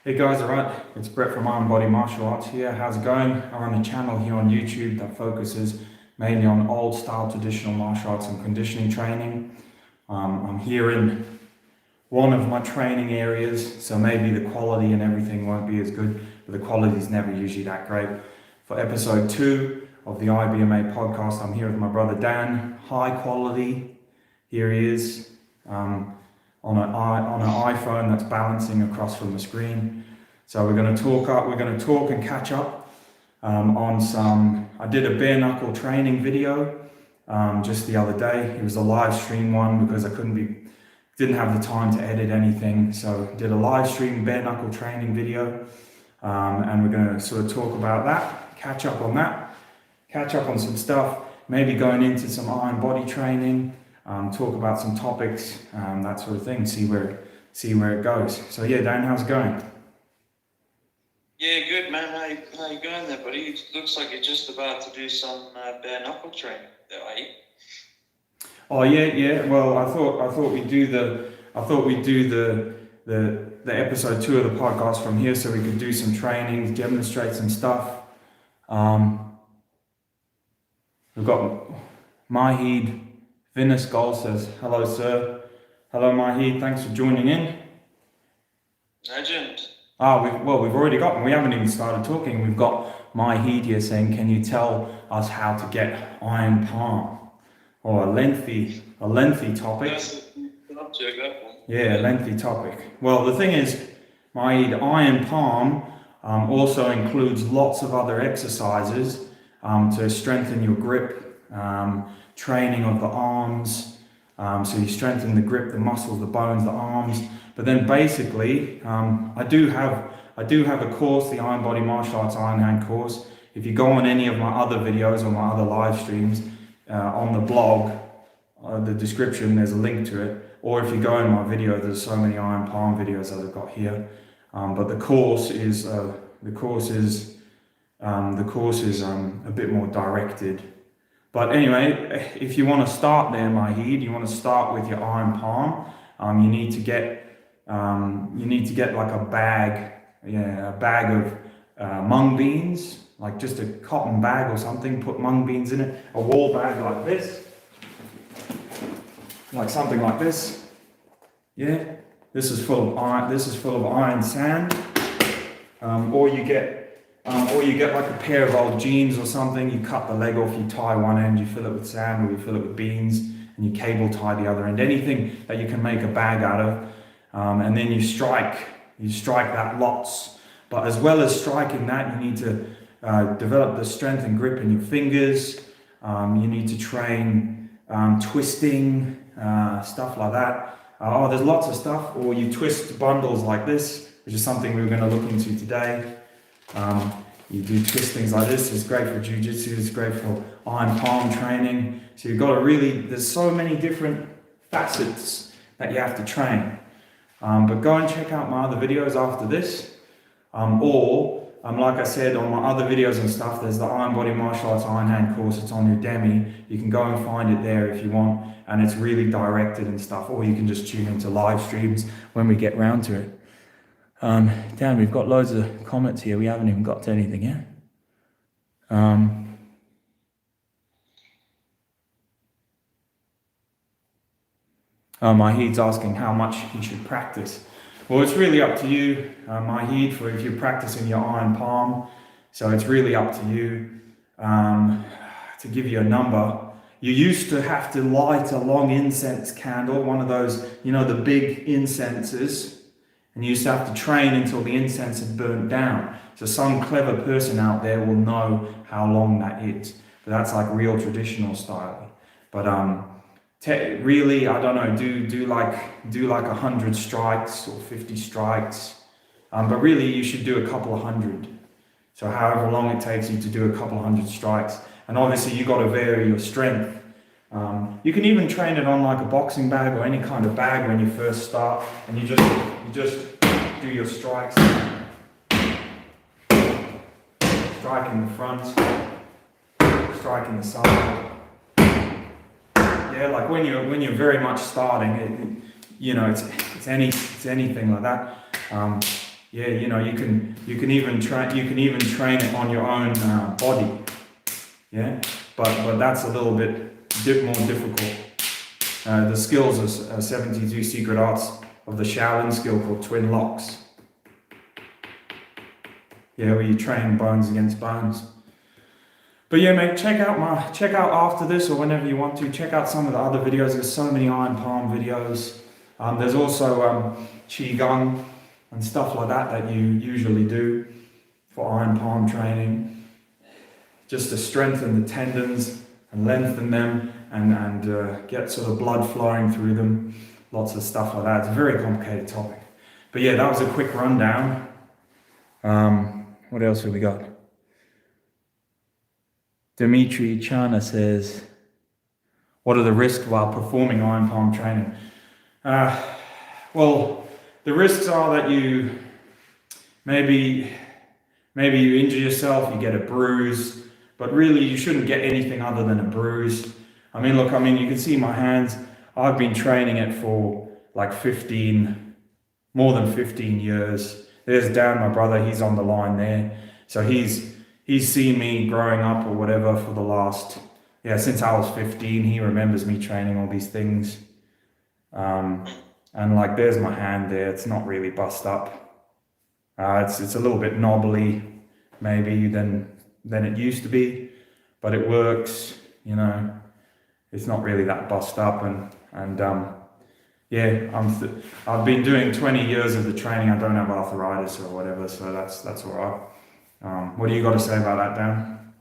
Hey guys, alright, it's Brett from Mind Body Martial Arts here. How's it going? I run a channel here on YouTube that focuses mainly on old style traditional martial arts and conditioning training. I'm here in one of my training areas, so maybe the quality and everything won't be as good, but the quality is never usually that great. For episode 2 of the IBMA podcast, I'm here with my brother Dan. High quality, here he is. On an iPhone that's balancing across from the screen. So we're going to talk and catch up on some. I did a bare knuckle training video just the other day. It was a live stream one because I didn't have the time to edit anything. So did a live stream bare knuckle training video, and we're going to sort of talk about that, catch up on some stuff, maybe going into some iron body training. Talk about some topics, that sort of thing, see where it goes. So yeah, Dan, how's it going? Yeah, good man. How you going there, buddy? It looks like you're just about to do some bare knuckle training, are you? Oh yeah. Well, I thought we'd do the episode 2 of the podcast from here, so we could do some trainings, demonstrate some stuff. We've got Mahid. Vinus Goal says, hello sir. Hello Mahid, thanks for joining in. Legend. We've already got, we haven't even started talking. We've got Mahid here saying, can you tell us how to get iron palm? Or a lengthy topic. Yeah, a lengthy topic. Well, the thing is, Mahid, iron palm also includes lots of other exercises to strengthen your grip. Training of the arms, so you strengthen the grip, the muscles, the bones, the arms. But then basically, I do have a course, the Iron Body Martial Arts Iron Hand course. If you go on any of my other videos or my other live streams, on the blog, the description, there's a link to it. Or if you go in my video, there's so many iron palm videos that I've got here. But the course is a bit more directed. But anyway, if you want to start there, Mahid, you want to start with your iron palm. You need to get like a bag of mung beans, like just a cotton bag or something. Put mung beans in it. A wall bag like this, like something like this. Yeah, this is full of iron. This is full of iron sand, or you get like a pair of old jeans or something, you cut the leg off, you tie one end, you fill it with sand, or you fill it with beans, and you cable tie the other end. Anything that you can make a bag out of, and then you strike that lots. But as well as striking that, you need to develop the strength and grip in your fingers. You need to train twisting, stuff like that. There's lots of stuff. Or you twist bundles like this, which is something we're going to look into today. You do twist things like this. It's great for jiu-jitsu. It's great for iron palm training. So you've got to there's so many different facets that you have to train. But go and check out my other videos after this. Like I said, on my other videos and stuff, there's the Iron Body Martial Arts Iron Hand course. It's on Udemy. You can go and find it there if you want. And it's really directed and stuff. Or you can just tune into live streams when we get round to it. Dan, we've got loads of comments here. We haven't even got to anything yet. Mahid's asking how much he should practice. Well, it's really up to you, Mahid, for if you're practicing your iron palm. So it's really up to you to give you a number. You used to have to light a long incense candle, one of those, the big incenses. And you used to have to train until the incense had burnt down. So some clever person out there will know how long that is. But that's like real traditional style. But really, I don't know, do like 100 strikes or 50 strikes. But really, you should do a couple of hundred. So however long it takes you to do a couple of hundred strikes. And obviously, you got to vary your strength. You can even train it on like a boxing bag or any kind of bag when you first start, and you just do your strikes. Strike in the front, strike in the side. Yeah, like when you're very much starting, it's anything like that. Yeah, you know, you can even train it on your own body. Yeah, but that's a little bit more difficult. The skills are 72 secret arts of the Shaolin skill called twin locks. Yeah, where you train bones against bones. But yeah, mate, check out after this or whenever you want to, check out some of the other videos. There's so many iron palm videos. There's also Qigong and stuff like that you usually do for iron palm training, just to strengthen the tendons and lengthen them and get sort of blood flowing through them. Lots of stuff like that. It's a very complicated topic. But yeah, that was a quick rundown. What else have we got? Dimitri Chana says, what are the risks while performing iron palm training? Well, the risks are that you maybe you injure yourself, you get a bruise, but really you shouldn't get anything other than a bruise. I mean, look, you can see my hands. I've been training it for like more than 15 years. There's Dan, my brother, he's on the line there. So he's seen me growing up or whatever for the last, since I was 15, he remembers me training all these things. And like, there's my hand there. It's not really bust up. It's a little bit knobbly, maybe than it used to be, but it works, you know. It's not really that bust up, and I've been doing 20 years of the training. I don't have arthritis or whatever, so that's all right. What do you got to say about that, Dan?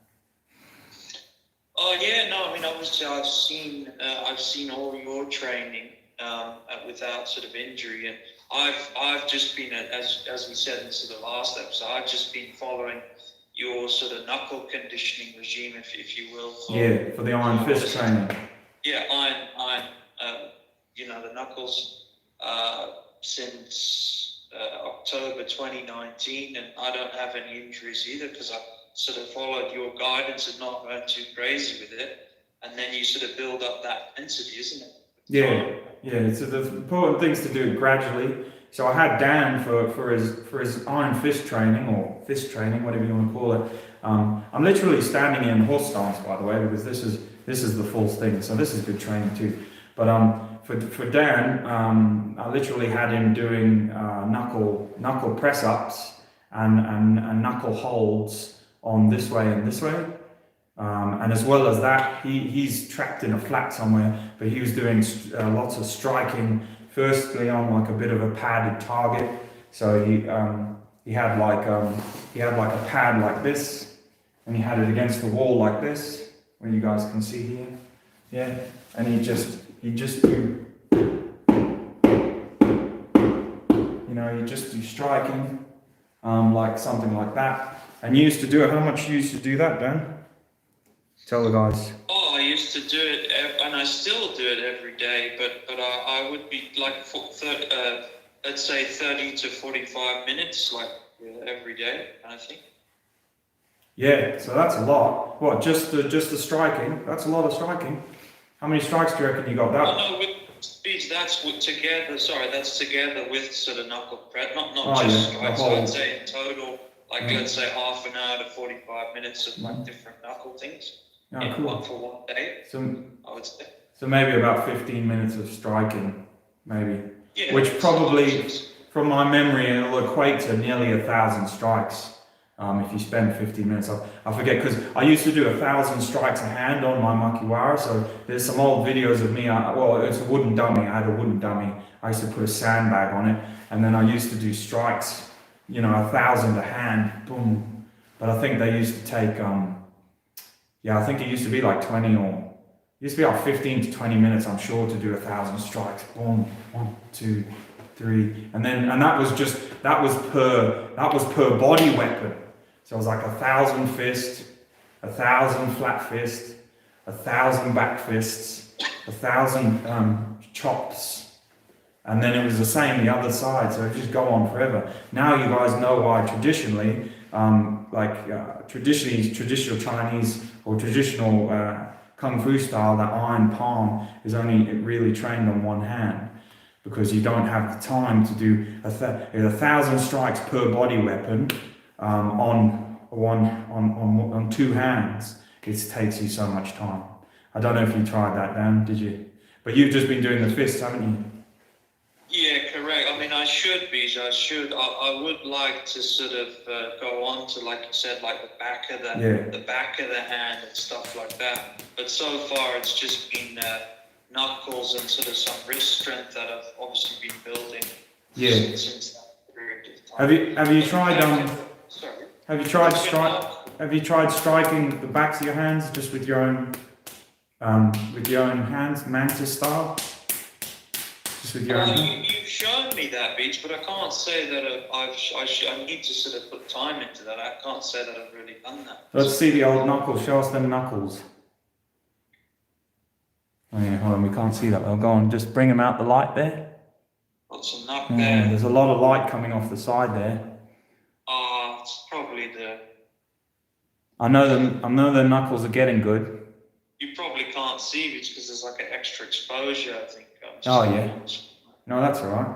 Oh yeah, no, I mean, obviously I've seen all your training without sort of injury, and I've just been, as we said in sort of the last episode, I've just been following your sort of knuckle conditioning regime, if you will. For the iron fist training. Yeah, iron, the knuckles since October 2019, and I don't have any injuries either because I sort of followed your guidance and not going too crazy with it, and then you sort of build up that density, isn't it? Yeah. So the important things to do gradually. So I had Dan for his iron fist training, or fist training, whatever you want to call it. I'm literally standing in horse stance, by the way, because this is the full thing. So this is good training too. But for Dan, I literally had him doing knuckle press ups and knuckle holds on this way and this way. And as well as that, he's trapped in a flat somewhere, but he was doing lots of striking. Firstly, on like a bit of a padded target, so he had like a pad like this, and he had it against the wall like this, where you guys can see here, yeah. And he just do, you just do striking, like something like that. And you used to do it. How much you used to do that, Dan? Tell the guys. Oh, I used to do it, and I still do it every day, but I would be like, let's say 30 to 45 minutes, like every day, kind of thing. Yeah, so that's a lot. What, just the striking? That's a lot of striking. How many strikes do you reckon you got that? Oh, no, with speeds, that's together with sort of knuckle press, not just strikes. So I'd say in total, let's say half an hour to 45 minutes of like different knuckle things. Oh, cool. For one day, so I would say. So maybe about 15 minutes of striking, maybe. Yeah, which probably, from my memory, it'll equate to nearly 1,000 strikes. If you spend 15 minutes, I forget, because I used to do 1,000 strikes a hand on my makiwara. So there's some old videos of me. It's a wooden dummy. I had a wooden dummy. I used to put a sandbag on it, and then I used to do strikes. 1,000 a hand, boom. But I think they used to take I think it used to be like 15 to 20 minutes, I'm sure, to do 1,000 strikes. Boom, 1, 2, 3, and that was per body weapon. So it was like 1,000 fists, 1,000 flat fists, 1,000 back fists, 1,000 chops, and then it was the same the other side. So it just go on forever. Now you guys know why traditionally, traditional Chinese or traditional Kung Fu style, that iron palm is only really trained on one hand. because you don't have the time to do 1,000 strikes per body weapon on two hands. It takes you so much time. I don't know if you tried that, Dan, did you? But you've just been doing the fists, haven't you? Yeah, correct. I mean, I should be. I would like to sort of go on to, like you said, like the back of the hand and stuff like that. But so far, it's just been knuckles and sort of some wrist strength that I've obviously been building. Since that period of time. Have you tried striking the backs of your hands just with your own hands, mantis style? Just with your own. You've shown me that, Beach, but I can't say that I need to sort of put time into that. I can't say that I've really done that. Let's see the old knuckles. Show us them knuckles. Oh yeah, hold on, we can't see that well. Go on, just bring them out the light there. Got some knuck there. There's a lot of light coming off the side there. It's probably the... I know the knuckles are getting good. You probably can't see it because there's like an extra exposure, I think. Oh yeah. No, that's all right.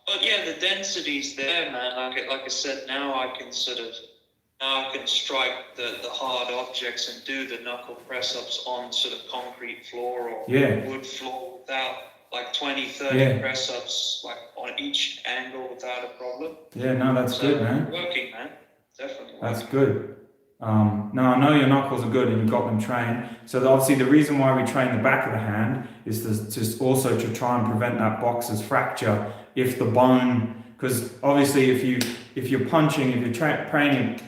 But yeah, the density's there, man. Like I said, now I can strike the hard objects and do the knuckle press-ups on sort of concrete floor or wood floor without like 20, 30 press-ups like on each angle without a problem. Yeah, no, that's good, man. Working, man. Definitely working. That's good. No, I know your knuckles are good and you've got them trained. So obviously the reason why we train the back of the hand is to also try and prevent that boxer's fracture if the bone, because obviously if you're punching, if you're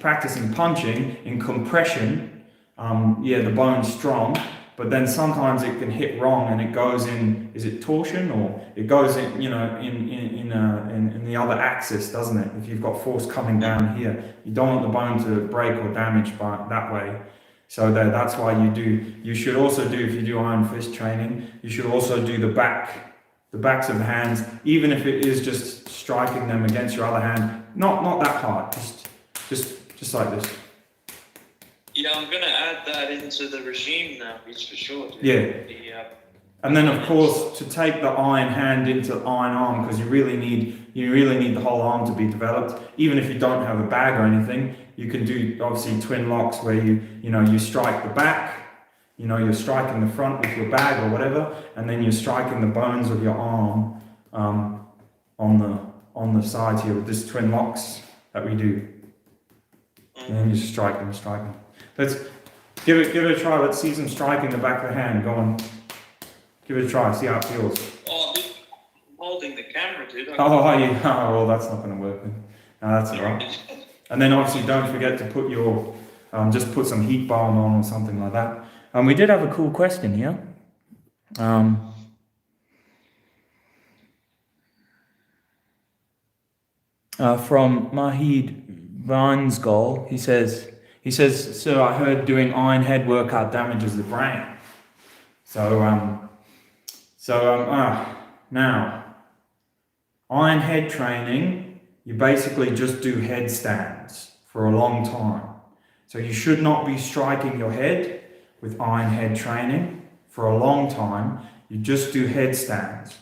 practicing punching in compression, the bone's strong, but then sometimes it can hit wrong and it goes in, is it torsion, or it goes in, in the other axis, doesn't it? If you've got force coming down here, you don't want the bone to break or damage by that way. So that's why you should also do, if you do iron fist training, you should also do the backs of the hands, even if it is just striking them against your other hand, not that hard, just like this. Yeah, I'm going to add that into the regime now, it's for sure. Dude. Yeah. And then of course to take the iron hand into iron arm, because you really need the whole arm to be developed. Even if you don't have a bag or anything, you can do obviously twin locks where you strike the back, you're striking the front with your bag or whatever, and then you're striking the bones of your arm on the side here with this twin locks that we do. And then you just strike them. Let's give it a try. Let's see some striking the back of the hand. Go on. Give it a try. See how it feels. Oh, I'm holding the camera, dude. Well, that's not going to work then. No, that's all right. And then obviously don't forget to put your, just put some heat balm on or something like that. We did have a cool question here. From Mahid Vinesgol, he says, "So I heard doing iron head workout damages the brain." Now, iron head training, you basically just do headstands for a long time. So you should not be striking your head with iron head training for a long time. You just do headstands.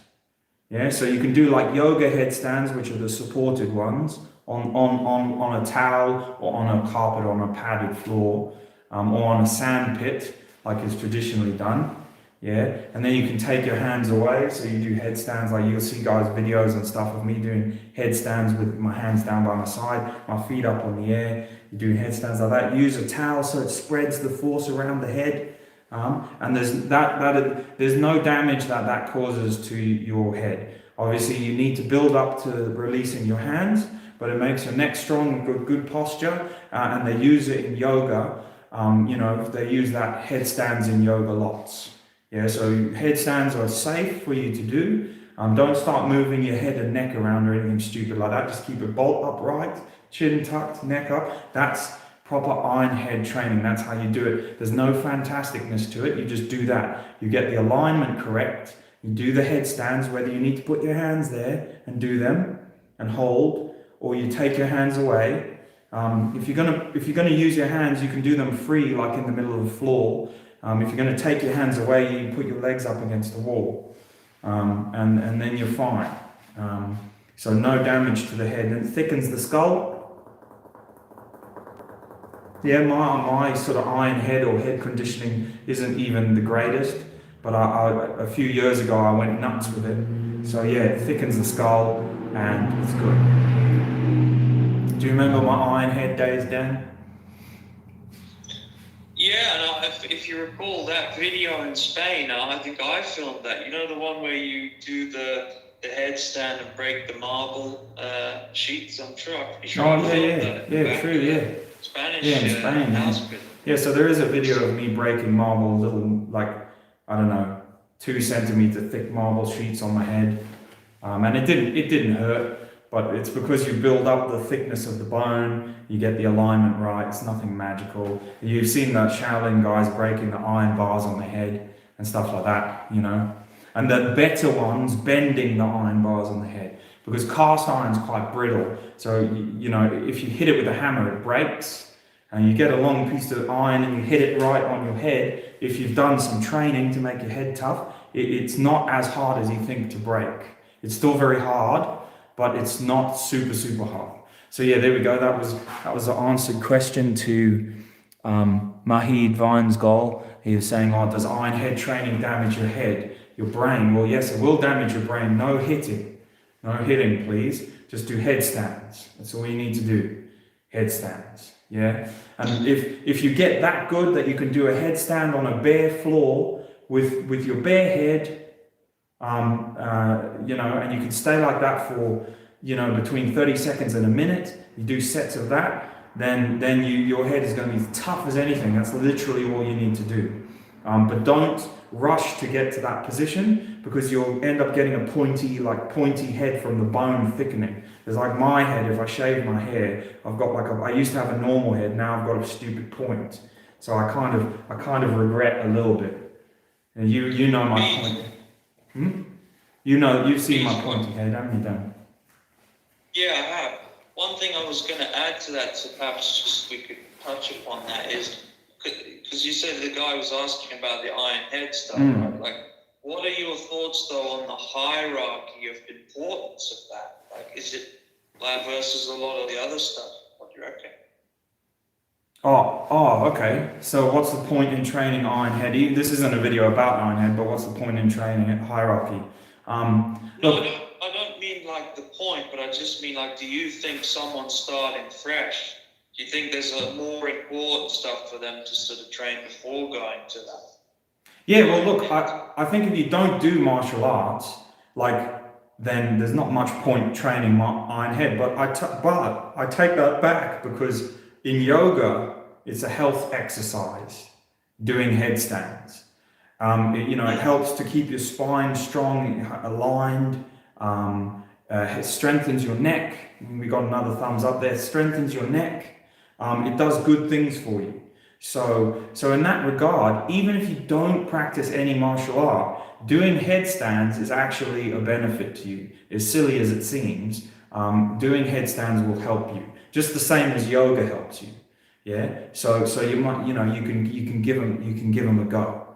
Yeah, so you can do like yoga headstands, which are the supported ones, on a towel or on a carpet, on a padded floor, or on a sand pit, like is traditionally done. Yeah, and then you can take your hands away, so you do headstands, like you'll see guys videos and stuff of me doing headstands with my hands down by my side, my feet up on the air. You do headstands like that. Use a towel so it spreads the force around the head, and there's no damage that causes to your head. Obviously, you need to build up to releasing your hands, but it makes your neck strong, good posture, and they use it in yoga. They use that headstands in yoga lots. Yeah, so headstands are safe for you to do. Don't start moving your head and neck around or anything stupid like that. Just keep it bolt upright, chin tucked, neck up. That's proper iron head training. That's how you do it. There's no fantasticness to it. You just do that. You get the alignment correct. You do the headstands, whether you need to put your hands there and do them and hold, or you take your hands away. If you're gonna use your hands, you can do them free, like in the middle of the floor. If you're going to take your hands away, you put your legs up against the wall. and then you're fine. So no damage to the head, and it thickens the skull. Yeah, my sort of iron head or head conditioning isn't even the greatest, but a few years ago I went nuts with it. So yeah, it thickens the skull and it's good. Do you remember my iron head days, Dan? Yeah, and if you recall that video in Spain, I think I filmed that. You know, the one where you do the headstand and break the marble sheets. I'm sure I filmed that true, yeah. Spanish, yeah, in Spain. Yeah, so there is a video of me breaking marble, little, like, I don't know, 2 centimeter thick marble sheets on my head, and it didn't hurt, but it's because you build up the thickness of the bone, you get the alignment right. It's nothing magical. You've seen the Shaolin guys breaking the iron bars on the head and stuff like that, you know, and the better ones bending the iron bars on the head, because cast iron's quite brittle. So, you know, if you hit it with a hammer, it breaks. And you get a long piece of iron and you hit it right on your head. If you've done some training to make your head tough, it's not as hard as you think to break. It's still very hard, but it's not super, super hard. So yeah, there we go. That was an answered question to Mahid Vine's goal. He was saying, oh, does iron head training damage your head, your brain? Well, yes, it will damage your brain. No hitting. No hitting, please. Just do headstands. That's all you need to do. Headstands. Yeah. And if you get that good that you can do a headstand on a bare floor with your bare head, you know, and you can stay like that for, you know, between 30 seconds and a minute, you do sets of that, then your head is going to be tough as anything. That's literally all you need to do. But don't rush to get to that position, because you'll end up getting a pointy head from the bone thickening. There's like my head, if I shave my hair, I've got like I used to have a normal head, now I've got a stupid point. So I kind of regret a little bit. And you know my point. You know, you've seen my pointy head, haven't you, Dan? Yeah, I have. One thing I was going to add to that, so perhaps just we could touch upon that, is because you said the guy was asking about the iron head stuff, right? Like, what are your thoughts though on the hierarchy of importance of that? Like, is it like versus a lot of the other stuff? What do you reckon? Oh, okay. So what's the point in training iron head? This isn't a video about iron head, but what's the point in training it hierarchy? No, I don't mean like the point, but I just mean like, do you think someone starting fresh, do you think there's a more important stuff for them to sort of train before going to that? Yeah, well, look, I think if you don't do martial arts, then there's not much point training iron head. But I take that back, because in yoga, it's a health exercise, doing headstands. It helps to keep your spine strong, aligned. It strengthens your neck. We got another thumbs up there. Strengthens your neck. It does good things for you. So in that regard, even if you don't practice any martial art, doing headstands is actually a benefit to you. As silly as it seems, doing headstands will help you, just the same as yoga helps you. Yeah. So you might, you can give them a go.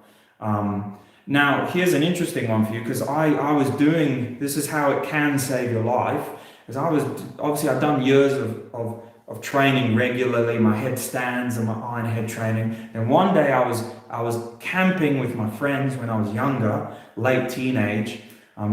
Now here's an interesting one for you, because I was doing, this is how it can save your life, because I've done years of training regularly, my headstands and my iron head training. And one day I was camping with my friends when I was younger, late teenage.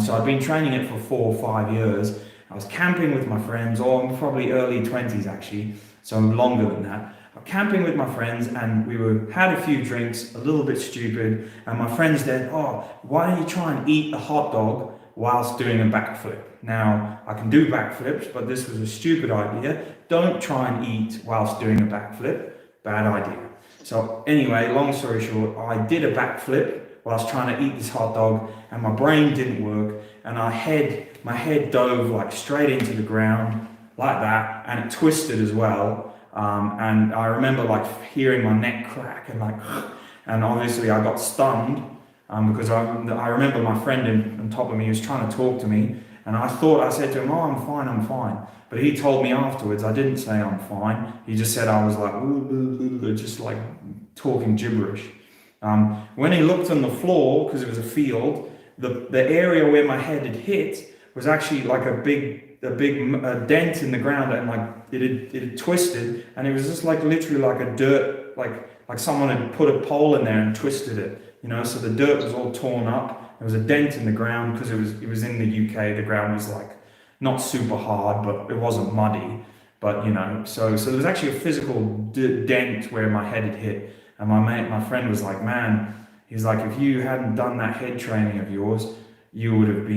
So I'd been training it for 4 or 5 years. I was camping with my friends, or probably early 20s actually, so longer than that. I'm camping with my friends, and we had a few drinks, a little bit stupid, and my friend said, oh, why don't you try and eat a hot dog whilst doing a backflip? Now, I can do backflips, but this was a stupid idea. Don't try and eat whilst doing a backflip. Bad idea. So anyway, long story short, I did a backflip whilst trying to eat this hot dog, and my brain didn't work, and my head dove like straight into the ground like that, and it twisted as well. And I remember like hearing my neck crack and obviously I got stunned because I remember my friend on top of me was trying to talk to me, and I said to him, oh, I'm fine. But he told me afterwards, I didn't say I'm fine. He just said I was like, just like talking gibberish. When he looked on the floor, because it was a field, the area where my head had hit was actually like a big dent in the ground, and like it had twisted, and it was just like literally like a dirt, like someone had put a pole in there and twisted it, you know. So the dirt was all torn up. There was a dent in the ground because it was in the UK. The ground was like not super hard, but it wasn't muddy. But you know, so there was actually a physical dent where my head had hit, and my friend was like, man, he's like, if you hadn't done that head training of yours, you would have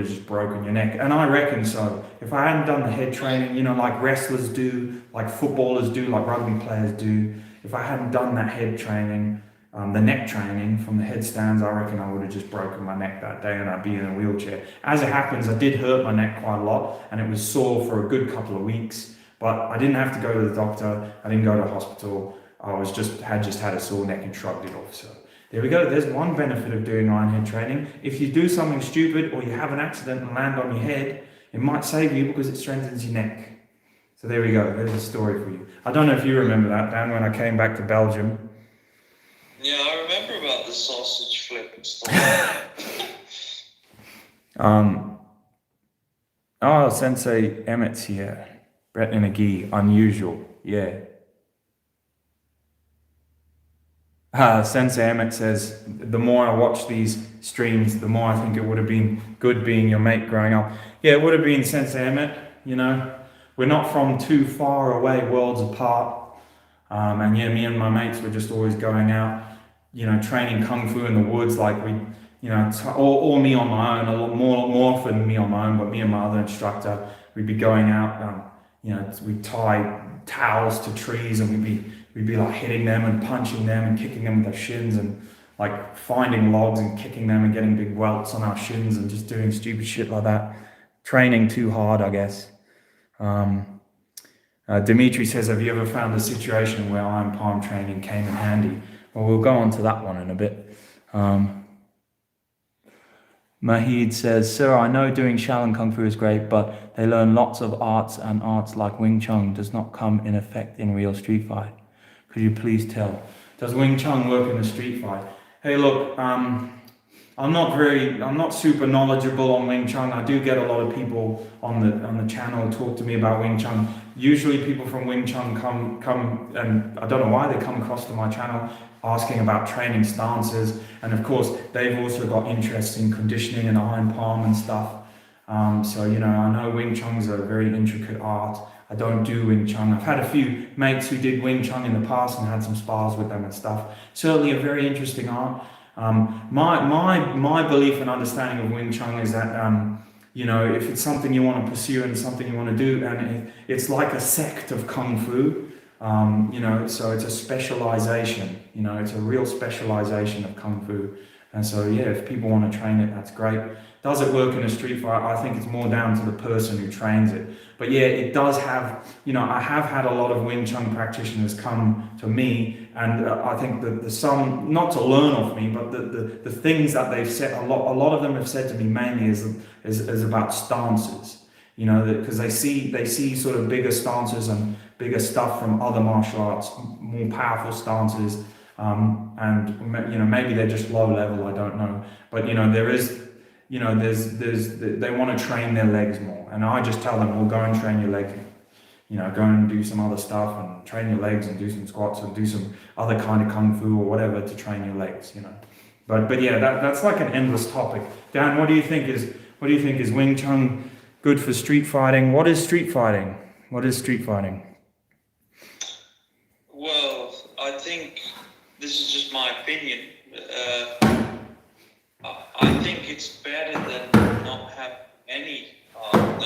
just broken your neck. And I reckon so. If I hadn't done the head training, you know, like wrestlers do, like footballers do, like rugby players do, if I hadn't done that head training, the neck training from the headstands, I reckon I would have just broken my neck that day and I'd be in a wheelchair. As it happens, I did hurt my neck quite a lot, and it was sore for a good couple of weeks, but I didn't have to go to the doctor. I didn't go to the hospital. I had a sore neck and shrugged it off. So there we go. There's one benefit of doing iron head training. If you do something stupid or you have an accident and land on your head, it might save you because it strengthens your neck. So there we go. There's a story for you. I don't know if you remember that, Dan, when I came back to Belgium. Yeah, I remember about the sausage flip and stuff. Oh, Sensei Emmett's here. Brett in a gi. Unusual. Yeah. Sensei Emmett says, the more I watch these streams, the more I think it would have been good being your mate growing up. Yeah, it would have been Sensei Emmett, you know. We're not from too far away, worlds apart. And yeah, me and my mates were just always going out, you know, training Kung Fu in the woods, like we, you know, or me on my own, a lot more often me on my own, but me and my other instructor, we'd be going out, you know, we'd tie towels to trees and we'd be like hitting them and punching them and kicking them with our shins, and like finding logs and kicking them and getting big welts on our shins and just doing stupid shit like that. Training too hard, I guess. Dimitri says, have you ever found a situation where iron palm training came in handy? Well, we'll go on to that one in a bit. Mahid says, sir, I know doing Shaolin Kung Fu is great, but they learn lots of arts, and arts like Wing Chun does not come in effect in real street fight. Could you please tell? Does Wing Chun work in a street fight? Hey, look, I'm not super knowledgeable on Wing Chun. I do get a lot of people on the channel talk to me about Wing Chun. Usually people from Wing Chun come, and I don't know why they come across to my channel asking about training stances, and of course they've also got interest in conditioning and iron palm and stuff. So you know, I know Wing Chun's a very intricate art. I don't do Wing Chun. I've had a few mates who did Wing Chun in the past and had some spars with them and stuff. Certainly a very interesting art. My belief and understanding of Wing Chun is that you know, if it's something you want to pursue and something you want to do, and it's like a sect of Kung Fu, you know, so it's a specialization, you know, it's a real specialization of Kung Fu. And so, yeah, if people want to train it, that's great. Does it work in a street fight? I think it's more down to the person who trains it. But yeah, it does have, you know, I have had a lot of Wing Chun practitioners come to me, and I think that the some, not to learn off me, but the things that they've said, a lot of them have said to me mainly is about stances, you know, because they see sort of bigger stances and bigger stuff from other martial arts, more powerful stances, and you know, maybe they're just low level, I don't know, but you know, there is, you know, they want to train their legs more, and I just tell them, well, go and train your legs, you know, go and do some other stuff and train your legs and do some squats and do some other kind of Kung Fu or whatever to train your legs, you know. But yeah, that's like an endless topic. Dan, what do you think is Wing Chun good for street fighting? What is street fighting? What is street fighting? Well, I think this is just my opinion. I think it's better than not have any art.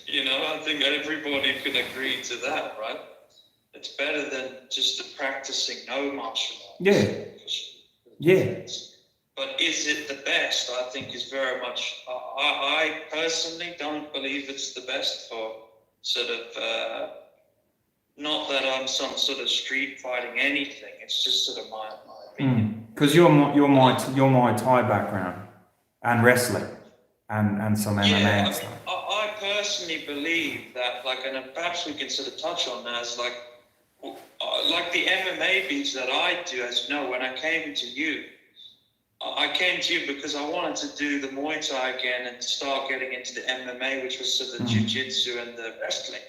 You know, I think everybody could agree to that, right? It's better than just practicing no martial arts. Yeah. Yeah. But is it the best? I think is very much. I personally don't believe it's the best for sort of. Not that I'm some sort of street fighting anything. It's just sort of my opinion. Because you're Muay Thai background and wrestling and some MMA and stuff. I personally believe that, like, and perhaps we can sort of touch on that, as like the MMA beats that I do, as you know, when I came to you, I came to you because I wanted to do the Muay Thai again and start getting into the MMA, which was sort of the Jiu-Jitsu and the wrestling.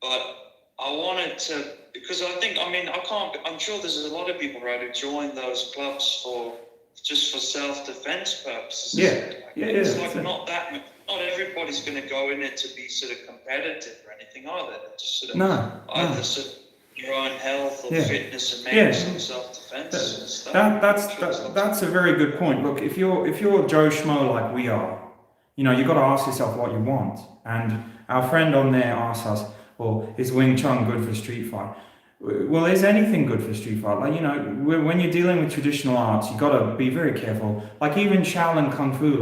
But I wanted to, because I'm sure there's a lot of people, right, who join those clubs just for self-defense purposes. It's like not everybody's going to go in it to be sort of competitive or anything, are they? They're just sort of either sort of your own health or fitness and maybe some self-defense and stuff. That's a very good point. Look, if you're Joe Schmo like we are, you've got to ask yourself what you want. And our friend on there asks us, well, is Wing Chun good for street fight? Well, is anything good for street fight? Like, when you're dealing with traditional arts, you've got to be very careful. Like even Shaolin Kung Fu,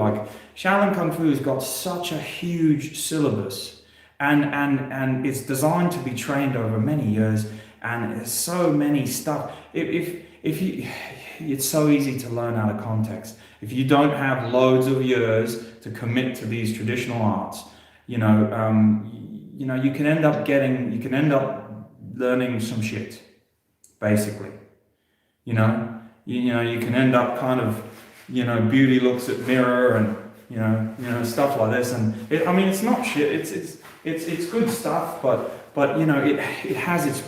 Shaolin Kung Fu's got such a huge syllabus and it's designed to be trained over many years, and there's so many stuff. It's so easy to learn out of context. If you don't have loads of years to commit to these traditional arts, you can end up learning some shit, basically. You can end up kind of, beauty looks at mirror and, stuff like this. And it's not shit. It's good stuff, but it has its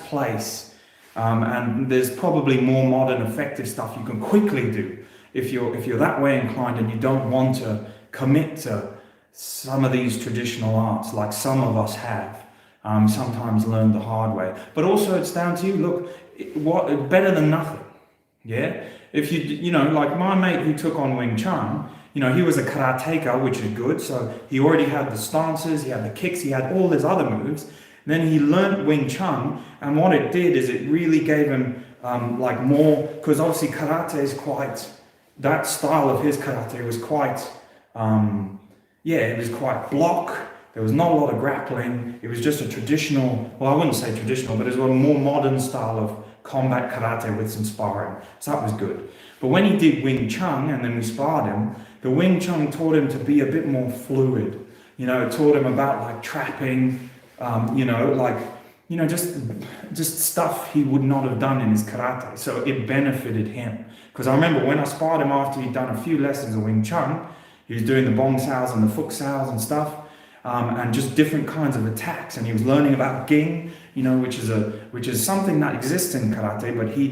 place. And there's probably more modern, effective stuff you can quickly do if you're that way inclined and you don't want to commit to some of these traditional arts like some of us have. Sometimes learned the hard way, but also it's down to you. Look, better than nothing. Yeah, if like my mate who took on Wing Chun, he was a karateka, which is good. So he already had the stances, he had the kicks, he had all his other moves. Then he learned Wing Chun, and what it did is it really gave him more, because obviously karate is quite, that style of his karate was quite, it was quite block. There was not a lot of grappling. It was just a traditional, well, I wouldn't say traditional, but it was a more modern style of combat karate with some sparring. So that was good. But when he did Wing Chun and then we sparred him, the Wing Chun taught him to be a bit more fluid. It taught him about trapping, just stuff he would not have done in his karate. So it benefited him. Because I remember when I sparred him after he'd done a few lessons of Wing Chun, he was doing the bong sows and the fuk sows and stuff. And just different kinds of attacks, and he was learning about Ging, which is something that exists in karate, but he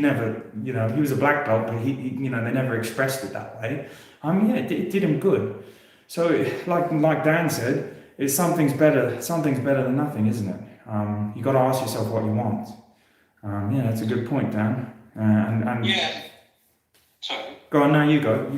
never, he was a black belt, but he they never expressed it that way. It did him good. So, like Dan said, something's better than nothing, isn't it? You got to ask yourself what you want. That's a good point, Dan. Sorry. Go on now. You go.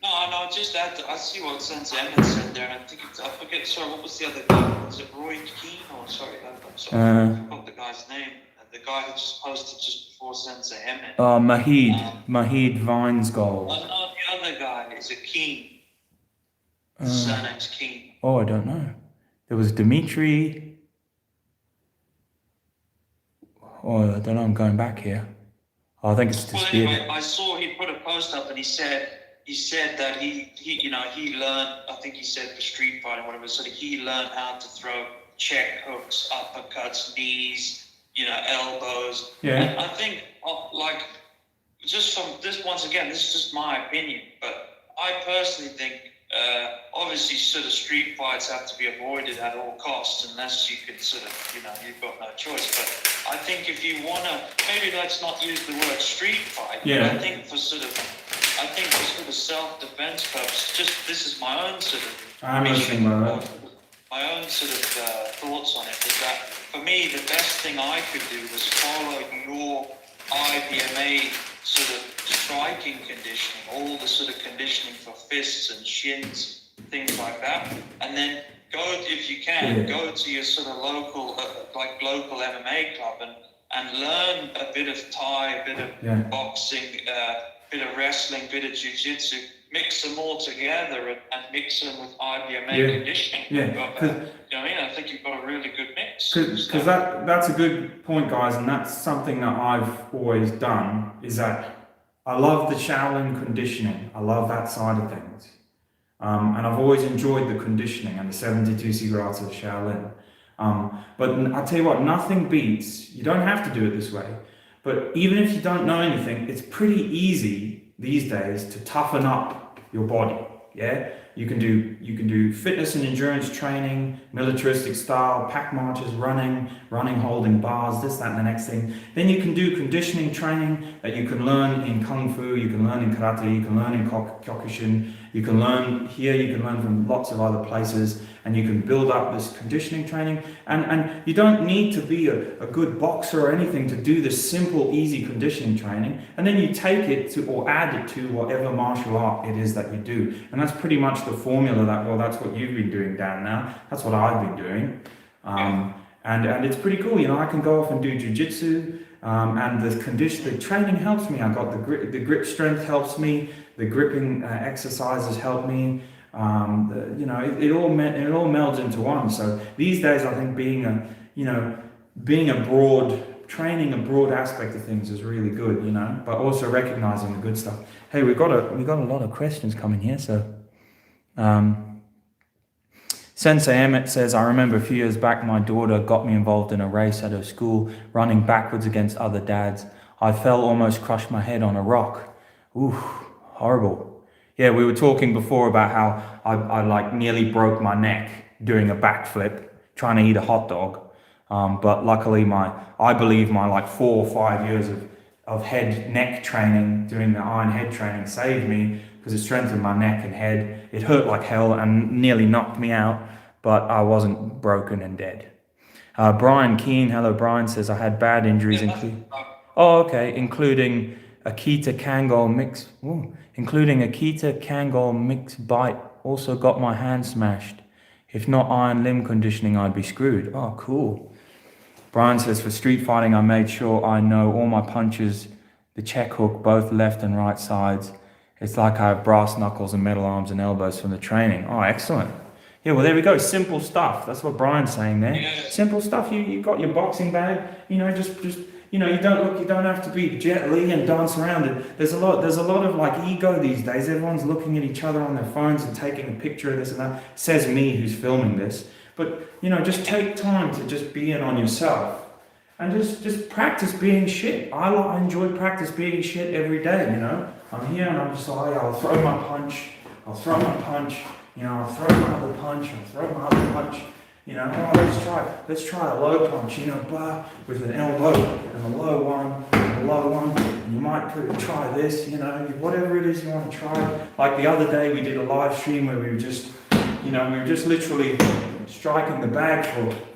No, just that I see what Sensei Emmett said there, and I think I forget. Sorry, what was the other guy? Was it Roy Keane? Or sorry, I'm sorry, I forgot the guy's name. The guy who just posted just before Sensei Emmett. Mahid Vinesgold. No, the other guy is a Keane. His surname's Keane. Oh, I don't know. There was Dimitri. Oh, I don't know. I'm going back here. I think it's disappeared. Well, anyway, I saw he put a post up and he said that he learned, I think he said for street fighting, whatever, so he learned how to throw check hooks, uppercuts, knees, elbows. Yeah. And I think, just from this, once again, this is just my opinion, but I personally think, obviously sort of street fights have to be avoided at all costs unless you can sort of, you've got no choice. But I think if you want to, maybe let's not use the word street fight, but I think for sort of self-defense purposes, this is my own sort of my own sort of thoughts on it, is that for me the best thing I could do was follow your IBMA sort of striking conditioning, all the sort of conditioning for fists and shins, things like that, and then go, if you can, go to your sort of local MMA club and learn a bit of Thai, a bit of boxing, bit of wrestling, bit of jiu-jitsu, mix them all together and mix them with IBMA conditioning. I think you've got a really good mix. Because that's a good point, guys, and that's something that I've always done, is that I love the Shaolin conditioning. I love that side of things. And I've always enjoyed the conditioning and the 72 secret arts of Shaolin. But I'll tell you what, nothing beats, you don't have to do it this way, But even if you don't know anything, it's pretty easy these days to toughen up your body. Yeah, you can do fitness and endurance training, militaristic style, pack marches, running, holding bars, this, that, and the next thing. Then you can do conditioning training that you can learn in Kung Fu, you can learn in Karate, you can learn in Kyokushin, you can learn here, you can learn from lots of other places, and you can build up this conditioning training. And you don't need to be a good boxer or anything to do this simple, easy conditioning training. And then you take it to, or add it to whatever martial art it is that you do. And that's pretty much the formula that, well, that's what you've been doing, Dan, now. That's what I've been doing. And it's pretty cool. You know, I can go off and do jiu-jitsu, and the training helps me. I got the grip strength helps me. The gripping exercises help me. You know, it all melds into one. So these days, I think training a broad aspect of things is really good. You know, but also recognizing the good stuff. Hey, we got a lot of questions coming here. So, Sensei Emmett says, I remember a few years back, my daughter got me involved in a race at her school, running backwards against other dads. I fell, almost crushed my head on a rock. Ooh, horrible. Yeah, we were talking before about how I like nearly broke my neck doing a backflip, trying to eat a hot dog. But luckily I believe my like 4 or 5 years of neck training, doing the iron head training saved me, because it strengthened my neck and head. It hurt like hell and nearly knocked me out, but I wasn't broken and dead. Brian Keane, hello Brian, says I had bad injuries including Akita Kangol mixed bite. Also got my hand smashed. If not iron limb conditioning, I'd be screwed. Oh, cool. Brian says, for street fighting, I made sure I know all my punches, the check hook, both left and right sides. It's like I have brass knuckles and metal arms and elbows from the training. Oh, excellent. Yeah, well, there we go. Simple stuff. That's what Brian's saying there. Yeah. Simple stuff. You got your boxing bag. You know, just you know, you don't have to be Jet Li and dance around it. There's a lot of like ego these days. Everyone's looking at each other on their phones and taking a picture of this and that. Says me, who's filming this. But you know, just take time to just be in on yourself and just practice being shit. I enjoy practice being shit every day. You know, I'm here and I'm just like, I'll throw my punch. You know, I'll throw my other punch. You know, oh, let's try a low punch, you know, with an elbow and a low one, and you might try this, you know, whatever it is you want to try. Like the other day we did a live stream where we were just literally striking the bag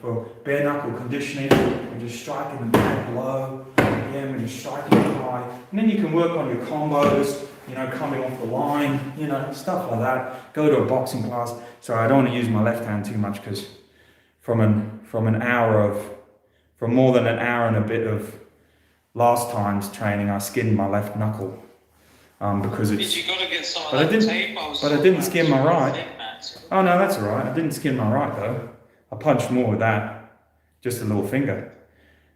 for bare knuckle conditioning. We're just striking the bag low, again, we're just striking it high. And then you can work on your combos, you know, coming off the line, you know, stuff like that. Go to a boxing class. Sorry, I don't want to use my left hand too much because from more than an hour and a bit of last time's training, I skinned my left knuckle because it's. You got to get some of that tape. But I didn't skin my right. Oh no, that's all right. I didn't skin my right though. I punched more with that, just a little finger.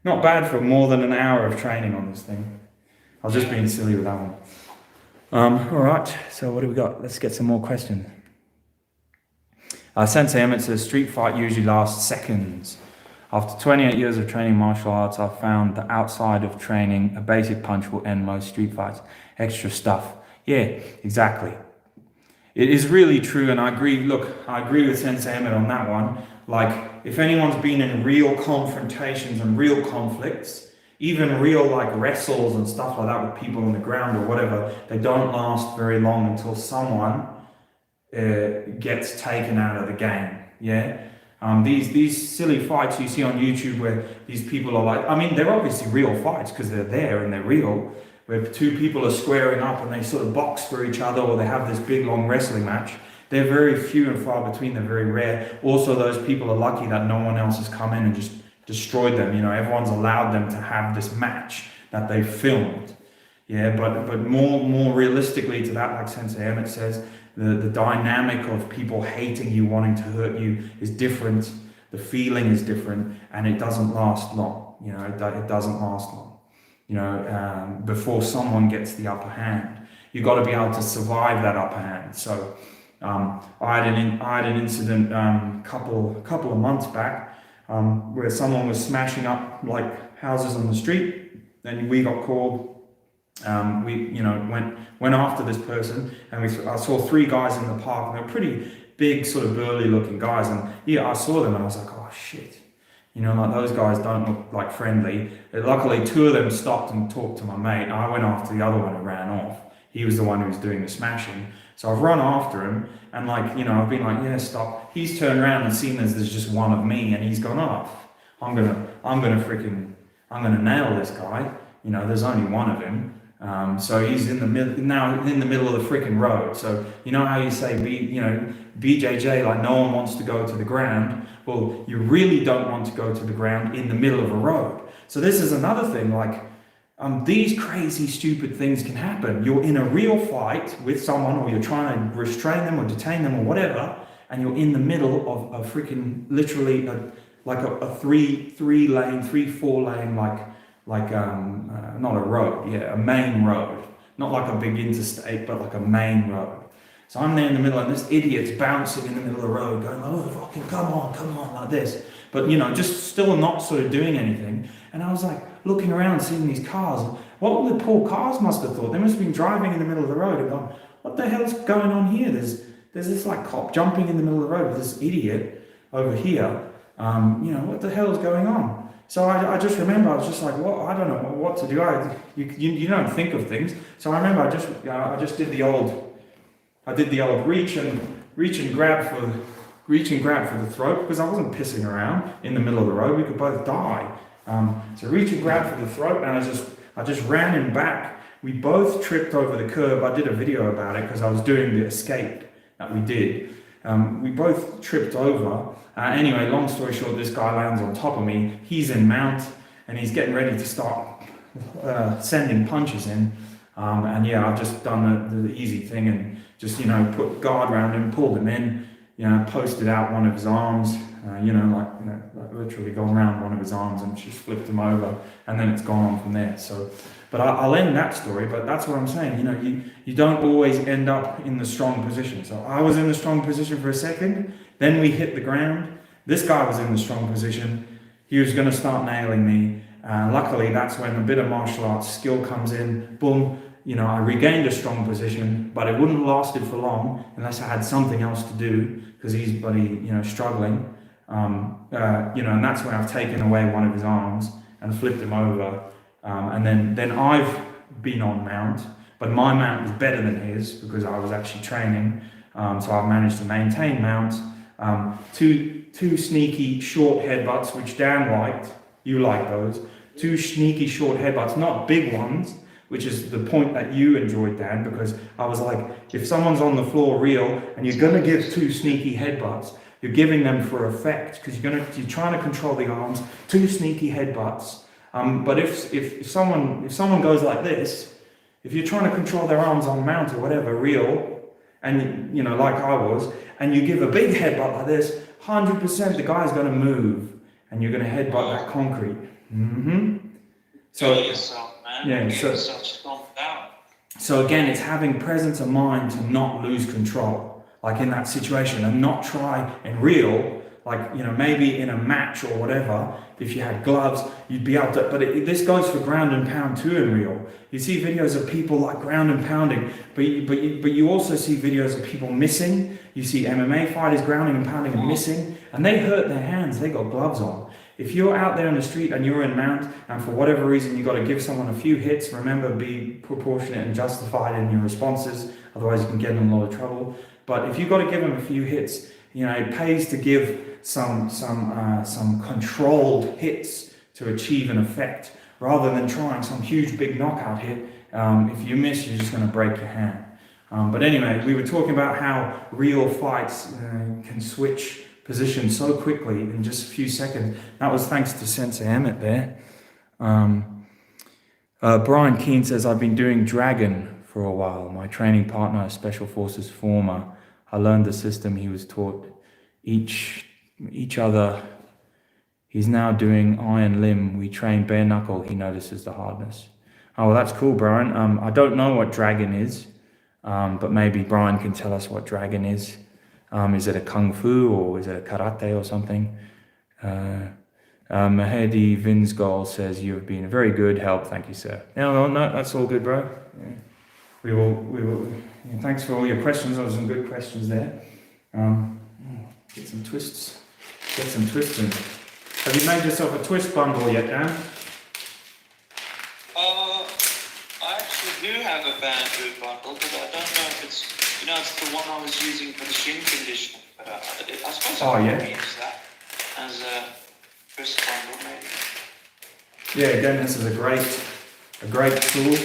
Not bad for more than an hour of training on this thing. I was just being silly with that one. All right. So what do we got? Let's get some more questions. Sensei Emmett says, street fight usually lasts seconds. After 28 years of training martial arts, I've found that outside of training, a basic punch will end most street fights. Extra stuff. Yeah, exactly. It is really true, and I agree. Look, I agree with Sensei Emmett on that one. Like, if anyone's been in real confrontations and real conflicts, even real like wrestles and stuff like that with people on the ground or whatever, they don't last very long until someone gets taken out of the game. Yeah, these silly fights you see on YouTube where these people are like, I mean, they're obviously real fights because they're there and they're real, where two people are squaring up and they sort of box for each other, or they have this big long wrestling match. They're very few and far between. They're very rare. Also, those people are lucky that no one else has come in and just destroyed them. You know, everyone's allowed them to have this match that they filmed. Yeah, but more realistically to that, like Sensei Emmett says, the dynamic of people hating you, wanting to hurt you is different. The feeling is different, and it doesn't last long. You know, it doesn't last long. You know, before someone gets the upper hand, you got to be able to survive that upper hand. So, I had an incident couple of months back where someone was smashing up like houses on the street. then we got called. We, you know, went after this person, and I saw 3 guys in the park. They're pretty big, sort of burly looking guys, and yeah, I saw them and I was like, oh shit, you know, like those guys don't look like friendly. Luckily, 2 of them stopped and talked to my mate. I went after the other one and ran off. He was the one who was doing the smashing. So I've run after him, and like, you know, I've been like, yeah, stop. He's turned around and seen there's just one of me, and he's gone off. I'm gonna nail this guy. You know, there's only one of him. So he's in the middle of the freaking road. So you know how you say, BJJ, like no one wants to go to the ground. Well, you really don't want to go to the ground in the middle of a road. So this is another thing, like, these crazy, stupid things can happen. You're in a real fight with someone, or you're trying to restrain them or detain them or whatever, and you're in the middle of a freaking, literally, like a 4 lane, not a road, yeah, a main road. Not like a big interstate, but like a main road. So I'm there in the middle, and this idiot's bouncing in the middle of the road, going, oh, fucking come on, like this. But, you know, just still not sort of doing anything. And I was like, looking around, seeing these cars. What the poor cars must have thought? They must have been driving in the middle of the road and gone, what the hell's going on here? There's this like cop jumping in the middle of the road with this idiot over here. You know, what the hell is going on? So I just remember, I was just like, well, I don't know what to do. You don't think of things. So I remember I just did the old reach and grab for the throat, because I wasn't pissing around in the middle of the road. We could both die. So reach and grab for the throat, and I just ran him back. We both tripped over the curb. I did a video about it because I was doing the escape that we did. We both tripped over. Anyway, long story short, this guy lands on top of me. He's in mount, and he's getting ready to start sending punches in. And yeah, I've just done the easy thing and just, you know, put guard around him, pulled him in, you know, posted out one of his arms, like literally gone around one of his arms and just flipped him over, and then it's gone on from there. So, but I'll end that story, but that's what I'm saying. You know, you don't always end up in the strong position. So I was in the strong position for a second, then we hit the ground. This guy was in the strong position. He was going to start nailing me. Luckily, that's when a bit of martial arts skill comes in. Boom. You know, I regained a strong position, but it wouldn't have lasted for long unless I had something else to do, because he's struggling. And that's when I've taken away one of his arms and flipped him over. And then I've been on mount, but my mount was better than his because I was actually training. So I've managed to maintain mount. Two sneaky short headbutts, which Dan liked. You like those. 2 sneaky short headbutts, not big ones, which is the point that you enjoyed, Dan, because I was like, if someone's on the floor real and you're going to give 2 sneaky headbutts, you're giving them for effect, because you're trying to control the arms. 2 sneaky headbutts. But if someone goes like this, if you're trying to control their arms on mount or whatever, real, and you know, like I was, and you give a big headbutt like this, 100% the guy's going to move, and you're going to headbutt that concrete. So yourself, man. So again, it's having presence of mind to not lose control, like in that situation, and not try and reel, like, you know, maybe in a match or whatever, if you had gloves, you'd be able to, but this goes for ground and pound too in real. You see videos of people like ground and pounding, but you also see videos of people missing. You see MMA fighters grounding and pounding and missing, and they hurt their hands, they got gloves on. If you're out there on the street and you're in mount, and for whatever reason you got to give someone a few hits, remember, be proportionate and justified in your responses, otherwise you can get in a lot of trouble. But if you've got to give them a few hits, you know, it pays to give some controlled hits to achieve an effect, rather than trying some huge big knockout hit. If you miss, you're just going to break your hand. But anyway, we were talking about how real fights can switch position so quickly in just a few seconds. That was thanks to Sensei Emmett there. Brian Keane says, I've been doing Dragon for a while. My training partner, a Special Forces former. I learned the system he was taught. Each other. He's now doing Iron Limb. We train bare knuckle. He notices the hardness. Oh, well, that's cool, Brian. I don't know what Dragon is, but maybe Brian can tell us what Dragon is. Is it a kung fu or is it a karate or something? Mahedi Vinsgol says, you have been a very good help. Thank you, sir. No, that's all good, bro. Yeah. We will. Yeah, thanks for all your questions. There were some good questions there. Get some twists. Get some twists in. Have you made yourself a twist bundle yet, Dan? I actually do have a bamboo bundle, but I don't know if it's, it's the one I was using for the shin conditioning. But I suppose I can use that as a twist bundle, maybe. Yeah, again, this is a great tool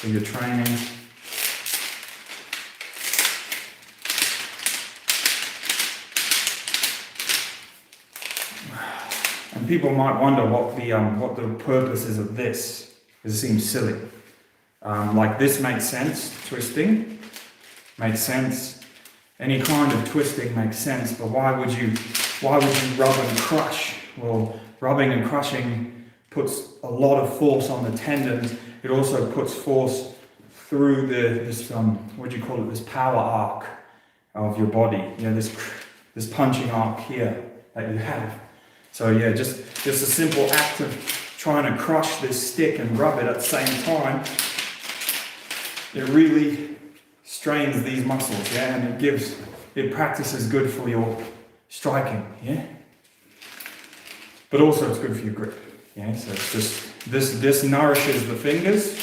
for your training. And people might wonder what the purpose is of this. It seems silly. Like this makes sense. Twisting makes sense. Any kind of twisting makes sense. But why would you rub and crush? Well, rubbing and crushing puts a lot of force on the tendons. It also puts force through this power arc of your body. This punching arc here that you have. So yeah, just a simple act of trying to crush this stick and rub it at the same time, it really strains these muscles, yeah, and it practices good for your striking, yeah. But also it's good for your grip, yeah. So it's just this nourishes the fingers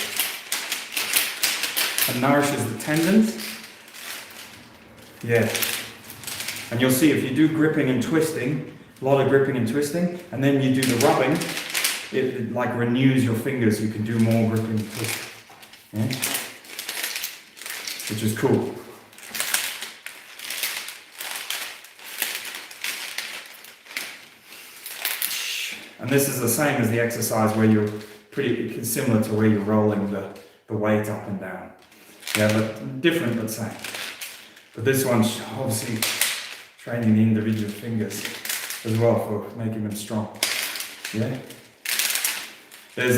and nourishes the tendons, yeah. And you'll see if you do gripping and twisting. A lot of gripping and twisting, and then you do the rubbing, it like renews your fingers. You can do more gripping and twisting, yeah? Which is cool. And this is the same as the exercise where you're pretty similar to where you're rolling the weight up and down. Yeah, but different but same. But this one's obviously training the individual fingers as well for making them strong. Yeah. There's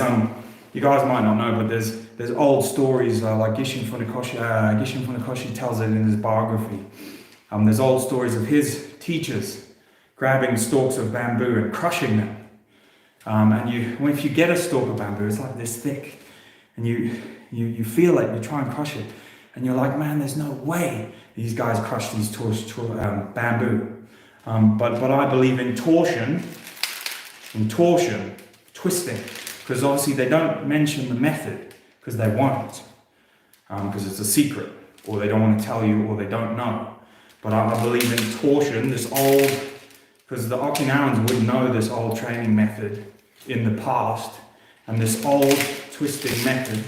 you guys might not know, but there's old stories like Gishin Funakoshi tells it in his biography. There's old stories of his teachers grabbing stalks of bamboo and crushing them. If you get a stalk of bamboo, it's like this thick, and you feel it, you try and crush it, and you're like, man, there's no way these guys crush these bamboo. But I believe in torsion, twisting, because obviously they don't mention the method because they won't, because it's a secret, or they don't want to tell you, or they don't know. But I believe in torsion, because the Okinawans would know this old training method in the past, and this old twisting method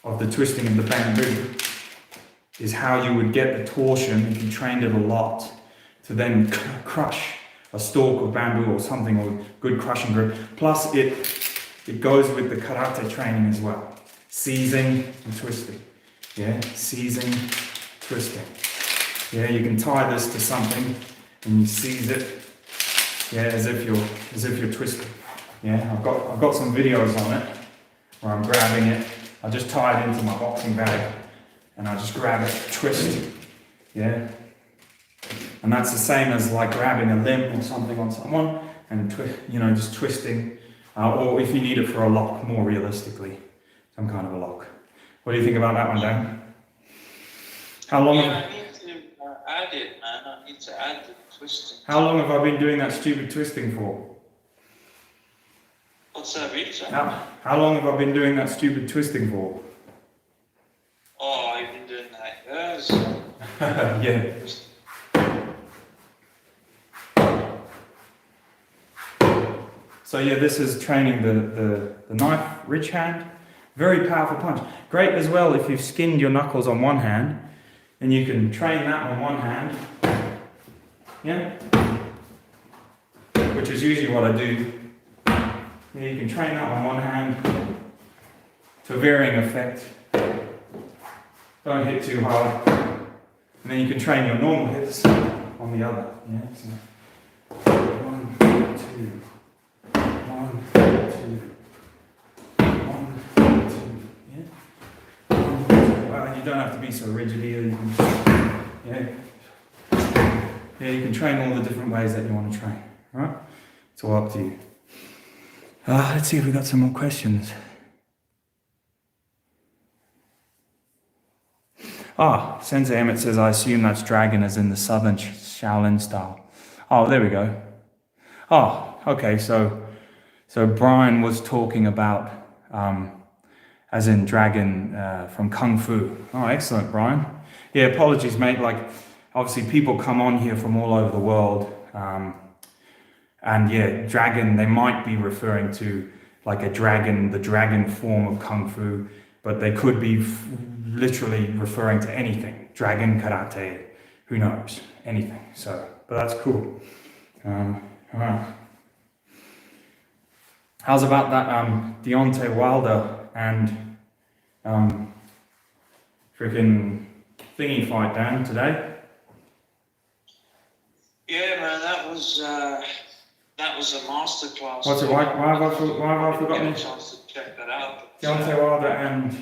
of the twisting of the bamboo is how you would get the torsion if you trained it a lot, to then crush a stalk of bamboo or something, or good crushing grip. Plus it goes with the karate training as well. Seizing and twisting. Yeah, seizing, twisting. Yeah, you can tie this to something and you seize it. Yeah, as if you're twisting. Yeah, I've got some videos on it where I'm grabbing it. I just tie it into my boxing bag and I just grab it, twist. Yeah. And that's the same as like grabbing a limb or something on someone and just twisting, or if you need it for a lock, more realistically, some kind of a lock. What do you think about that one, Dan? How long? I need to add it, man. I need to add the twisting. How long have I been doing that stupid twisting for? What's that, Richard? How long have I been doing that stupid twisting for? Oh, I've been doing that years. Yeah. So yeah, this is training the knife, rich hand, very powerful punch. Great as well if you've skinned your knuckles on one hand, and you can train that on one hand, yeah, which is usually what I do. Yeah, you can train that on one hand to varying effect. Don't hit too hard, and then you can train your normal hits on the other. Yeah, so 1, 2. 1, 2, 1, 2, yeah. 1, 2. Well, you don't have to be so rigid either. You can, yeah, you can train all the different ways that you want to train. All right? It's all up to you. Let's see if we got some more questions. Sensei Emmett says, I assume that's dragon as in the southern Shaolin style. Oh, there we go. Oh, okay, so Brian was talking about as in dragon from Kung Fu. Oh, excellent, Brian. Yeah, apologies, mate. Like, obviously people come on here from all over the world. And yeah, dragon, they might be referring to like a dragon, the dragon form of Kung Fu, but they could be literally referring to anything. Dragon, karate, who knows, anything. So, but that's cool. All right. How's about that Deontay Wilder and freaking thingy fight, Dan, today? Yeah, man, that was a masterclass. What's it? Why have I forgotten Get a it? chance to check that out. Deontay Wilder and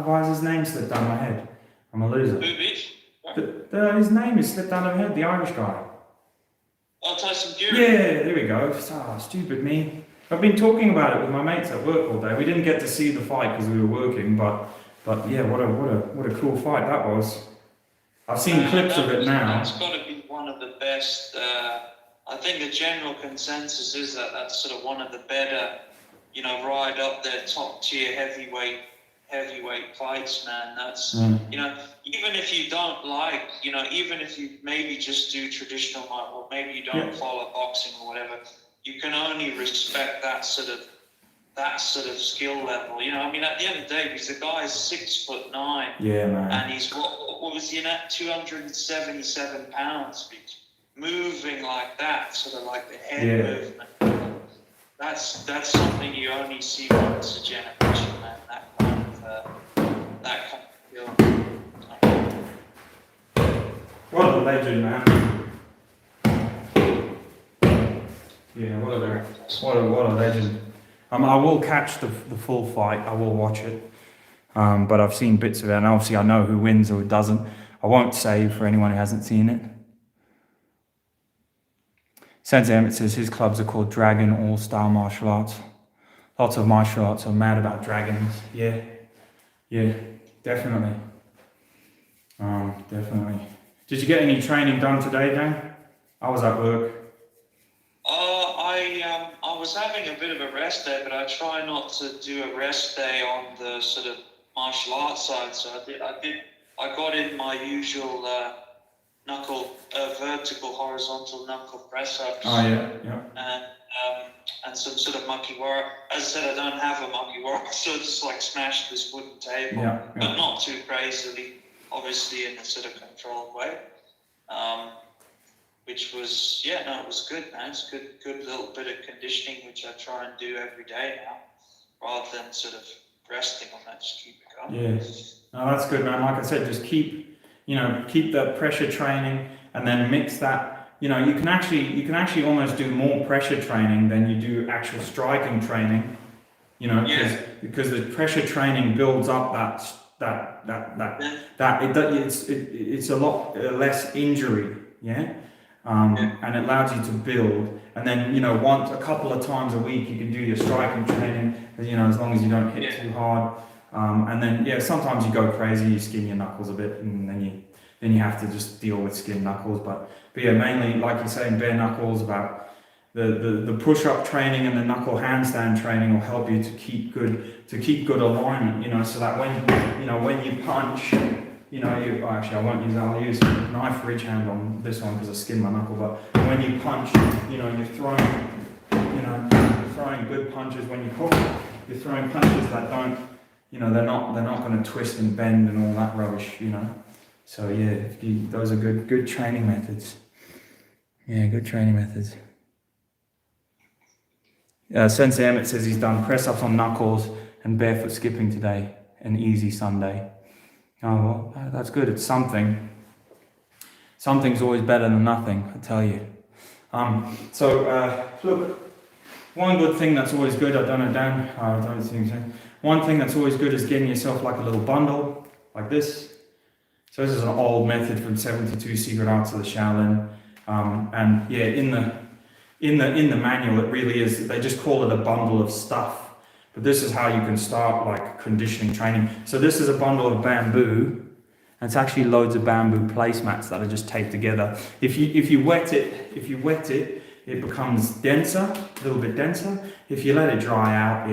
why is his name slipped down my head? I'm a loser. Who, bitch? His name is slipped down my head. The Irish guy. Oh, Tyson Fury. Yeah, there we go. Stupid me. I've been talking about it with my mates at work all day. We didn't get to see the fight because we were working, but yeah, what a cool fight that was. I've seen clips of it now. That's got to be one of the best. I think the general consensus is that that's sort of one of the better, right up there, top tier heavyweight fights, man. That's even if you don't like, even if you maybe just do traditional, or maybe you don't follow boxing or whatever, you can only respect that sort of skill level. I mean, at the end of the day, because the guy is 6'9", yeah, man, and he's what was he at 277 pounds, moving like that, sort of like the head movement. That's something you only see once a generation, man. That kind of skill. What a legend, man. Yeah, what a legend. I will catch the full fight. I will watch it. But I've seen bits of it, and obviously I know who wins or who doesn't. I won't say for anyone who hasn't seen it. Sensei Emmett says his clubs are called Dragon All-Star Martial Arts. Lots of martial arts are mad about dragons. Yeah, definitely. Definitely. Did you get any training done today, Dan? I was at work. I was having a bit of a rest day, but I try not to do a rest day on the sort of martial arts side. So I got in my usual vertical, horizontal knuckle press ups. Oh yeah. And some sort of monkey work. As I said, I don't have a monkey work, so just like smash this wooden table, but not too crazily, obviously in a sort of controlled way. Which was, it was good, man. It's good little bit of conditioning, which I try and do every day now, rather than sort of resting on that, just keep it going. Yeah, no, that's good, man. Like I said, just keep that pressure training, and then mix that. You can actually almost do more pressure training than you do actual striking training. Because the pressure training builds up it's a lot less injury. And it allows you to build, and then once a couple of times a week you can do your striking training, as long as you don't hit too hard, and then sometimes you go crazy, you skin your knuckles a bit, and then you have to just deal with skin knuckles, but mainly, like you say, in bare knuckles, about the push-up training and the knuckle handstand training will help you to keep good alignment, so that when you punch, I'll use a knife for each hand on this one because I skinned my knuckle, but when you punch, you're throwing good punches. When you pull, you're throwing punches that don't, they're not going to twist and bend and all that rubbish, So those are good training methods. Yeah, good training methods. Sensei Emmett says he's done press-ups on knuckles and barefoot skipping today, an easy Sunday. Oh, well, that's good. It's something. Something's always better than nothing, I tell you. Look, one good thing that's always good, I don't know, Dan, I don't think so. One thing that's always good is getting yourself like a little bundle, like this. So this is an old method from 72 Secret Arts of the Shaolin. in the manual, it really is, they just call it a bundle of stuff. But this is how you can start like conditioning training. So this is a bundle of bamboo, and it's actually loads of bamboo placemats that are just taped together. If you wet it, it becomes denser, a little bit denser. If you let it dry out,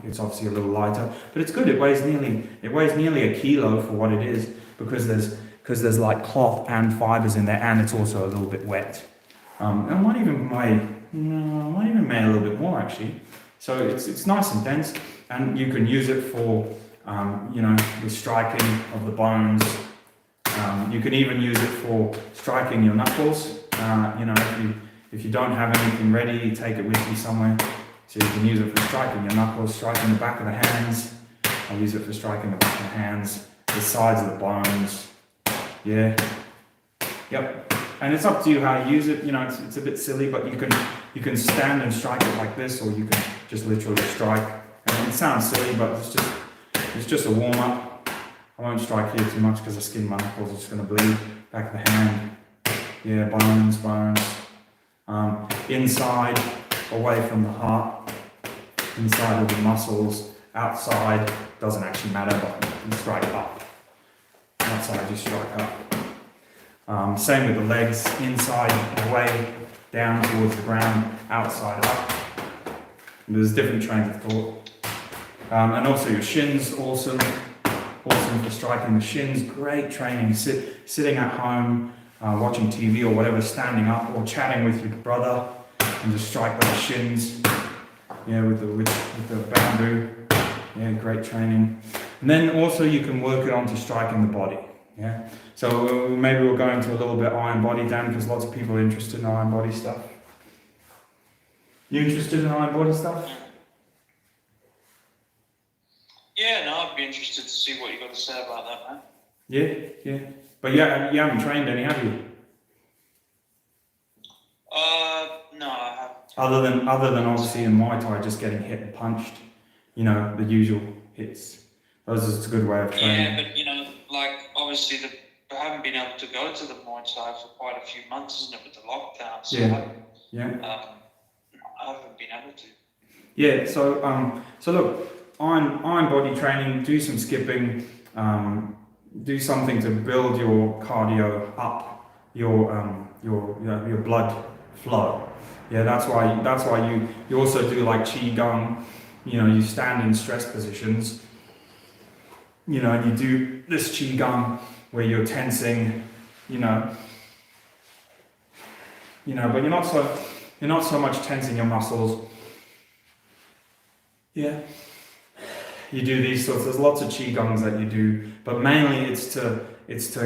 it's obviously a little lighter. But it's good. It weighs nearly a kilo for what it is, because there's like cloth and fibers in there, and it's also a little bit wet. It might even weigh a little bit more actually. So it's nice and dense, and you can use it for the striking of the bones. You can even use it for striking your knuckles. If you don't have anything ready, you take it with you somewhere. So you can use it for striking your knuckles, striking the back of the hands. I'll use it for striking the back of the hands, the sides of the bones. Yeah. Yep. And it's up to you how you use it. It's a bit silly, but you can stand and strike it like this, or you can just literally strike. And it sounds silly, but it's just a warm up. I won't strike here too much because I skin my knuckles. It's going to bleed. Back of the hand. Yeah, bones. Inside, away from the heart. Inside of the muscles. Outside, doesn't actually matter, but you strike up. Outside, you strike up. Same with the legs. Inside, away, down towards the ground. Outside, up. There's different trains of thought. And also your shins, awesome for striking the shins. Great training. Sitting at home, watching TV or whatever, standing up or chatting with your brother, and just strike those shins. Yeah, with the bamboo. Yeah, great training. And then also you can work it onto striking the body. Yeah. So maybe we'll go into a little bit iron body, Dan, because lots of people are interested in iron body stuff. You interested in iron body stuff? Yeah, no, I'd be interested to see what you got to say about that, man. Yeah. But yeah, you haven't trained any, have you? No, I haven't. Other than obviously in Muay Thai, just getting hit and punched, the usual hits. Those is a good way of training. Yeah, but obviously I haven't been able to go to the Muay Thai for quite a few months, isn't it, with the lockdown? So I haven't been able to. Yeah. So look, iron body training. Do some skipping. Do something to build your cardio up, your blood flow. Yeah, that's why you also do like Qigong. You stand in stress positions. And you do this Qigong where you're tensing. But you're not so much tensing your muscles. Yeah. You do these sorts. There's lots of Qigongs that you do, but mainly it's to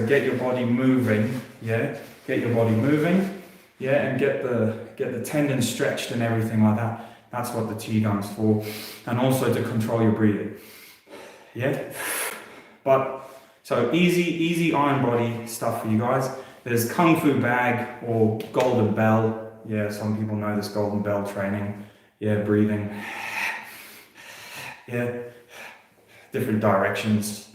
get your body moving. Yeah, get your body moving. Yeah, and get the tendons stretched and everything like that. That's what the Qigong's for, and also to control your breathing. Yeah, but so easy iron body stuff for you guys. There's Kung Fu bag or golden bell. Yeah, some people know this golden bell training. Yeah, breathing. Yeah. Different directions.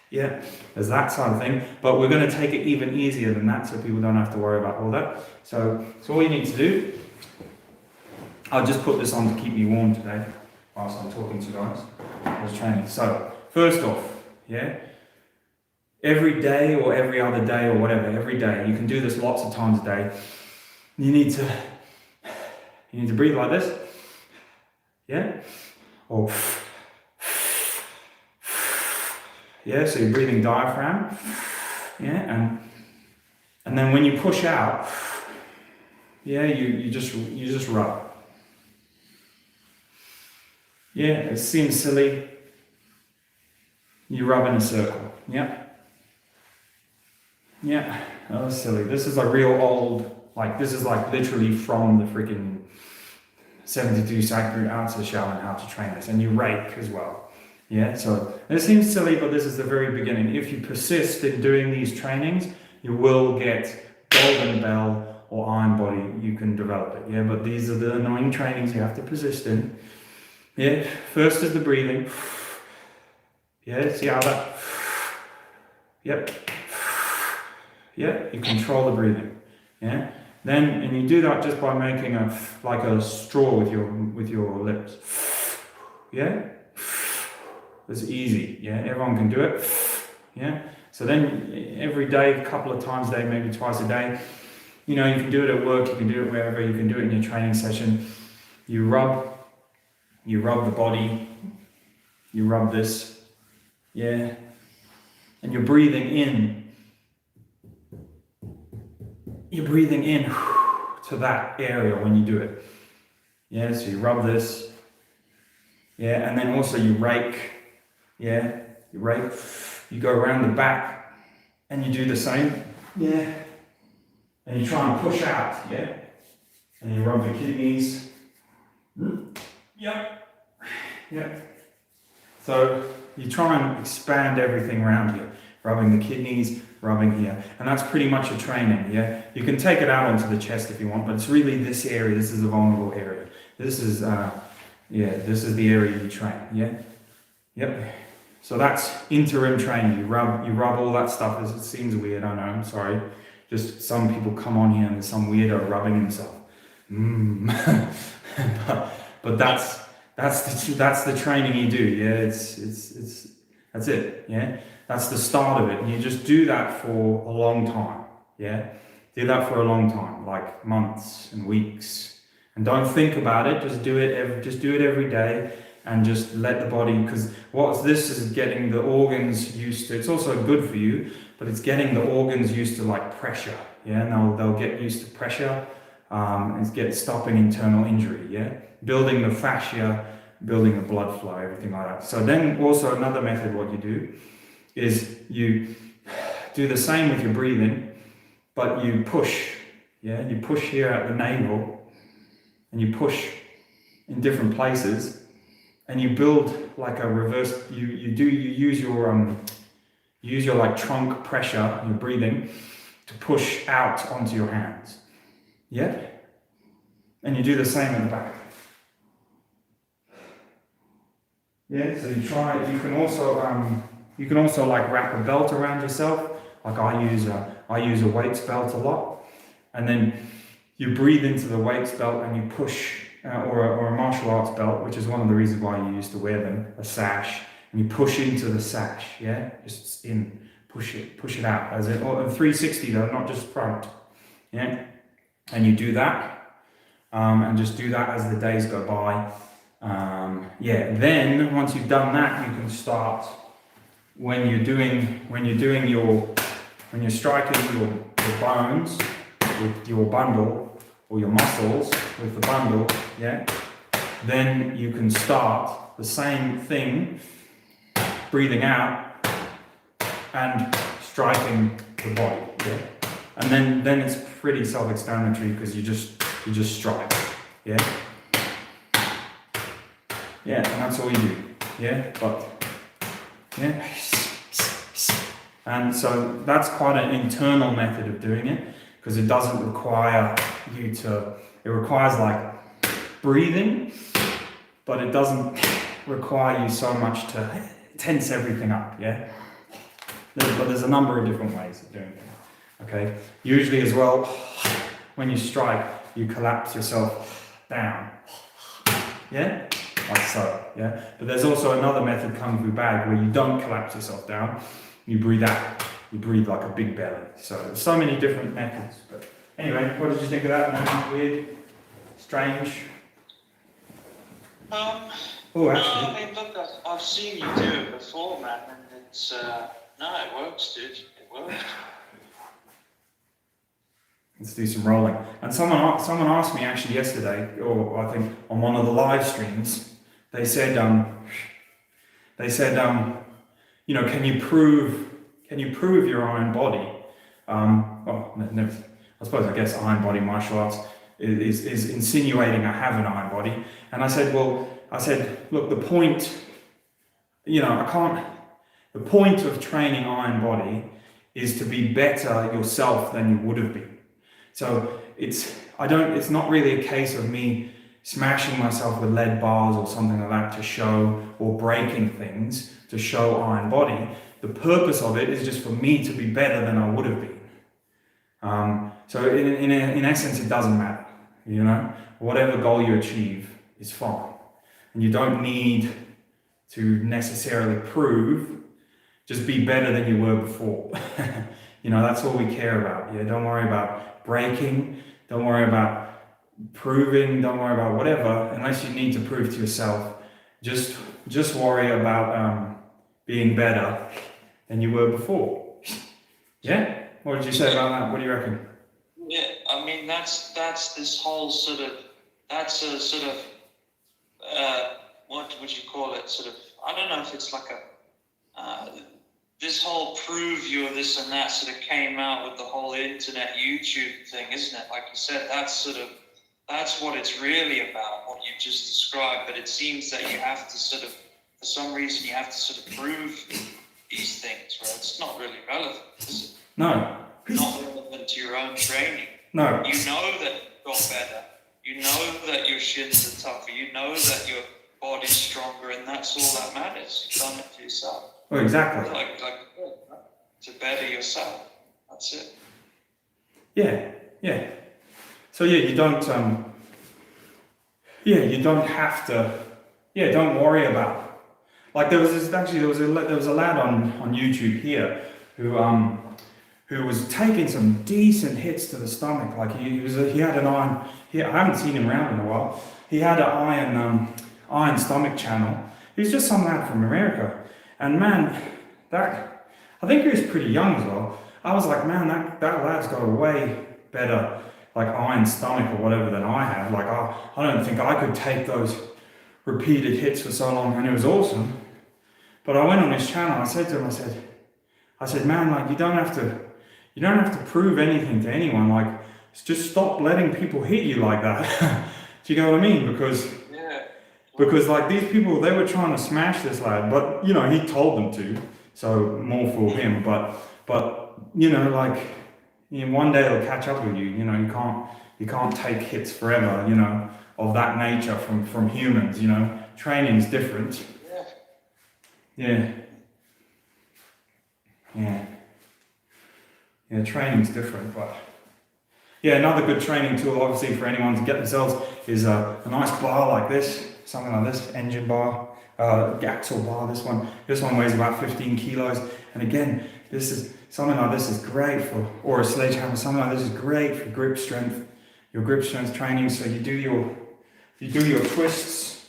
Yeah, there's that sort of thing. But we're going to take it even easier than that, so people don't have to worry about all that. So all you need to do, I'll just put this on to keep me warm today whilst I'm talking to you guys. I was training. So first off, yeah, every day or every other day or whatever, every day, you can do this lots of times a day. You need to breathe like this. Yeah, or yeah, so you're breathing diaphragm. Yeah, and then when you push out, yeah, you just rub. Yeah, it seems silly. You rub in a circle. Yeah. Yeah, that was silly. This is a real old, this is literally from the freaking 72 sacred arts of the Shaolin, how to train this, and you rake as well. Yeah, so it seems silly, but this is the very beginning. If you persist in doing these trainings, you will get golden bell or iron body. You can develop it. Yeah, but these are the annoying trainings you have to persist in. Yeah, first is the breathing. Yeah, see how that. Yep. Yeah, you control the breathing. Yeah, And you do that just by making like a straw with your lips. Yeah? It's easy, yeah? Everyone can do it. Yeah? So then every day, a couple of times a day, maybe twice a day, you know, you can do it at work, you can do it wherever, you can do it in your training session. You rub the body, you rub this, yeah? And you're breathing in. You're breathing in to that area when you do it. Yeah, so you rub this. Yeah, and then also you rake. Yeah, you rake. You go around the back and you do the same. Yeah. And you try and push out. Yeah. And you rub the kidneys. Yep. Yep. So you try and expand everything around here. Rubbing the kidneys, rubbing here. And that's pretty much your training, yeah? You can take it out onto the chest if you want, but it's really this area. This is a vulnerable area. This is, this is the area you train, yeah? Yep. So that's interim training. You rub all that stuff. It seems weird, I know, I'm sorry. Just some people come on here and there's some weirdo rubbing himself. But that's the training you do, yeah? That's it, yeah? That's the start of it. And you just do that for a long time, yeah? Do that for a long time, like months and weeks. And don't think about it, just do it every day and just let the body, because what this is getting the organs used to, it's also good for you, but it's getting the organs used to like pressure, yeah? And they'll get used to pressure, and stopping internal injury, yeah? Building the fascia, building the blood flow, everything like that. So then also another method what you do is you do the same with your breathing, but you push, yeah? You push here at the navel, and you push in different places, and you build like a reverse, you use your like trunk pressure, your breathing, to push out onto your hands, yeah? And you do the same in the back. Yeah, so you can also like wrap a belt around yourself. Like I use a weights belt a lot, and then you breathe into the weights belt and you push, or a martial arts belt, which is one of the reasons why you used to wear them, a sash, and you push into the sash, yeah, just in, push it out, as in, or 360 though, not just front, yeah, and you do that, and just do that as the days go by. Then once you've done that, you can start when you're striking your bones with your bundle, or your muscles with the bundle, yeah, then you can start the same thing, breathing out and striking the body, yeah, and then it's pretty self-explanatory because you just strike, yeah. Yeah, and that's all you do, yeah, but, yeah, and so that's quite an internal method of doing it, because it doesn't require it requires like breathing, but it doesn't require you so much to tense everything up, yeah? But there's a number of different ways of doing it, okay? Usually as well, when you strike, you collapse yourself down, yeah? Like so, yeah? But there's also another method, Kung Fu Bag, where you don't collapse yourself down, you breathe out. You breathe like a big belly. So there's so many different methods. But anyway, what did you think of that? No, weird? Strange? Oh, actually. No, I mean, look, I've seen you do it before, man, and it's, it works, dude. It works. Let's do some rolling. And someone asked me actually yesterday, or I think on one of the live streams, they said, you know, can you prove your iron body? I guess iron body martial arts is insinuating I have an iron body. And I said, look, the point, you know, the point of training iron body is to be better yourself than you would have been. So it's not really a case of me smashing myself with lead bars or something like that to show, or breaking things to show iron body. The purpose of it is just for me to be better than I would have been. So in essence, it doesn't matter, you know, whatever goal you achieve is fine. And you don't need to necessarily prove, just be better than you were before. You know, that's all we care about. Yeah, don't worry about breaking, don't worry about proving, don't worry about whatever, unless you need to prove to yourself. Just worry about being better than you were before. Yeah? What did you say about that? What do you reckon? Yeah, I mean that's this whole sort of, that's a sort of what would you call it? Sort of, I don't know if it's like a this whole prove you're this and that sort of came out with the whole internet YouTube thing, isn't it? Like you said, that's what it's really about, what you just described. But it seems that you have to sort of, for some reason, you have to sort of prove these things, right? It's not really relevant, is it? No. Not relevant to your own training. No. You know that you got better. You know that your shins are tougher. You know that your body's stronger, and that's all that matters. You've done it for yourself. Well, exactly. Like to better yourself. That's it. Yeah. So yeah, you don't have to. Yeah, don't worry about. Like there was a lad on YouTube here who was taking some decent hits to the stomach. Like he had an iron. I haven't seen him around in a while. He had an iron stomach channel. He was just some lad from America, and man, I think he was pretty young as well. I was like, man, that lad's got a way better like iron stomach or whatever than I have. Like I don't think I could take those repeated hits for so long, and it was awesome. But I went on his channel. I said to him, I said, man, like you don't have to prove anything to anyone. Like just stop letting people hit you like that. Do you know what I mean? Because like these people, they were trying to smash this lad, but you know he told them to, so more for him. But you know, like one day it'll catch up with you. You know, you can't take hits forever. You know, of that nature from humans. You know, training's different. Yeah, training's different, but yeah, another good training tool, obviously, for anyone to get themselves is a nice bar like this, something like this, engine bar, axle bar. This one weighs about 15 kilos, and again, something like this is great for, or a sledgehammer, something like this is great for grip strength, your grip strength training. So you do your twists.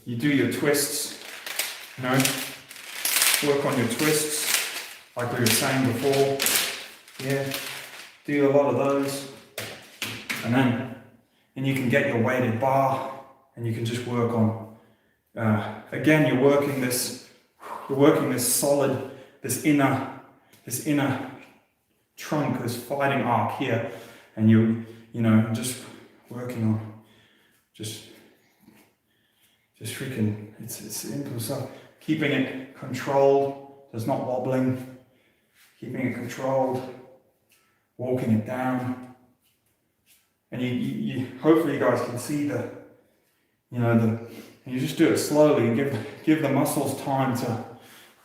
You do your twists, you know, work on your twists, like we were saying before, yeah, do a lot of those, and then you can get your weighted bar, and you can just work on, again, you're working this solid, this inner trunk, this fighting arc here, and you know, just working on, just freaking, it's simple stuff. Keeping it controlled, so it's not wobbling. Keeping it controlled, walking it down, and you hopefully you guys can see and you just do it slowly and give the muscles time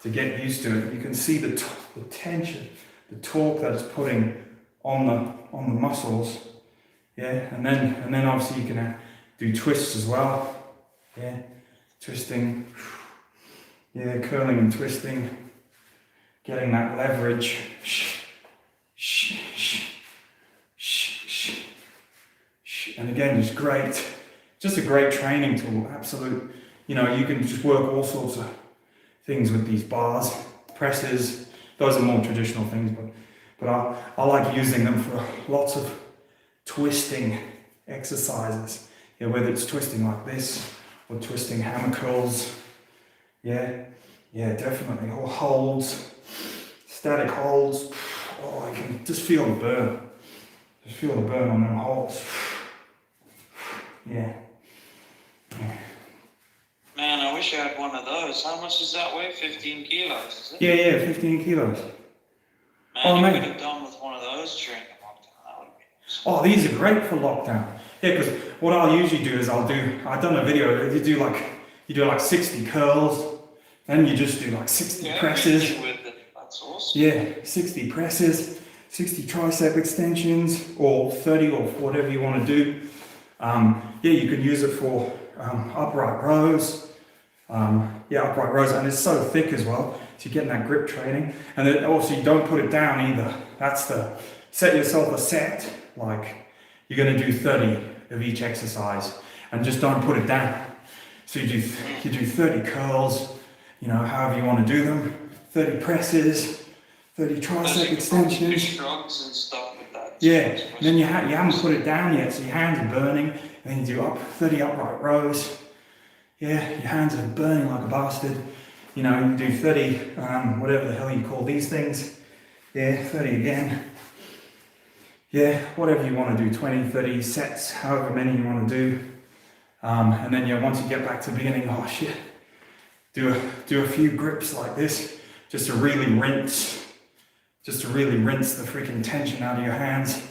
to get used to it. You can see the tension, the torque that it's putting on the muscles, yeah. And then obviously you can do twists as well. Yeah, twisting, yeah, curling and twisting, getting that leverage. And again, just a great training tool, absolute. You know, you can just work all sorts of things with these bars, presses. Those are more traditional things, but I like using them for lots of twisting exercises. Yeah, whether it's twisting like this, or twisting hammer curls, yeah, definitely, or holds, static holds. Oh, I can just feel the burn. Just feel the burn on them holds. Yeah. Man, I wish I had one of those. How much does that weigh? 15 kilos, is it? Yeah, 15 kilos. Man, you could have done with one of those during the lockdown. That would be awesome. Oh, these are great for lockdown. Yeah, because what I'll usually do is I've done a video, you do like 60 curls, then you just do like 60 presses. With it, that's awesome. Yeah, 60 presses, 60 tricep extensions, or 30 or whatever you want to do. Yeah, you can use it for upright rows. Upright rows, and it's so thick as well, so you're getting that grip training. And then also you don't put it down either. That's the, set yourself a set, like you're going to do 30 of each exercise, and just don't put it down. So you do 30 curls, you know, however you want to do them, 30 presses, 30 tricep extensions. Shrugs and stuff with that. Yeah, and then you haven't put it down yet, so your hands are burning, and then you do 30 upright rows. Yeah, your hands are burning like a bastard. You know, you do 30, whatever the hell you call these things. Yeah, 30 again. Yeah, whatever you want to do, 20, 30 sets, however many you want to do. And then once you get back to the beginning, oh shit, do a few grips like this, just to really rinse the freaking tension out of your hands.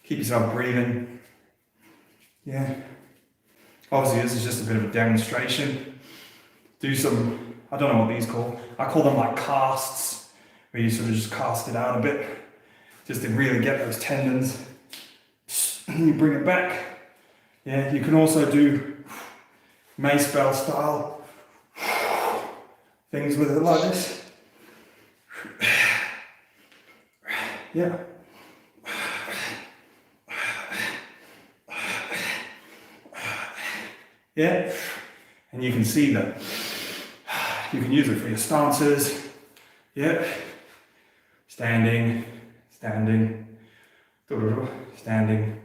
Keep yourself breathing. Yeah. Obviously this is just a bit of a demonstration. Do some, I don't know what these call. I call them like casts, where you sort of just cast it out a bit, just to really get those tendons. You bring it back. Yeah, you can also do mace bell style things with it like this. Yeah. Yeah, and you can see that you can use it for your stances. Yeah, standing, standing, standing.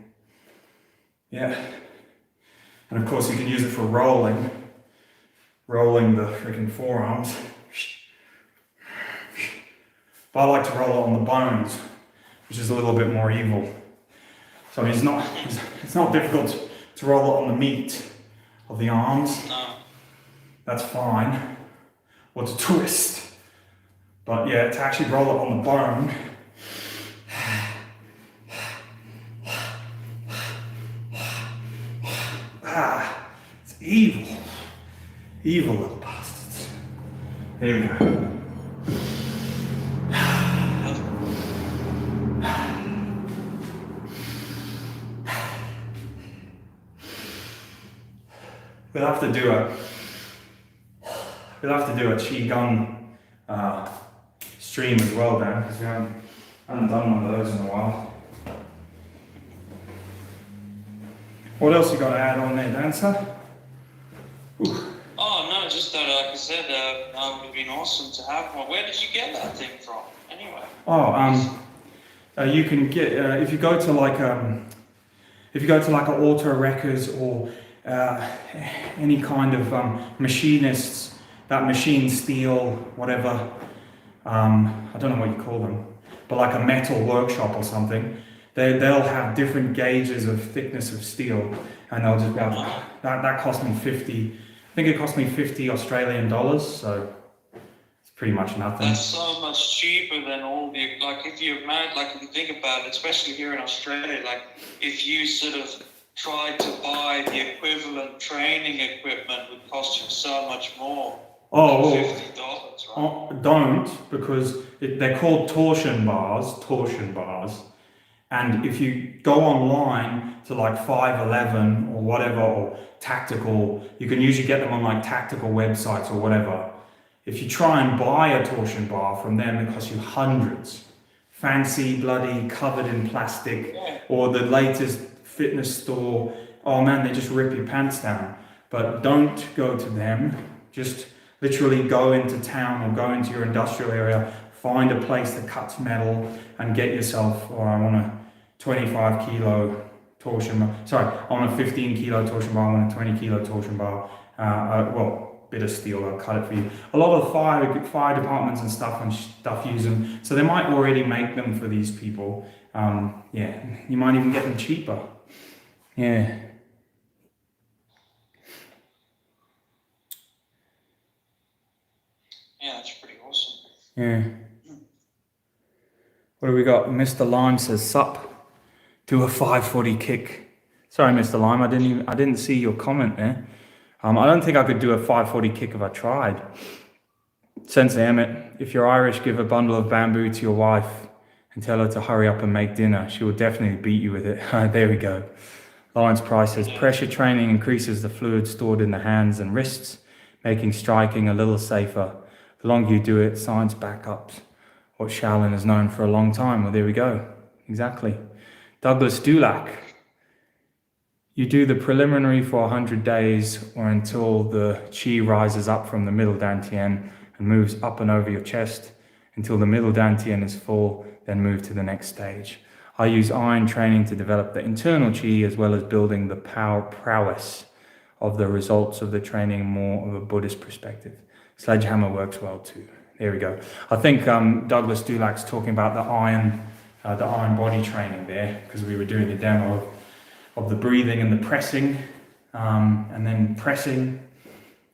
Yeah, and of course you can use it for rolling the freaking forearms. But I like to roll it on the bones, which is a little bit more evil. So it's not difficult to roll it on the meat of the arms. No. That's fine. Or to twist. But yeah, to actually roll it on the bone. It's evil. Evil little bastards. Here we go. We'll have to do a Qigong stream as well, Dan, because we haven't done one of those in a while. What else you got to add on there, Dan, sir? Oh no, just that, like I said, it would have been awesome to have one. Where did you get that thing from, anyway? You can get if you go to like an Auto Wreckers or any kind of machinists that machine steel, whatever. I don't know what you call them, but like a metal workshop or something. They'll have different gauges of thickness of steel, and they'll just be able to, that cost me 50. I think it cost me 50 Australian dollars, so it's pretty much nothing. That's so much cheaper than all the, like if you think about it, especially here in Australia, like if you sort of tried to buy the equivalent training equipment would cost you so much more. Oh, than $50, right? Don't, because they're called torsion bars. And if you go online to like 511 or whatever, or tactical, you can usually get them on like tactical websites or whatever. If you try and buy a torsion bar from them, it costs you hundreds. Fancy, bloody, covered in plastic, or the latest fitness store. Oh man, they just rip your pants down. But don't go to them. Just literally go into town or go into your industrial area, find a place that cuts metal and get yourself, I want a 25 kilo torsion bar. Sorry, I want a 15 kilo torsion bar, I want a 20 kilo torsion bar. Bit of steel, I'll cut it for you. A lot of fire departments and stuff use them, so they might already make them for these people. You might even get them cheaper. Yeah. Yeah, that's pretty awesome. Yeah. What do we got? Mr. Lime says, "Sup, do a 540 kick." Sorry, Mr. Lime, I didn't see your comment there. I don't think I could do a 540 kick if I tried. Sensei Emmett, if you're Irish, give a bundle of bamboo to your wife and tell her to hurry up and make dinner. She will definitely beat you with it. There we go. Lawrence Price says, pressure training increases the fluid stored in the hands and wrists, making striking a little safer. The longer you do it, science backups what Shaolin has known for a long time. Well, there we go. Exactly. Douglas Dulac, you do the preliminary for 100 days or until the Qi rises up from the middle dantian and moves up and over your chest until the middle dantian is full, then move to the next stage. I use iron training to develop the internal Qi as well as building the prowess of the results of the training more of a Buddhist perspective. Sledgehammer works well too. There we go. I think Douglas Dulac's talking about the iron body training there, because we were doing a demo of the breathing and the pressing, and then pressing,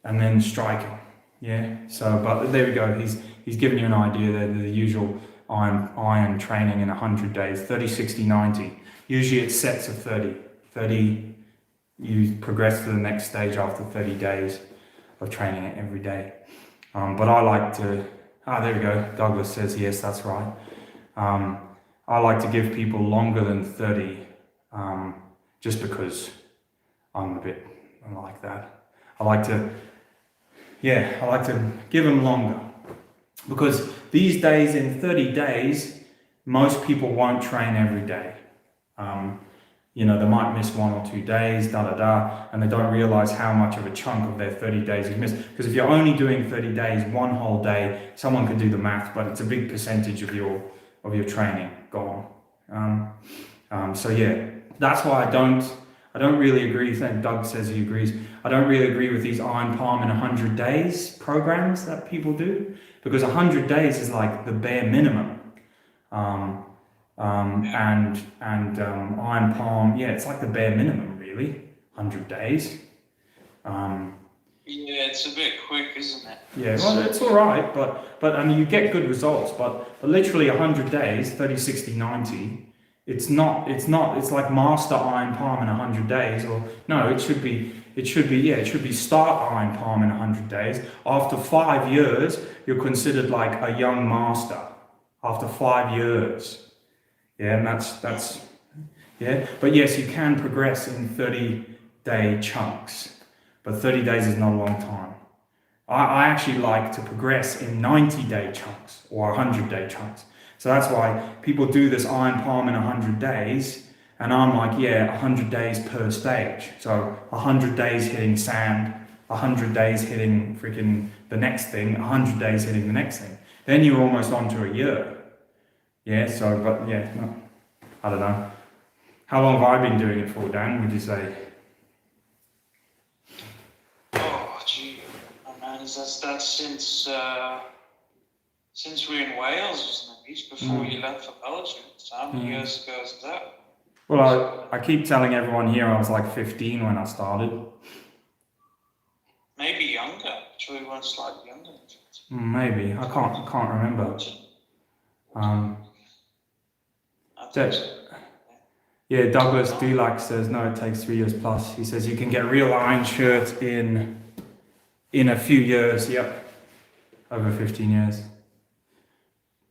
and then striking. Yeah. So, but there we go. He's given you an idea there. The usual iron training in 100 days, 30, 60, 90. Usually it's sets of 30. 30, you progress to the next stage after 30 days of training it every day. But I like to, there we go. Douglas says, yes, that's right. I like to give people longer than 30, just because I'm a bit like that. I like to give them longer, because these days, in 30 days, most people won't train every day. They might miss 1 or 2 days, and they don't realize how much of a chunk of their 30 days you've missed. Because if you're only doing 30 days, 1 whole day, someone could do the math, but it's a big percentage of your training gone. So yeah, that's why I don't really agree. I think Doug says he agrees. I don't really agree with these iron palm in 100 days programs that people do, because 100 days is like the bare minimum. And iron palm, yeah, it's like the bare minimum, really. 100 days. Yeah, it's a bit quick, isn't it? Yeah, well, it's all right, but you get good results, but literally 100 days, 30, 60, 90, it's like master iron palm in 100 days, or no, it should be start iron palm in 100 days. After 5 years, you're considered like a young master. After 5 years. Yeah, and that's yeah. But yes, you can progress in 30-day chunks, but 30 days is not a long time. I actually like to progress in 90-day chunks or 100-day chunks. So that's why people do this iron palm in 100 days, and I'm like, yeah, 100 days per stage. So 100 days hitting sand, 100 days hitting freaking the next thing, 100 days hitting the next thing. Then you're almost on to a year. Yeah, so, but yeah, no, I don't know. How long have I been doing it for, Dan, would you say? Oh, gee, man, that's since we're in Wales, isn't it? Just before you left for Belgium. So how many years ago is that? Well, I keep telling everyone here I was like 15 when I started. Maybe younger. Actually, we weren't slightly younger. Maybe. I can't remember. Yeah, Douglas Dulac says, no, it takes 3 years plus. He says you can get real iron shirts in a few years. Yep. Over 15 years.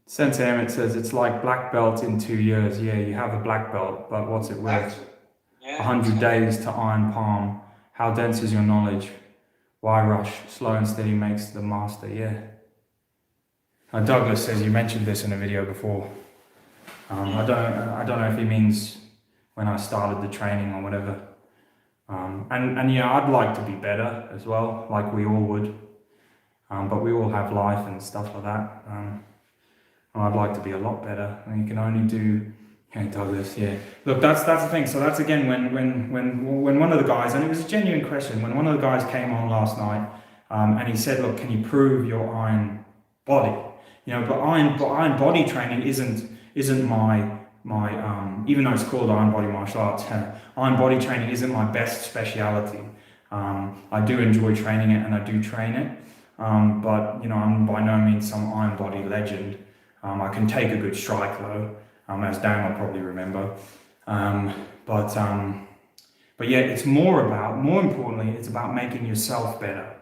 Sensei Emmett says it's like black belt in 2 years. Yeah, you have a black belt, but what's it worth? 100 days to iron palm. How dense is your knowledge? Why rush? Slow and steady makes the master. Yeah. Douglas says you mentioned this in a video before. I don't know if he means when I started the training or whatever. And yeah, I'd like to be better as well, like we all would. But we all have life and stuff like that. And I'd like to be a lot better. And you can only do, Douglas, yeah. Look, that's the thing. So that's again when one of the guys, and it was a genuine question, when one of the guys came on last night, and he said, look, can you prove your iron body? But iron body training isn't my even though it's called iron body martial arts, iron body training isn't my best speciality. I do enjoy training it and I do train it, but I'm by no means some iron body legend. I can take a good strike though, as Dan will probably remember. But But yet it's more importantly, it's about making yourself better.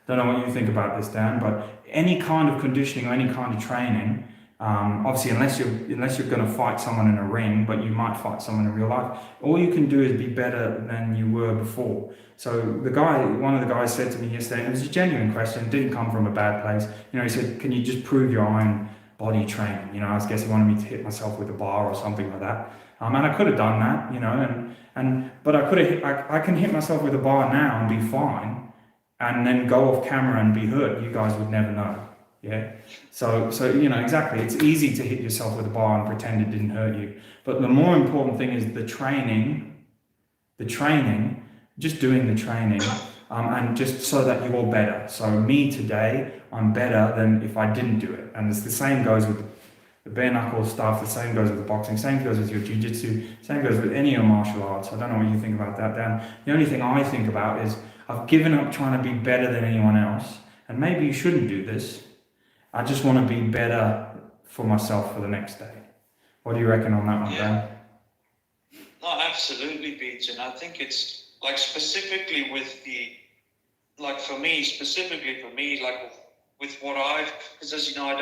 Don't know what you think about this, Dan, but any kind of conditioning or any kind of training, obviously unless you're going to fight someone in a ring, but you might fight someone in real life, all you can do is be better than you were before. So one of the guys said to me yesterday, and it was a genuine question, it didn't come from a bad place. He said, can you just prove your own body training? I guess he wanted me to hit myself with a bar or something like that. And I could have done that, but I can hit myself with a bar now and be fine, and then go off camera and be hurt. You guys would never know. Yeah. So exactly. It's easy to hit yourself with a bar and pretend it didn't hurt you. But the more important thing is the training, just doing the training, and just so that you're better. So me today, I'm better than if I didn't do it. And it's the same goes with the bare knuckle stuff, the same goes with the boxing, same goes with your jiu-jitsu, same goes with any of your martial arts. I don't know what you think about that, Dan. The only thing I think about is I've given up trying to be better than anyone else. And maybe you shouldn't do this. I just want to be better for myself for the next day. What do you reckon on that one, Dan? No, absolutely, Beats. And I think it's like specifically with for me, like with what because as you know, I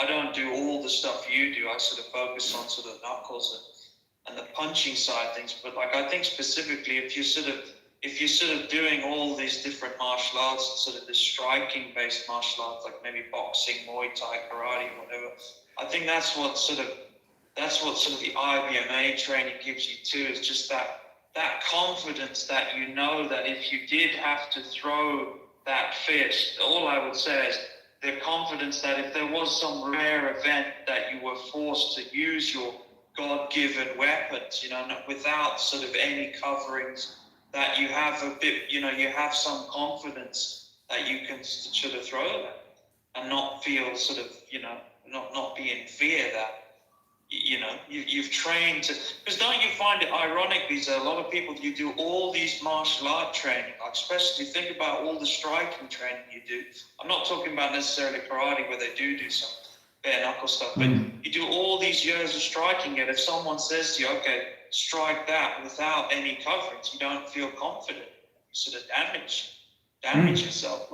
don't do all the stuff you do. I sort of focus on sort of knuckles and the punching side of things. But like I think specifically if you're sort of doing all these different martial arts, sort of the striking based martial arts, like maybe boxing, Muay Thai, karate, whatever, I think that's what sort of the IBMA training gives you too, is just that confidence that that if you did have to throw that fist, all I would say is the confidence that if there was some rare event that you were forced to use your God-given weapons, without sort of any coverings, that you have a bit, you have some confidence that you can sort of throw that and not feel sort of, not be in fear that, you've trained to, because don't you find it ironic, these a lot of people, you do all these martial art training, like especially think about all the striking training you do. I'm not talking about necessarily karate where they do some bare knuckle stuff, but you do all these years of striking it. If someone says to you, okay, strike that without any coverings, you don't feel confident. You sort of damage yourself.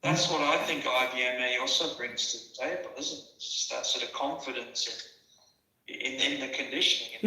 That's what I think IBMA also brings to the table, isn't it? It's just that sort of confidence in the conditioning.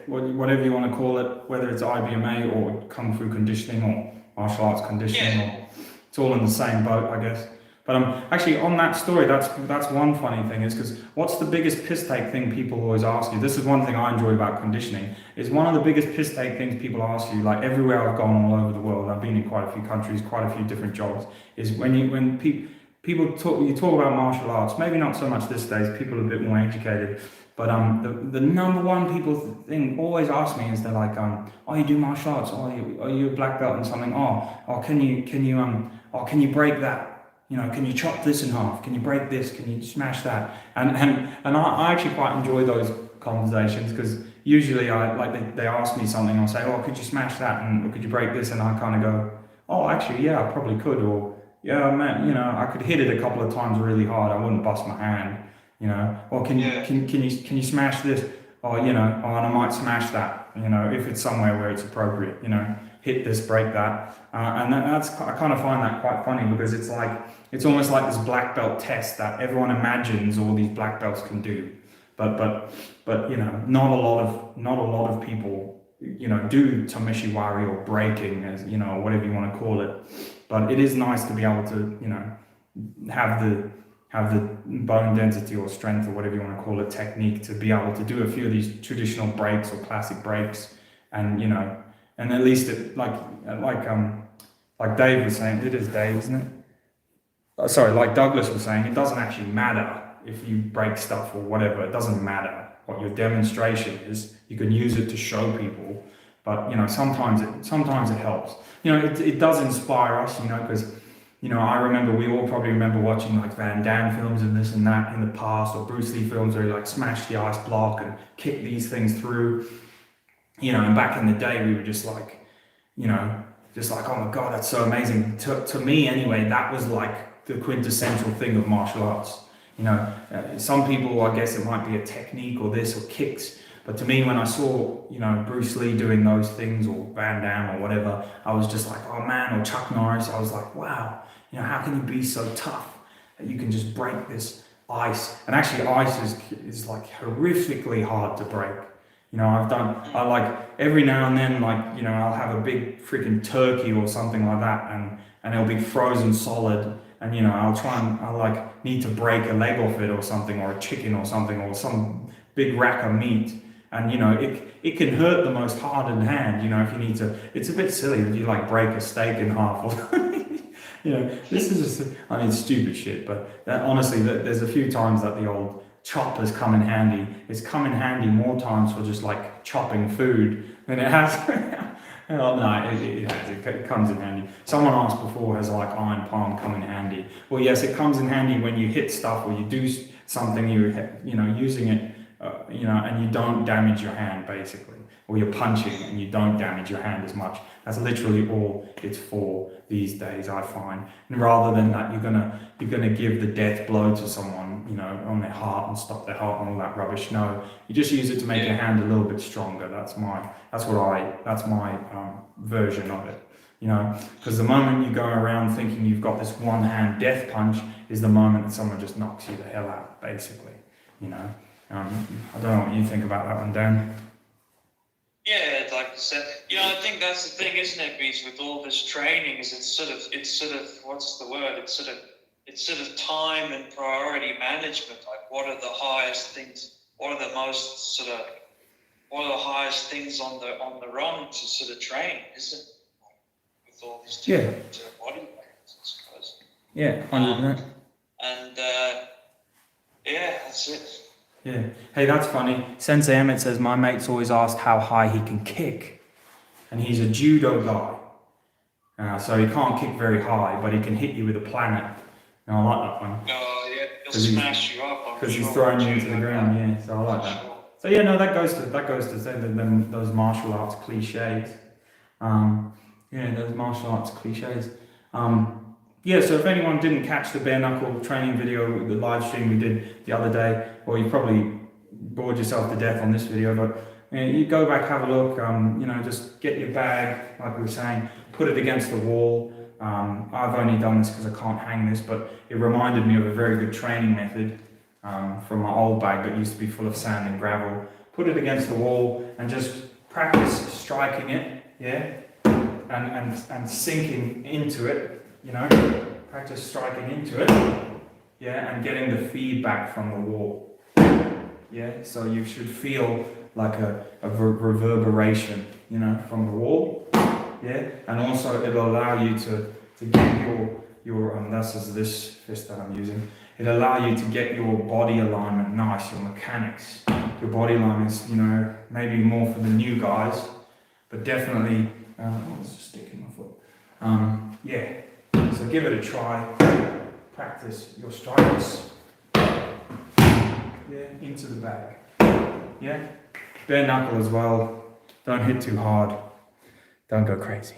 Whatever you want to call it, whether it's IBMA or Kung Fu conditioning or martial arts conditioning, it's all in the same boat, I guess. But actually on that story, that's one funny thing, is because what's the biggest piss take thing people always ask you? This is one thing I enjoy about conditioning, is one of the biggest piss take things people ask you, like everywhere I've gone all over the world, I've been in quite a few countries, quite a few different jobs, is when people talk about martial arts, maybe not so much these days, people are a bit more educated, but the number one people thing always ask me is they're like, oh, you do martial arts, are you a black belt in something, can you break that? Can you chop this in half? Can you break this? Can you smash that? And I actually quite enjoy those conversations, because usually they ask me something, I'll say, could you smash that? Or could you break this? And I kind of go, actually, yeah, I probably could. Or, yeah, man, I could hit it a couple of times really hard. I wouldn't bust my hand, Or can you smash this? Or, and I might smash that, if it's somewhere where it's appropriate, hit this, break that. And I kind of find that quite funny, because it's almost like this black belt test that everyone imagines all these black belts can do. But not a lot of people, do Tomeshiwari or breaking, as, whatever you want to call it. But it is nice to be able to, have the bone density or strength or whatever you want to call it, technique, to be able to do a few of these traditional breaks or classic breaks, and and at least it, like Dave was saying, it is Dave, isn't it? Sorry, like Douglas was saying, it doesn't actually matter if you break stuff or whatever. It doesn't matter what your demonstration is. You can use it to show people, but sometimes it helps. It does inspire us, because I remember, we all probably remember watching like Van Damme films and this and that in the past, or Bruce Lee films where he like smashed the ice block and kicked these things through. And back in the day, we were just like, oh my God, that's so amazing. To me anyway, that was like the quintessential thing of martial arts. Some people, I guess it might be a technique or this or kicks, But to me, when I saw, you know, Bruce Lee doing those things, or Van Damme or whatever, I was just like, oh man, or Chuck Norris, I was like, wow, you know, how can you be so tough that you can just break this ice? And actually ice is like horrifically hard to break. You know, I like every now and then, like, you know, I'll have a big freaking turkey or something like that, and it'll be frozen solid, and, you know, I'll like need to break a leg off it or something, or a chicken or something, or some big rack of meat, and, you know, it can hurt the most hardened hand, you know, if you need to. It's a bit silly that you like break a steak in half, or you know, this is just, I mean, stupid shit, but honestly, there's a few times that the old choppers come in handy. It's come in handy more times for just like chopping food than it has. Well, no, it comes in handy. Someone asked before, has like iron palm come in handy? Well, yes, it comes in handy when you hit stuff, or you do something, you know, using it, you know, and you don't damage your hand, basically, or you're punching and you don't damage your hand as much. That's literally all it's for these days, I find. And rather than that, you're gonna give the death blow to someone, you know, on their heart and stop their heart and all that rubbish. No, you just use it to make your hand a little bit stronger. That's my version of it. You know, because the moment you go around thinking you've got this one hand death punch is the moment that someone just knocks you the hell out, basically. You know, I don't know what you think about that one, Dan. Yeah, like I said, you know, I think that's the thing, isn't it, Beats, with all this training, is it's sort of what's the word? It's sort of time and priority management. Like, what are the highest things? What are the highest things on the run to sort of train, isn't it? With all these different body weights, I suppose. Yeah, 100%. And yeah, that's it. Yeah. Hey, that's funny. Sensei Emmett says, my mate's always asked how high he can kick. And he's a judo guy. So he can't kick very high, but he can hit you with a planet. And I like that one. Oh, yeah, he'll smash you up. Because he's throwing you into the ground, yeah. So I like that. So yeah, no, that goes to say that those martial arts cliches. Yeah, those martial arts cliches. Yeah, so if anyone didn't catch the bare knuckle training video, the live stream we did the other day, or you probably bored yourself to death on this video, but you go back, have a look, you know, just get your bag, like we were saying, put it against the wall. I've only done this because I can't hang this, but it reminded me of a very good training method from my old bag that used to be full of sand and gravel. Put it against the wall and just practice striking it, yeah, and sinking into it. You know, practice striking into it, yeah, and getting the feedback from the wall, yeah, so you should feel like a reverberation, you know, from the wall, yeah, and also it'll allow you to get your this fist that I'm using, it'll allow you to get your body alignment nice, your mechanics, your body alignments, you know, maybe more for the new guys, but definitely, there's a stick in my foot, yeah. So give it a try, practice your strikes, yeah, into the bag, yeah, bare knuckle as well, don't hit too hard, don't go crazy.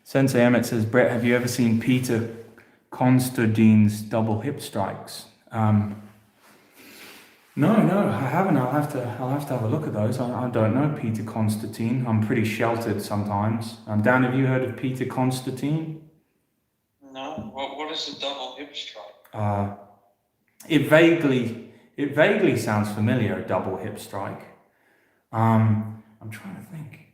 Sensei Emmett says, Brett, have you ever seen Peter Constantine's double hip strikes? No, I haven't. I'll have to have a look at those. I don't know Peter Constantine. I'm pretty sheltered sometimes. Dan, have you heard of Peter Constantine? No. What is a double hip strike? It vaguely sounds familiar. A double hip strike. I'm trying to think.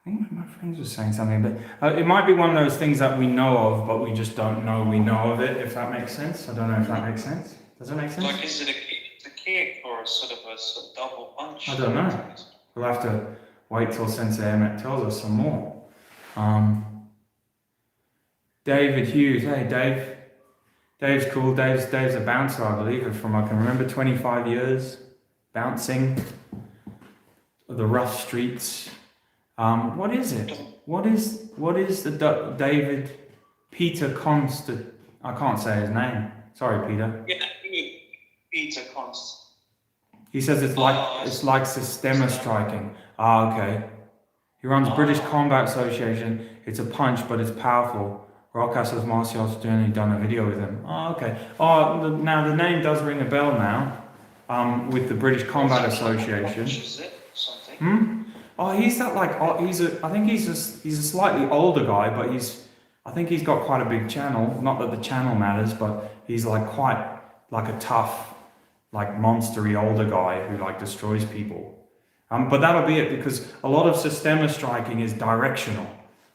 I think my friends were saying something, but it might be one of those things that we know of, but we just don't know we know of it. If that makes sense. I don't know if that makes sense. Does it make sense? Like, is it a kick or a sort of a double punch? I don't know. We'll have to wait till Sensei Emmett tells us some more. David Hughes, hey Dave. Dave's cool. Dave's a bouncer, I believe, from I can remember 25 years bouncing the rough streets. What is it? What is the David Peter Constant? I can't say his name. Sorry, Peter. Yeah. Peter Constantine. He says it's like systema striking. Okay. He runs British Combat Association. It's a punch, but it's powerful. Rock has martial arts journey, done a video with him. Oh, okay. Oh, now the name does ring a bell now. With the British Combat Association. Is it something? Hmm? Oh, he's that like, I think he's a slightly older guy, but I think he's got quite a big channel. Not that the channel matters, but he's like quite like a tough, like monstery older guy who like destroys people. But that'll be it, because a lot of Systema striking is directional.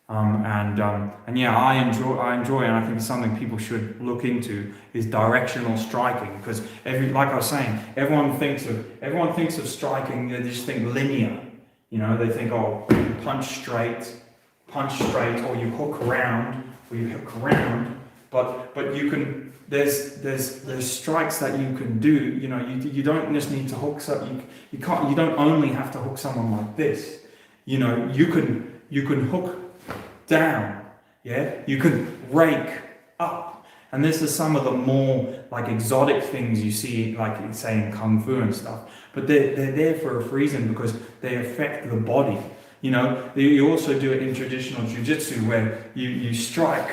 And yeah, I enjoy, and I think it's something people should look into, is directional striking, because like I was saying, everyone thinks of striking, they just think linear. You know, they think, oh, punch straight, or you hook around, but you can, there's strikes that you can do. You know, you don't just need to hook something. You don't only have to hook someone like this. You know, you can hook down, yeah. You can rake up, and this is some of the more like exotic things you see, like say in kung fu and stuff. But they're there for a reason, because they affect the body. You know, you also do it in traditional jiu-jitsu, where you strike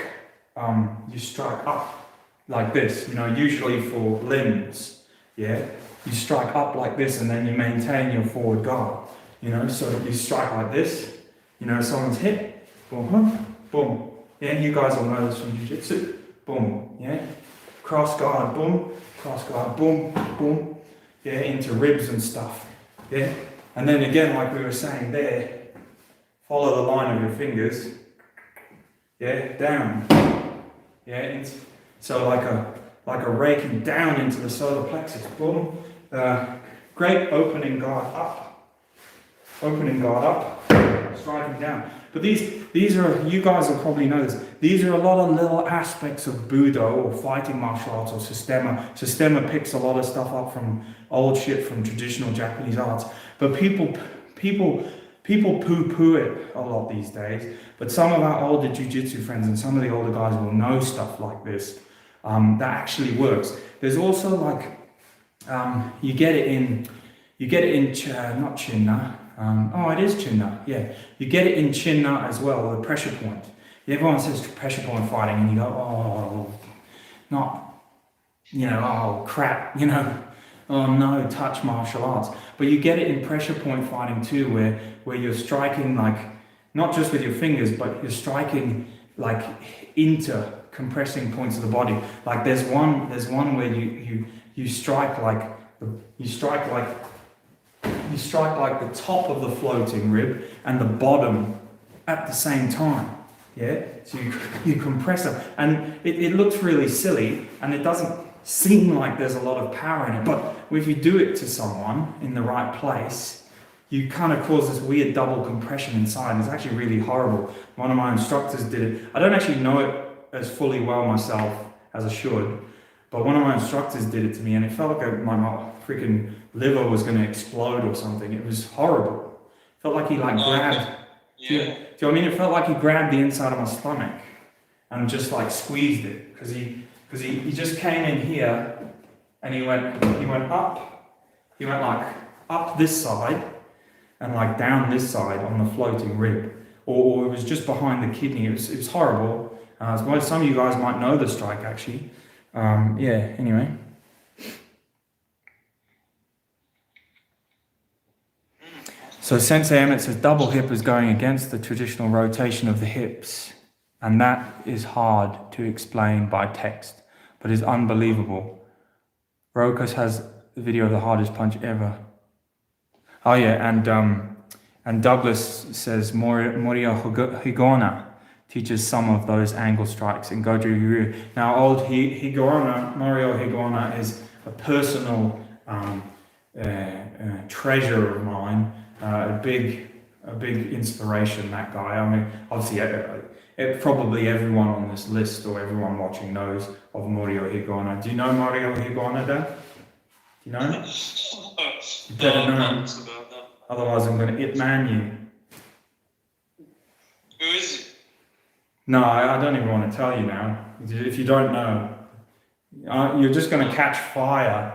up like this. You know, usually for limbs, yeah. You strike up like this, and then you maintain your forward guard. You know, so you strike like this. You know, someone's hit, boom, boom. Yeah, you guys all know this from jiu-jitsu. Boom, yeah. Cross guard, boom. Cross guard, boom, boom. Yeah, into ribs and stuff. Yeah, and then again, like we were saying there, follow the line of your fingers. Yeah, down. Yeah, so like a raking down into the solar plexus. Boom. Great opening guard up. Striking down. But these are, you guys will probably know this, these are a lot of little aspects of Budo or fighting martial arts or Systema. Systema picks a lot of stuff up from old shit from traditional Japanese arts. But people poo-poo it a lot these days. But some of our older jiu-jitsu friends and some of the older guys will know stuff like this that actually works. There's also like, you get it in not Chinna. It is Chinna, yeah. You get it in Chinna as well, the pressure point. Everyone says pressure point fighting, and you go, oh, not, you know, oh crap, you know, oh no, touch martial arts. But you get it in pressure point fighting too, where you're striking like, not just with your fingers, but you're striking like into compressing points of the body. Like there's one where you strike like the top of the floating rib and the bottom at the same time. Yeah, so you compress them, and it looks really silly, and it doesn't seem like there's a lot of power in it. But if you do it to someone in the right place, you kind of cause this weird double compression inside, and it's actually really horrible. One of my instructors did it. I don't actually know it as fully well myself as I should, but one of my instructors did it to me, and it felt like my freaking liver was going to explode or something. It was horrible. It felt like he like grabbed. Yeah. Do you know what I mean? It felt like he grabbed the inside of my stomach and just like squeezed it, because he just came in here and he went up. He went like up this side and like down this side on the floating rib, or it was just behind the kidney. It was horrible. Some of you guys might know the strike actually. Yeah. Anyway. So Sensei Emmett says double hip is going against the traditional rotation of the hips, and that is hard to explain by text, but is unbelievable. Rokas has the video of the hardest punch ever. Oh yeah, and Douglas says Morio Higona teaches some of those angle strikes in Goju Ryu. Now old Morio Higona is a personal treasure of mine. A big inspiration, that guy. I mean, obviously, probably everyone on this list or everyone watching knows of Morio Higona. Do you know Morio Higona, Dan? Do you know him? You better know him. Otherwise, I'm going to man you. Who is he? No, I don't even want to tell you now. If you don't know, you're just going to catch fire.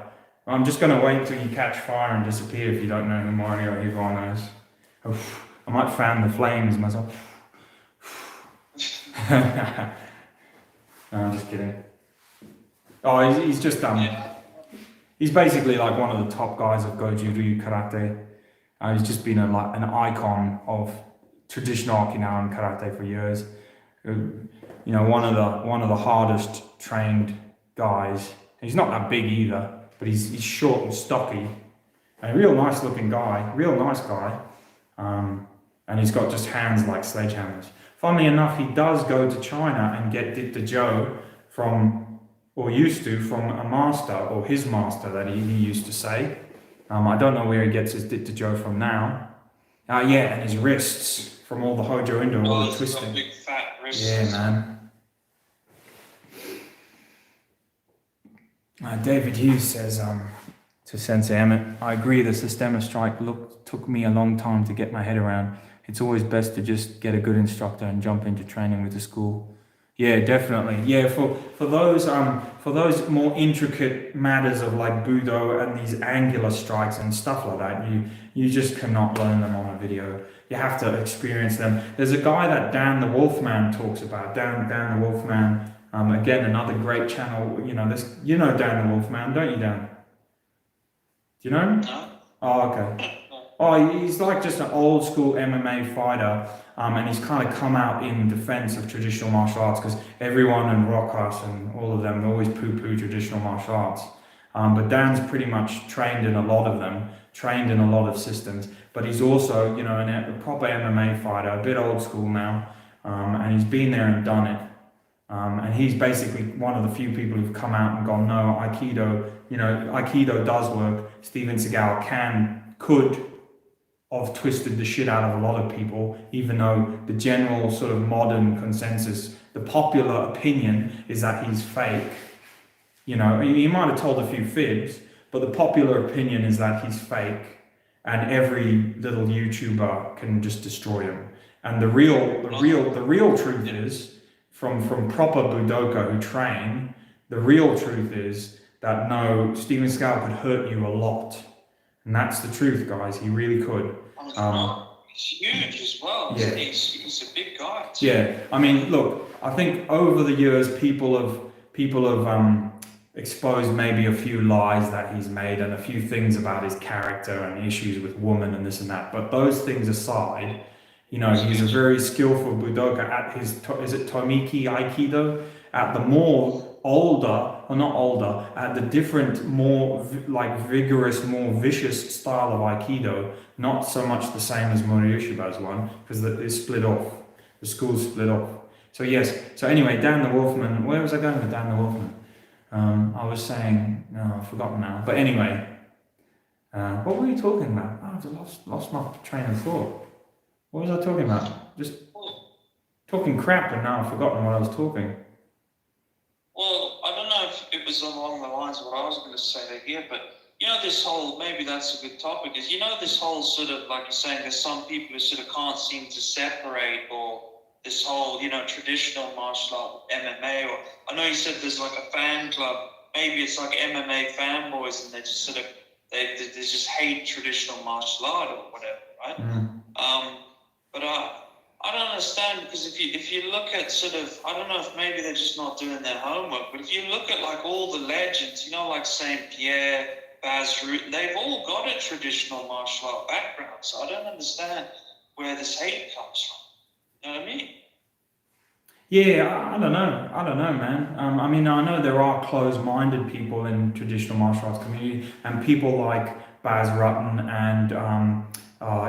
I'm just going to wait till you catch fire and disappear if you don't know who Morio Higona is. I might fan the flames myself. No, I'm just kidding. Oh, he's just he's basically like one of the top guys of Goju Ryu Karate. He's just been an icon of traditional Okinawan karate for years. You know, one of the hardest trained guys. He's not that big either, but he's short and stocky, and a real nice looking guy, real nice guy. And he's got just hands like sledgehammers. Funnily enough, he does go to China and get Ditta Joe from, or used to, from a master, or his master that he used to say. I don't know where he gets his Ditta Joe from now. Yeah, and his wrists from all the Hojo Indo, all the twisting. Got big fat wrists. Yeah, man. David Hughes says to Sensei Emmett, I agree the systemic strike took me a long time to get my head around. It's always best to just get a good instructor and jump into training with the school. Yeah, definitely. Yeah, for those more intricate matters of like Budo and these angular strikes and stuff like that, you just cannot learn them on a video. You have to experience them. There's a guy that Dan the Wolfman talks about. Dan the Wolfman. Again, another great channel. You know this. You know Dan the Wolfman, don't you, Dan? Do you know him? No. Oh, okay. Oh, he's like just an old school MMA fighter, and he's kind of come out in defense of traditional martial arts because everyone in Rockhouse and all of them always poo-poo traditional martial arts. But Dan's pretty much trained in a lot of them, trained in a lot of systems, but he's also, you know, a proper MMA fighter, a bit old school now, and he's been there and done it. And he's basically one of the few people who've come out and gone, no, Aikido, you know, Aikido does work. Steven Seagal could have twisted the shit out of a lot of people, even though the general sort of modern consensus, the popular opinion is that he's fake. You know, he might have told a few fibs, but the popular opinion is that he's fake, and every little YouTuber can just destroy him. And the real truth is, from proper Budoka who train, the real truth is that no, Steven Seagal could hurt you a lot. And that's the truth, guys. He really could. He's huge as well. Yeah. He's a big guy too. Yeah. I mean, look, I think over the years, people have exposed maybe a few lies that he's made and a few things about his character and issues with women and this and that. But those things aside, you know, he's a very skillful Budoka at his, is it Tomiki Aikido? At the more at the different, more like vigorous, more vicious style of Aikido, not so much the same as Moriushiba's one, because it's split off. The school's split off. So yes, so anyway, Dan the Wolfman, where was I going with Dan the Wolfman? I was saying, no, I've forgotten now. But anyway, what were you talking about? Oh, I've lost my train of thought. What was I talking about? Just talking crap, and now I've forgotten what I was talking. Well, I don't know if it was along the lines of what I was going to say here, but you know, this whole, maybe that's a good topic, is, you know, this whole sort of, like you're saying, there's some people who sort of can't seem to separate, or this whole, you know, traditional martial art, MMA, or I know you said there's like a fan club, maybe it's like MMA fanboys, and they just sort of, they just hate traditional martial art or whatever, right? Mm. But I don't understand, because if you look at sort of, I don't know if maybe they're just not doing their homework, but if you look at like all the legends, you know, like Saint Pierre, Baz Rutten, they've all got a traditional martial art background, so I don't understand where this hate comes from. You know what I mean? Yeah, I don't know, man. I mean, I know there are closed-minded people in traditional martial arts community, and people like Baz Rutten and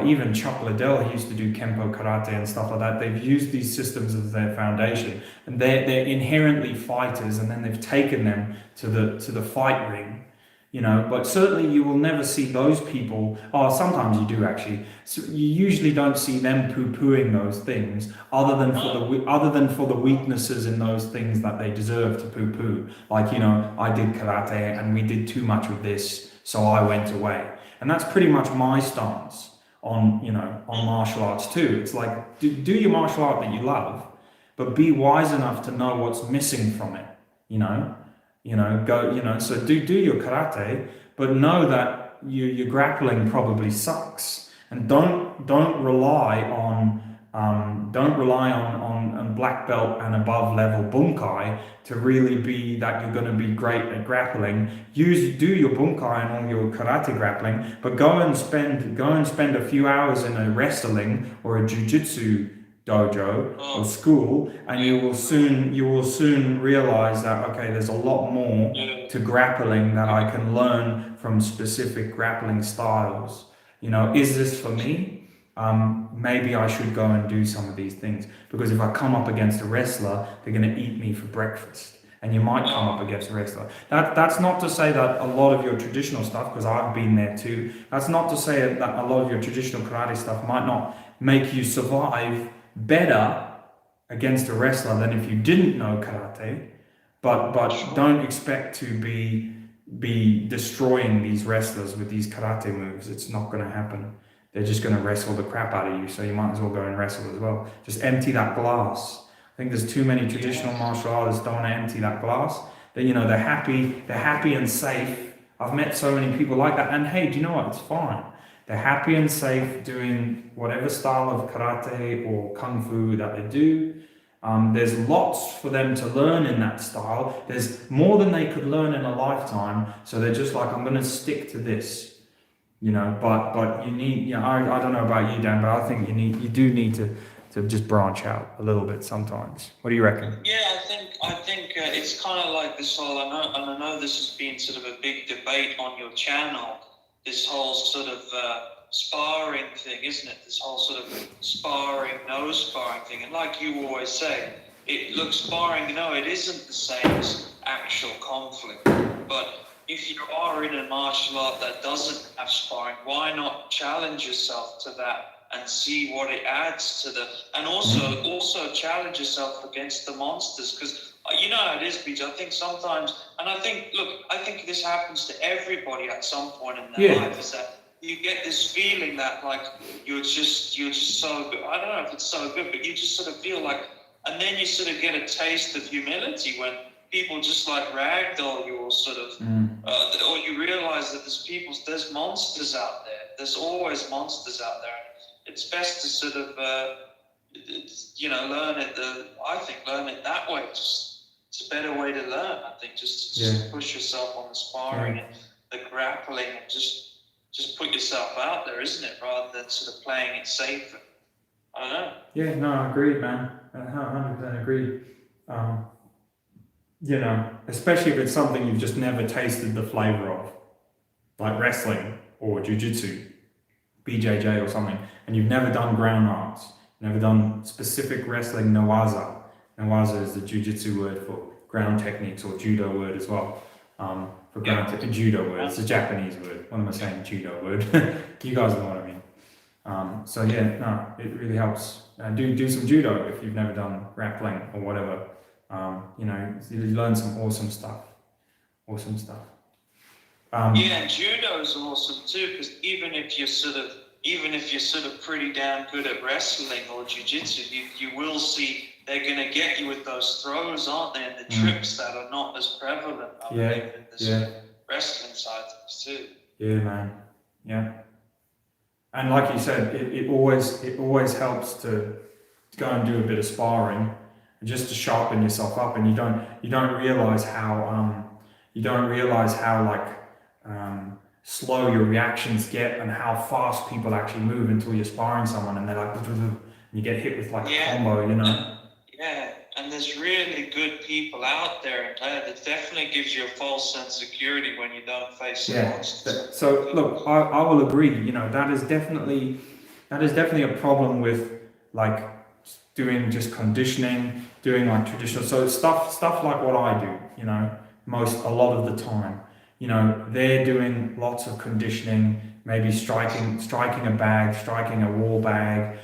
even Chuck Liddell, he used to do Kempo karate and stuff like that. They've used these systems as their foundation, and they're inherently fighters, and then they've taken them to the fight ring, you know. But certainly you will never see those people. Oh, sometimes you do actually. So you usually don't see them poo-pooing those things, other than for the weaknesses in those things that they deserve to poo-poo. Like, you know, I did karate and we did too much of this, so I went away. And that's pretty much my stance on, you know, on martial arts too. It's like, do your martial art that you love, but be wise enough to know what's missing from it, you know, go, you know, so do your karate, but know that your grappling probably sucks, and don't rely on Don't rely on black belt and above level bunkai to really be that you're going to be great at grappling. Do your bunkai and all your karate grappling, but go and spend a few hours in a wrestling or a jiu-jitsu dojo or school, and you will soon realize that, okay, there's a lot more to grappling that I can learn from specific grappling styles. Is this for me? Maybe I should go and do some of these things, because if I come up against a wrestler, they're going to eat me for breakfast. And you might come up against a wrestler. That's not to say that a lot of your traditional stuff, because I've been there too, that's not to say that a lot of your traditional karate stuff might not make you survive better against a wrestler than if you didn't know karate, but don't expect to be destroying these wrestlers with these karate moves. It's not going to happen. They're just going to wrestle the crap out of you, so you might as well go and wrestle as well. Just empty that glass. I think there's too many traditional martial artists don't want to empty that glass. They're happy and safe. I've met so many people like that, and hey, do you know what? It's fine. They're happy and safe doing whatever style of karate or kung fu that they do. There's lots for them to learn in that style. There's more than they could learn in a lifetime. So they're just like, I'm going to stick to this. But you need, I don't know about you, Dan, but I think you do need to just branch out a little bit sometimes. What do you reckon? Yeah, I think it's kind of like this whole, I know this has been sort of a big debate on your channel, this whole sort of sparring thing, isn't it? This whole sort of sparring, no sparring thing. And like you always say, it looks sparring, no, it isn't the same as actual conflict. But if you are in a martial art that doesn't have sparring, why not challenge yourself to that and see what it adds to and also challenge yourself against the monsters, because you know how it is, BJ. I think sometimes, and I think this happens to everybody at some point in their life, is that you get this feeling that like you're just so good. I don't know if it's so good, but you just sort of feel like, and then you sort of get a taste of humility when people just like ragdoll you, or sort of, or you realize that there's monsters out there. There's always monsters out there. It's best to sort of, learn it that way. It's a better way to learn, I think. Just push yourself on the sparring and the grappling, and just put yourself out there, isn't it? Rather than sort of playing it safe. I don't know. Yeah, no, I agree, man. I 100% agree. Especially if it's something you've just never tasted the flavor of, like wrestling or jiu-jitsu, BJJ or something, and you've never done ground arts, never done specific wrestling nawaza. Nawaza is the jiu-jitsu word for ground techniques, or judo word as well. For ground judo word, it's a Japanese word. What am I saying? Judo word. You guys know what I mean. It really helps. Do some judo if you've never done grappling or whatever. You learn some awesome stuff. And judo is awesome too, because even if you're sort of pretty damn good at wrestling or jiu-jitsu, you will see they're going to get you with those throws, aren't they? And the trips that are not as prevalent, I believe, in this wrestling side of things too. Yeah, man. Yeah. And like you said, it always helps to go and do a bit of sparring, just to sharpen yourself up, and you don't realize how slow your reactions get, and how fast people actually move until you're sparring someone, and they're like, and you get hit with like a combo, Yeah, and there's really good people out there, and that definitely gives you a false sense of security when you don't face the monsters. So look, I will agree. That is definitely a problem with like doing just conditioning, doing like traditional. So stuff like what I do, a lot of the time. They're doing lots of conditioning, maybe striking a bag, striking a wall bag,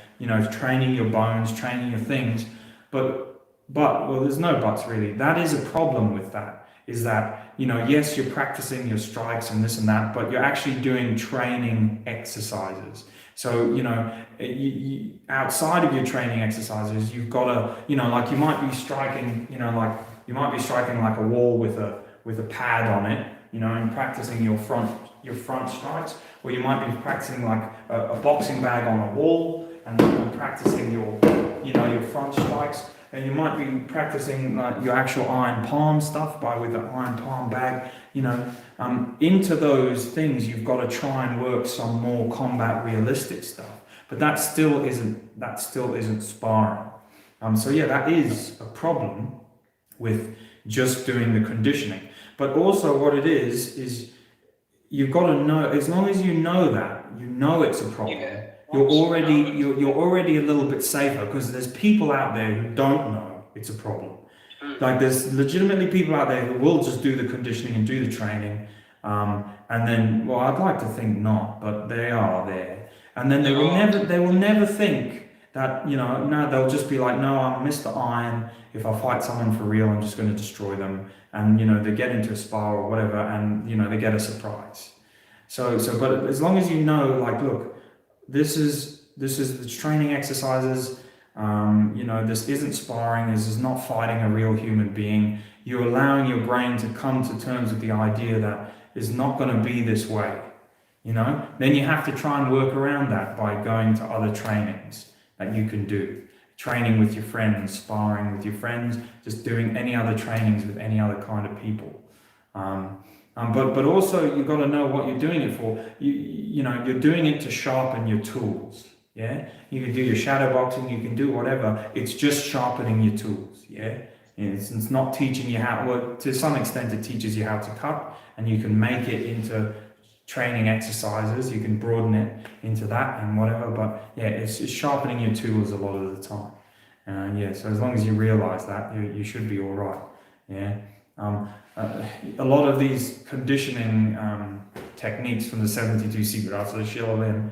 training your bones, training your things. But there's no buts really. That is a problem with that, is that, yes, you're practicing your strikes and this and that, but you're actually doing training exercises. So, you outside of your training exercises, you've got to, like you might be striking, like a wall with a pad on it, and practicing your front strikes, or you might be practicing like a boxing bag on a wall, and practicing your, your front strikes. And you might be practicing like your actual iron palm stuff with the iron palm bag, into those things you've got to try and work some more combat realistic stuff. But that still isn't sparring. So yeah, that is a problem with just doing the conditioning. But also what it is you've got to know, as long as you know that, it's a problem. Yeah. You're already a little bit safer, because there's people out there who don't know it's a problem. Like there's legitimately people out there who will just do the conditioning and do the training, and then, well, I'd like to think not, but they are there, and then they will never think that, no, they'll just be like, no, I'm Mr. Iron. If I fight someone for real, I'm just going to destroy them, and they get into a spar or whatever, and they get a surprise. So, but as long as you know, like, look, this is the training exercises. This isn't sparring. This is not fighting a real human being. You're allowing your brain to come to terms with the idea that it's not going to be this way. Then you have to try and work around that by going to other trainings that you can do. Training with your friends, sparring with your friends, just doing any other trainings with any other kind of people. But also you've got to know what you're doing it for. You're doing it to sharpen your tools. Yeah, you can do your shadow boxing, you can do whatever. It's just sharpening your tools. Yeah, it's not teaching you how. Well, to some extent, it teaches you how to cut, and you can make it into training exercises. You can broaden it into that and whatever. But yeah, it's sharpening your tools a lot of the time. So as long as you realize that, you should be all right. Yeah. A lot of these conditioning techniques from the 72 secret arts, so the Shaolin,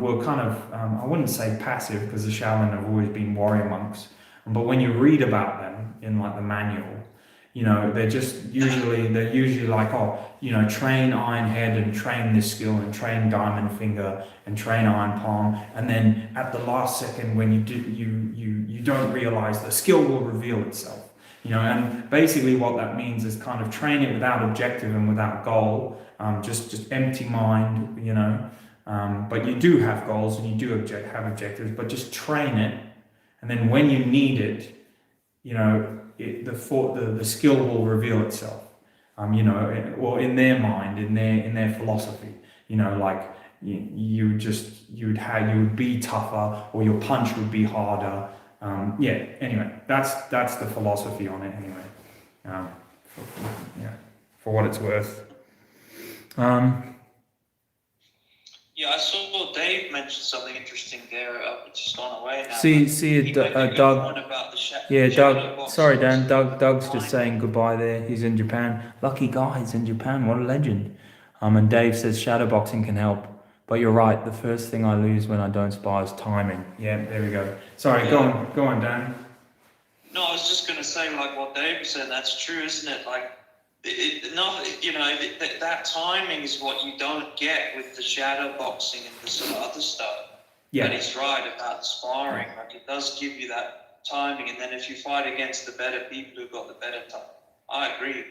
were kind of, I wouldn't say passive, because the Shaolin have always been warrior monks, but when you read about them in like the manual, they're usually like, train iron head and train this skill and train diamond finger and train iron palm, and then at the last second when you don't realize the skill will reveal itself. And basically what that means is kind of train it without objective and without goal, just empty mind, but you do have goals and you do have objectives, but just train it, and then when you need it, the skill will reveal itself, or in their mind, in their philosophy, like you would be tougher, or your punch would be harder. Anyway, that's the philosophy on it anyway, for what it's worth. I saw Dave mention something interesting there. It's just gone away now. Doug. Doug. Box. Sorry, Dan. Doug's just saying goodbye there. He's in Japan. Lucky guy, he's in Japan. What a legend. And Dave says shadowboxing can help. But you're right, the first thing I lose when I don't spar is timing. Yeah, there we go. Sorry, go on, Dan. No, I was just going to say, like what Dave said, that's true, isn't it? Like, that timing is what you don't get with the shadow boxing and the sort of other stuff. Yeah. But he's right about the sparring. Like, it does give you that timing, and then if you fight against the better people who've got the better time, I agree.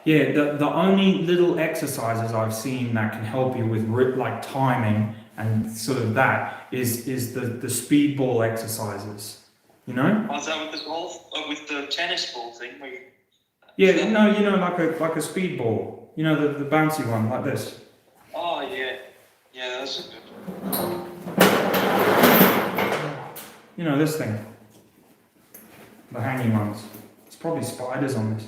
Yeah, the only little exercises I've seen that can help you with like timing and sort of that is the speed ball exercises. Oh, is that with the golf, or with the tennis ball thing? Where like a speed ball. The bouncy one, like this. Oh yeah, that's a good one. This thing. The hanging ones. It's probably spiders on this.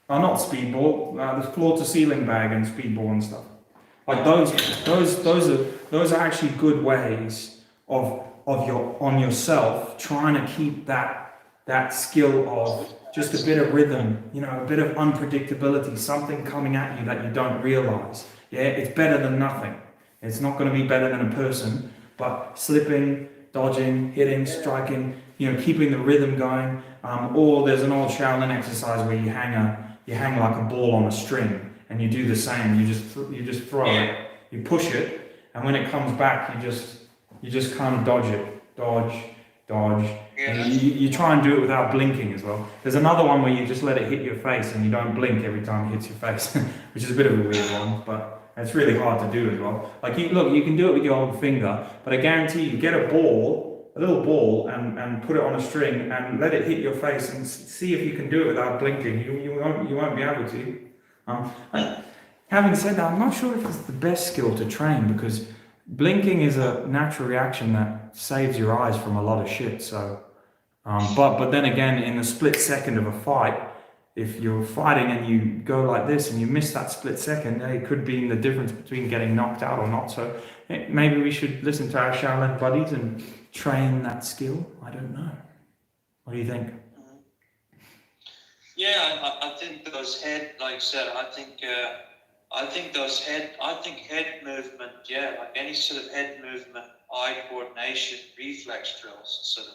Oh, not speedball. The floor-to-ceiling bag and speedball and stuff. Like those are actually good ways of yourself trying to keep that skill of just a bit of rhythm, a bit of unpredictability, something coming at you that you don't realize. Yeah, it's better than nothing. It's not going to be better than a person, but slipping, dodging, hitting, striking, keeping the rhythm going. Or there's an old Shaolin exercise where you hang like a ball on a string, and you do the same. You just throw it, you push it, and when it comes back, you just kind of dodge it, dodge. And you try and do it without blinking as well. There's another one where you just let it hit your face, and you don't blink every time it hits your face, which is a bit of a weird one, but And it's really hard to do as well. Like, you can do it with your own finger, but I guarantee you, get a little ball, and put it on a string and let it hit your face and see if you can do it without blinking. You won't be able to. Having said that, I'm not sure if it's the best skill to train, because blinking is a natural reaction that saves your eyes from a lot of shit. So, but then again, in a split second of a fight, if you're fighting and you go like this and you miss that split second, it could be the difference between getting knocked out or not. So maybe we should listen to our Shaolin buddies and train that skill. I don't know. What do you think? Yeah, I think those head, like I said, I think head movement, yeah, like any sort of head movement, eye coordination, reflex drills, sort of.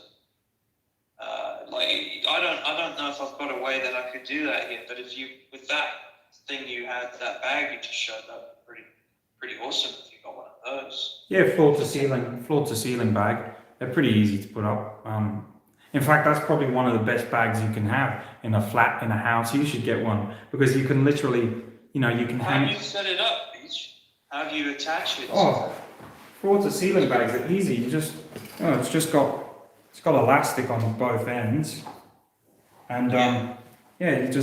I don't know if I've got a way that I could do that here, but if you, with that thing you had, that bag you just showed, that pretty awesome if you got one of those. Yeah, floor to ceiling bag. They're pretty easy to put up. In fact, that's probably one of the best bags you can have in a flat, in a house. You should get one, because you can literally, you can hang. How do you set it up, Beach? How do you attach it? Floor to ceiling bags are easy. It's got elastic on both ends, and it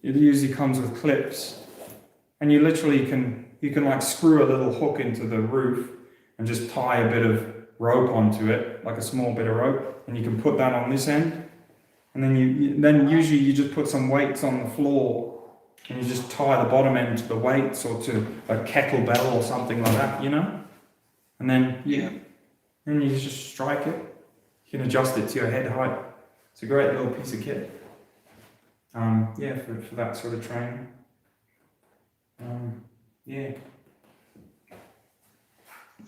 usually comes with clips, and you literally you can like screw a little hook into the roof and just tie a bit of rope onto it, like a small bit of rope, and you can put that on this end, and then usually you just put some weights on the floor, and you just tie the bottom end to the weights or to a kettlebell or something like that, and then you just strike it. You can adjust it to your head height. It's a great little piece of kit. For that sort of training.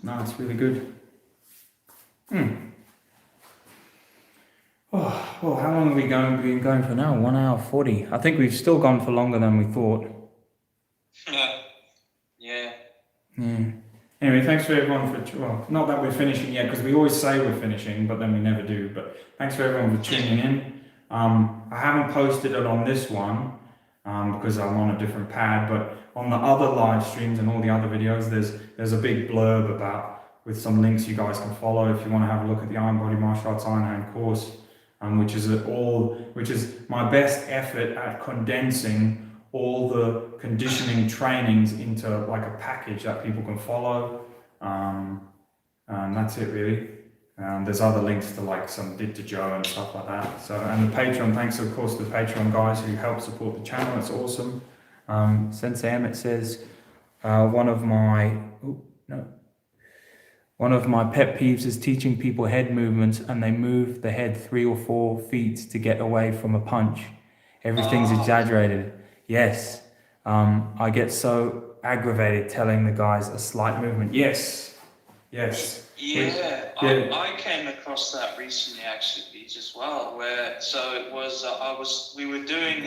No, it's really good. Oh, how long have we been going for now? 1 hour 40. I think we've still gone for longer than we thought. Yeah. Anyway, thanks for everyone not that we're finishing yet, because we always say we're finishing, but then we never do. But thanks for everyone for tuning in. I haven't posted it on this one because I'm on a different pad, but on the other live streams and all the other videos, there's a big blurb with some links you guys can follow if you want to have a look at the Iron Body Martial Arts Iron Hand course, which is my best effort at condensing all the conditioning trainings into like a package that people can follow. And that's it really. There's other links to like some Did to Joe and stuff like that. So, and the Patreon, thanks of course to the Patreon guys who help support the channel. It's awesome. Sensei Emmett says, one of my pet peeves is teaching people head movements and they move the head 3 or 4 feet to get away from a punch. Everything's exaggerated. Yes. I get so aggravated telling the guys a slight movement. Yes. Yeah. I came across that recently actually, Beach, as well, where it was we were doing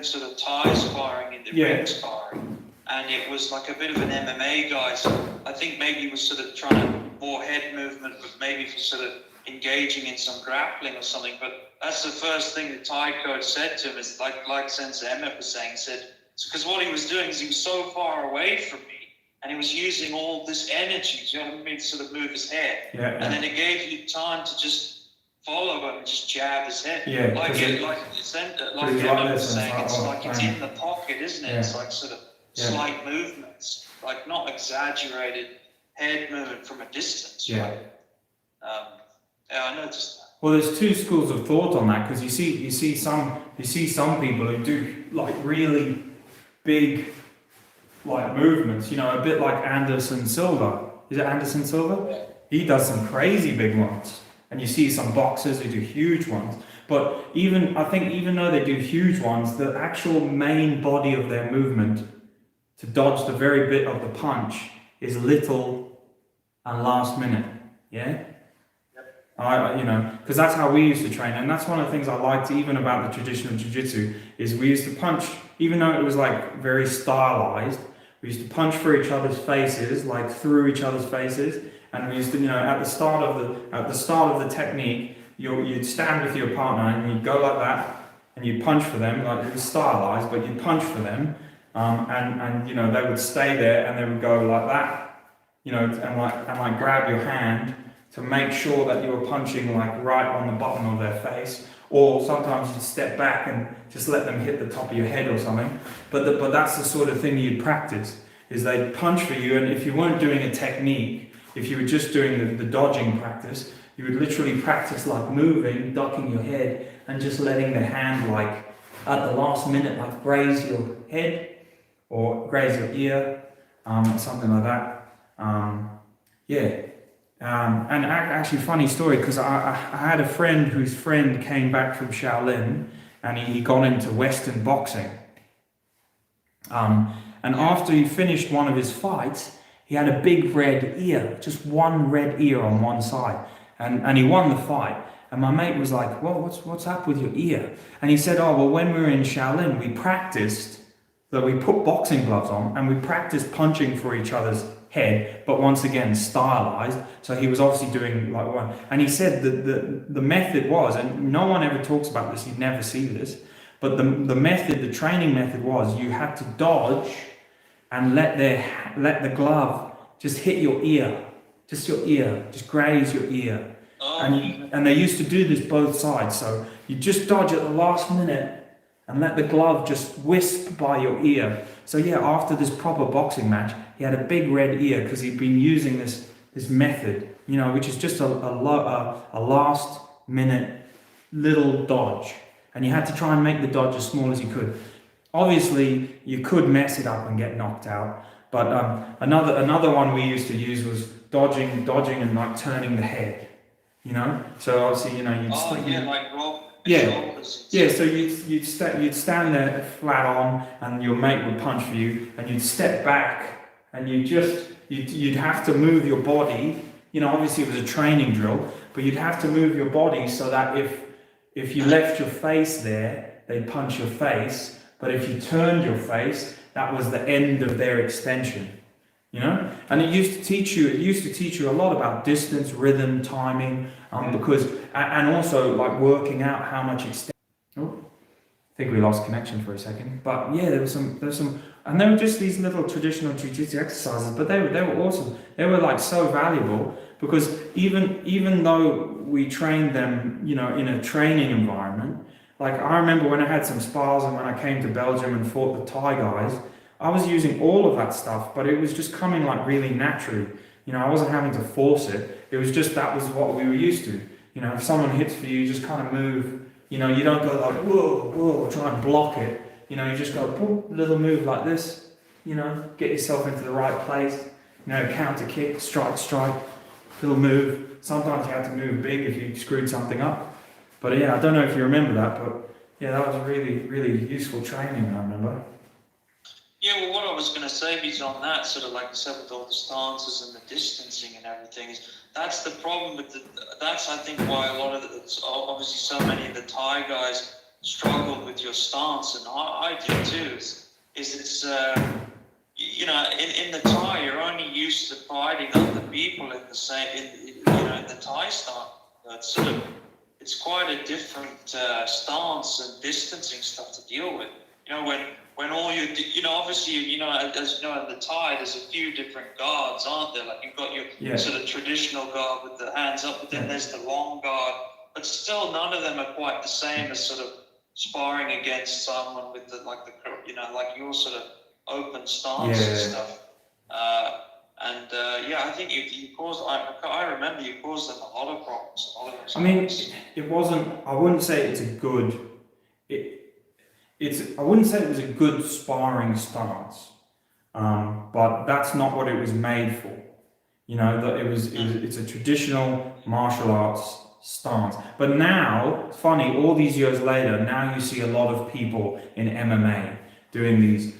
sort of Thai sparring in the ring sparring, and it was like a bit of an MMA guy, so I think maybe he was sort of trying to more head movement, but maybe for sort of engaging in some grappling or something. But that's the first thing the Thai coach said to him, is like Sensei Emmett was saying, he said, because what he was doing is he was so far away from me, and he was using all this energy, to sort of move his head. And then it gave you time to just follow him and just jab his head. Like Emmett was saying, it's like it's in the pocket, isn't it? It's like sort of slight movements, like not exaggerated head movement from a distance. Right? I noticed that. Well, there's 2 schools of thought on that, because you see some people who do like really big like movements, a bit like Anderson Silva. Is it Anderson Silva? Yeah. He does some crazy big ones, and you see some boxers who do huge ones. But even though they do huge ones, the actual main body of their movement to dodge the very bit of the punch is little and last minute. Because that's how we used to train, and that's one of the things I liked even about the traditional jiu-jitsu, is we used to punch, even though it was like very stylized, we used to punch through each other's faces, like through each other's faces, and we used to, at the start of the technique, you'd stand with your partner and you'd go like that, and you'd punch for them, like it was stylized, but you'd punch for them, and you know, they would stay there and they would go like that, you know, and like grab your hand to make sure that you were punching like right on the bottom of their face, or sometimes you'd step back and just let them hit the top of your head or something. But that's the sort of thing you'd practice, is they'd punch for you, and if you weren't doing a technique, if you were just doing the dodging practice, you would literally practice like moving, ducking your head, and just letting the hand like at the last minute like graze your head or graze your ear, or something like that. And actually, funny story, because I had a friend whose friend came back from Shaolin, and he got into Western boxing. And after he finished one of his fights, he had a big red ear, just one red ear on one side, and he won the fight. And my mate was like, "Well, what's up with your ear?" And he said, "Oh, well, when we were in Shaolin, we practiced that we put boxing gloves on and we practiced punching for each other's head, but once again stylized." So he was obviously doing like one. And he said that the method was, and no one ever talks about this, you'd never see this, but the training method was, you had to dodge and let the glove just hit your ear, just graze your ear. And they used to do this both sides. So you just dodge at the last minute and let the glove just wisp by your ear. So yeah, after this proper boxing match, he had a big red ear because he'd been using this method, you know, which is just a last minute little dodge. And you had to try and make the dodge as small as you could. Obviously, you could mess it up and get knocked out. But another one we used to use was dodging and like turning the head, you know. So obviously, you know, like roll. Yeah. So you'd stand there flat on, and your mate would punch for you, and you'd step back, and you'd have to move your body. You know, obviously it was a training drill, but you'd have to move your body so that if you left your face there, they'd punch your face. But if you turned your face, that was the end of their extension. You know, and it used to teach you a lot about distance, rhythm, timing, because and also like working out how much extent. Oh, I think we lost connection for a second. But yeah, there was some, and they were just these little traditional jiu-jitsu exercises, but they were awesome. They were like so valuable, because even though we trained them, you know, in a training environment, like I remember when I had some spars and when I came to Belgium and fought the Thai guys, I was using all of that stuff, but it was just coming like really naturally. You know, I wasn't having to force it. It was just, that was what we were used to. You know, if someone hits for you, you just kind of move. You know, you don't go like, whoa, try and block it. You know, you just go, boom, little move like this. You know, get yourself into the right place. You know, counter kick, strike, little move. Sometimes you have to move big if you screwed something up. But yeah, I don't know if you remember that, but yeah, that was really, really useful training, I remember. Yeah, well, what I was going to say is on that, sort of like I said, with all the stances and the distancing and everything, is that's the problem with that's I think why a lot of obviously so many of the Thai guys struggle with your stance, and I do too, is it's, you know, in the Thai, you're only used to fighting other people in the same, in the Thai stance. It's sort of, it's quite a different stance and distancing stuff to deal with. You know, when all you know, obviously, you know, as you know, in the Thai, there's a few different guards, aren't there? Like you've got your sort of traditional guard with the hands up, but then there's the long guard. But still, none of them are quite the same as sort of sparring against someone with the you know, like your sort of open stance and stuff. I think you caused. I remember you caused them a lot of problems. I mean, it wasn't. I wouldn't say it's a good. I wouldn't say it was a good sparring stance, but that's not what it was made for. You know, that it's a traditional martial arts stance. But now, it's funny, all these years later, now you see a lot of people in MMA doing these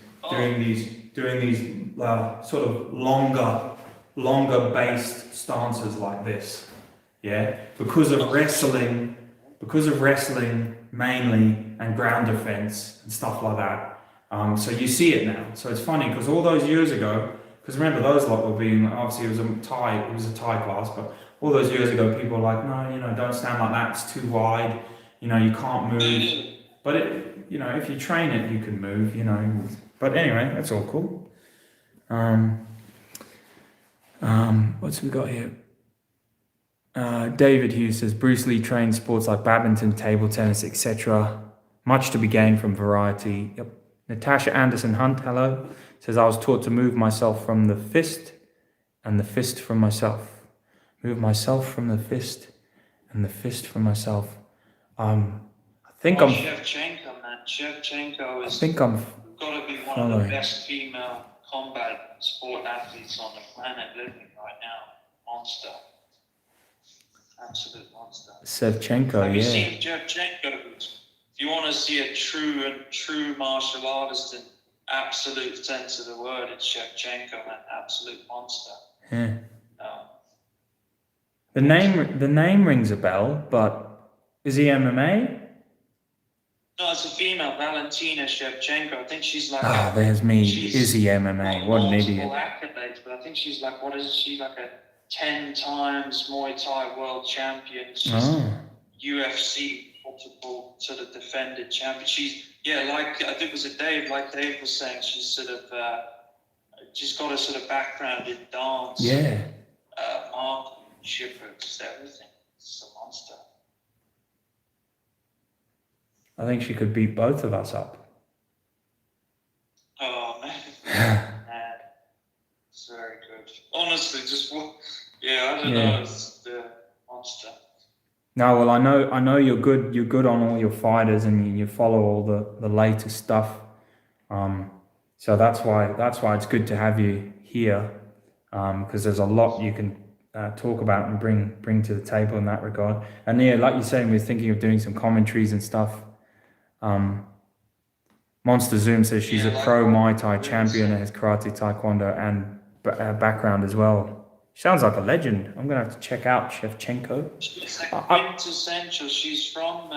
sort of longer based stances like this. Yeah, because of wrestling mainly, and ground defense and stuff like that. So you see it now. So it's funny because all those years ago, because remember those lot were being, obviously it was a Thai class, but all those years ago people were like, no, you know, don't stand like that, it's too wide, you know, you can't move. But it, you know, if you train it, you can move, you know, But anyway, that's all cool. What's we got here? David Hughes says Bruce Lee trained sports like badminton, table tennis, etc. Much to be gained from variety. Yep. Natasha Anderson Hunt, hello, says I was taught to move myself from the fist and the fist from myself. Move myself from the fist and the fist from myself. I think I'm. Shevchenko, man. Shevchenko is. I think I'm. Got to be one of the best female combat sport athletes on the planet living right now. Monster. Absolute monster. Shevchenko, Have yeah. you seen Shevchenko? If you want to see a true martial artist in absolute sense of the word, it's Shevchenko, an absolute monster. Yeah. The name rings a bell, but is he MMA? No, it's a female, Valentina Shevchenko. I think she's like. There's me. Is he MMA? What an idiot. Accolades, but I think she's like, what is she, like a 10 times Muay Thai world champion? She's UFC multiple sort of defended champion. She's, like I think it was Dave was saying, she's sort of, she's got a sort of background in dance. Yeah. Marksmanship, just everything. It's a monster. I think she could beat both of us up. Oh man, it's very good. Honestly, I don't know. It's the monster. No, well, I know you're good. You're good on all your fighters, and you follow all the latest stuff. So that's why it's good to have you here, because there's a lot you can talk about and bring to the table in that regard. And like you're saying, we're thinking of doing some commentaries and stuff. Monster Zoom says she's a pro Muay Thai champion and has karate, taekwondo, and background as well. Sounds like a legend. I'm gonna have to check out Shevchenko. She's like quintessential. She's from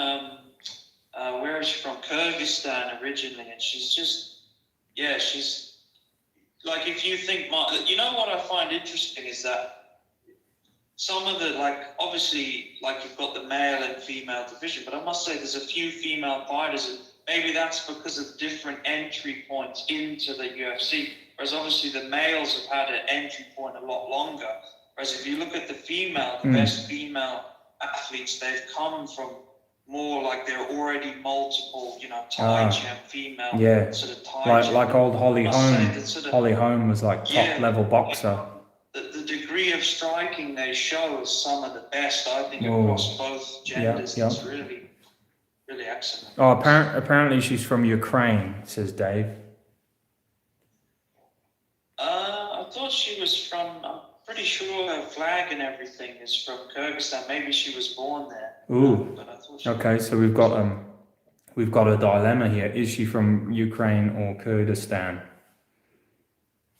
where is she from? Kyrgyzstan originally, and she's just she's like, if you think, you know what I find interesting is that some of the, like, obviously, like, you've got the male and female division, but I must say there's a few female fighters, and maybe that's because of different entry points into the UFC. Whereas obviously the males have had an entry point a lot longer. Whereas if you look at the best female athletes, they've come from more like they're already multiple, Thai champ, female, sort of Thai like old Holly Holm. Holly Holm was like top level boxer. The degree of striking they show is some of the best, I think, across both genders. It's really, really excellent. Oh, apparently she's from Ukraine, says Dave. I thought she was from, I'm pretty sure her flag and everything is from Kyrgyzstan. Maybe she was born there. Ooh. Okay, so we've got a dilemma here. Is she from Ukraine or Kurdistan?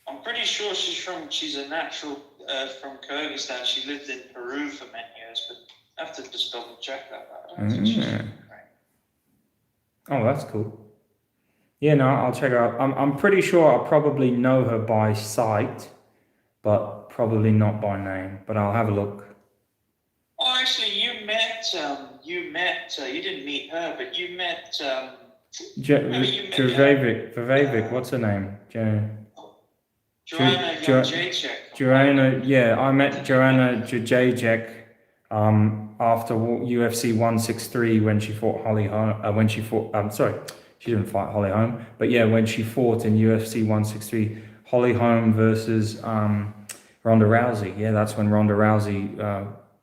I'm pretty sure she's a natural from Kyrgyzstan. She lived in Peru for many years, but I have to just double check that. I don't think she's from Ukraine. Oh, that's cool. Yeah, no, I'll check her out. I'm pretty sure I'll probably know her by sight, but probably not by name. But I'll have a look. Oh, actually, you didn't meet her, but you met. Vivek, what's her name? Joanna Jacek. Joanna, I met Joanna Jacek after UFC 163 when she fought Holly Holm. She didn't fight Holly Holm, but when she fought in UFC 163, Holly Holm versus Ronda Rousey. Yeah, that's when Ronda Rousey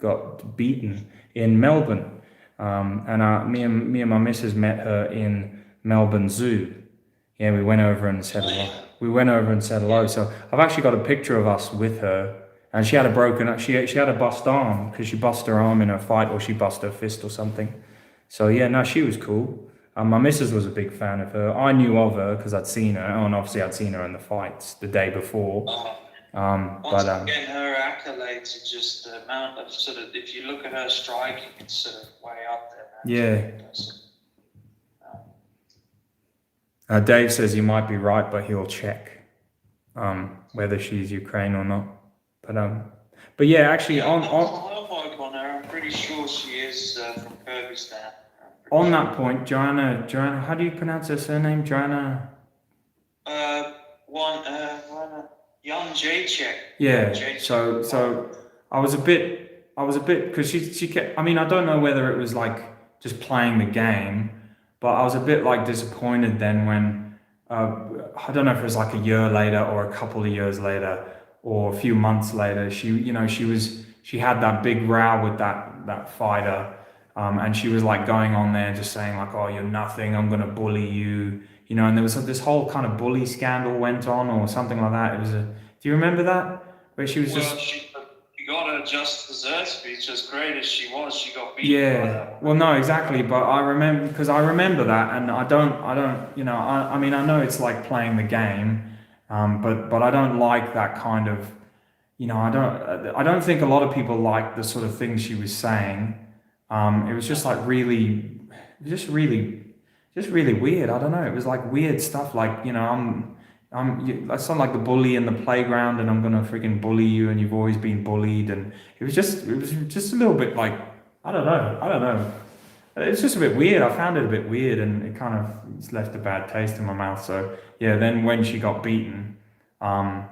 got beaten in Melbourne. And me and my missus met her in Melbourne Zoo. Yeah, we went over and said hello. So I've actually got a picture of us with her, and she had she had a bust arm because she bust her arm in a fight, or she bust her fist or something. So she was cool. My missus was a big fan of her. I knew of her because I'd seen her, and obviously I'd seen her in the fights the day before. Once again, her accolades are just the amount of sort of, if you look at her striking, it's sort of way up there, man. Yeah. Dave says you might be right, but he'll check whether she's Ukraine or not. But actually, on her, I'm pretty sure she is from Kyrgyzstan. On that point, Joanna, how do you pronounce her surname? Joanna Young J-Check. Yeah. So I was a bit because she kept. I mean, I don't know whether it was like just playing the game, but I was a bit like disappointed then when I don't know if it was like a year later or a couple of years later or a few months later. She had that big row with that fighter. And she was like going on there just saying like, "Oh, you're nothing. I'm gonna bully you," And there was this whole kind of bully scandal went on or something like that. Do you remember that? Where she was just. She got her just dessert speech. As great as she was, she got beaten by Yeah. that. Well, no, exactly. But I remember that, and I don't, I mean, I know it's like playing the game, but I don't like that kind of, I don't think a lot of people like the sort of things she was saying. It was just like really, just really weird. I don't know. It was like weird stuff. Like I sound like the bully in the playground, and I'm gonna freaking bully you, and you've always been bullied. And it was just a little bit like I don't know. It's just a bit weird. I found it a bit weird, and it kind of it's left a bad taste in my mouth. So yeah, then when she got beaten, when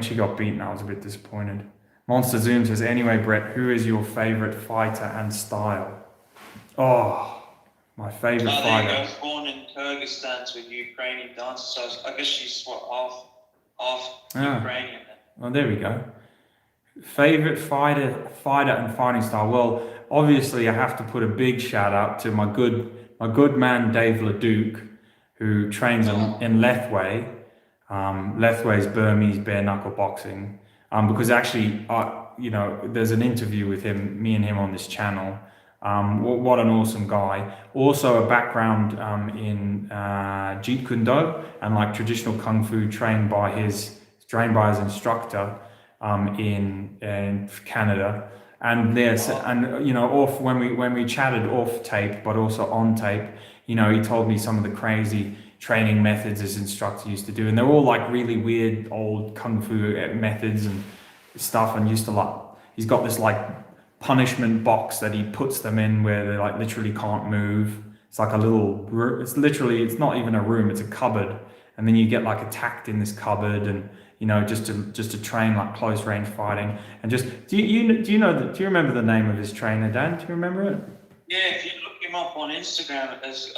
she got beaten, I was a bit disappointed. Monster Zoom says, anyway, Brett, who is your favorite fighter and style? Oh, my favorite fighter. There you go. Born in Kyrgyzstan with Ukrainian dancers. So I guess she's half Ukrainian. Well, there we go. Favorite fighter and fighting style. Well, obviously, I have to put a big shout out to my good man Dave Leduc, who trains in Lethway. Lethway's Burmese bare knuckle boxing. Because actually, there's an interview with him, me and him on this channel. What an awesome guy. Also a background in Jeet Kune Do and like traditional Kung Fu trained by his instructor in Canada. And there's off when we chatted off tape, but also on tape, he told me some of the crazy training methods his instructor used to do, and they're all like really weird old kung fu methods and stuff. And he's got this like punishment box that he puts them in where they like literally can't move. It's like a little it's not even a room, it's a cupboard, and then you get like attacked in this cupboard, and just to train like close range fighting. And just do you remember the name of his trainer, Dan? Do you remember it? Yeah, if you look him up on Instagram as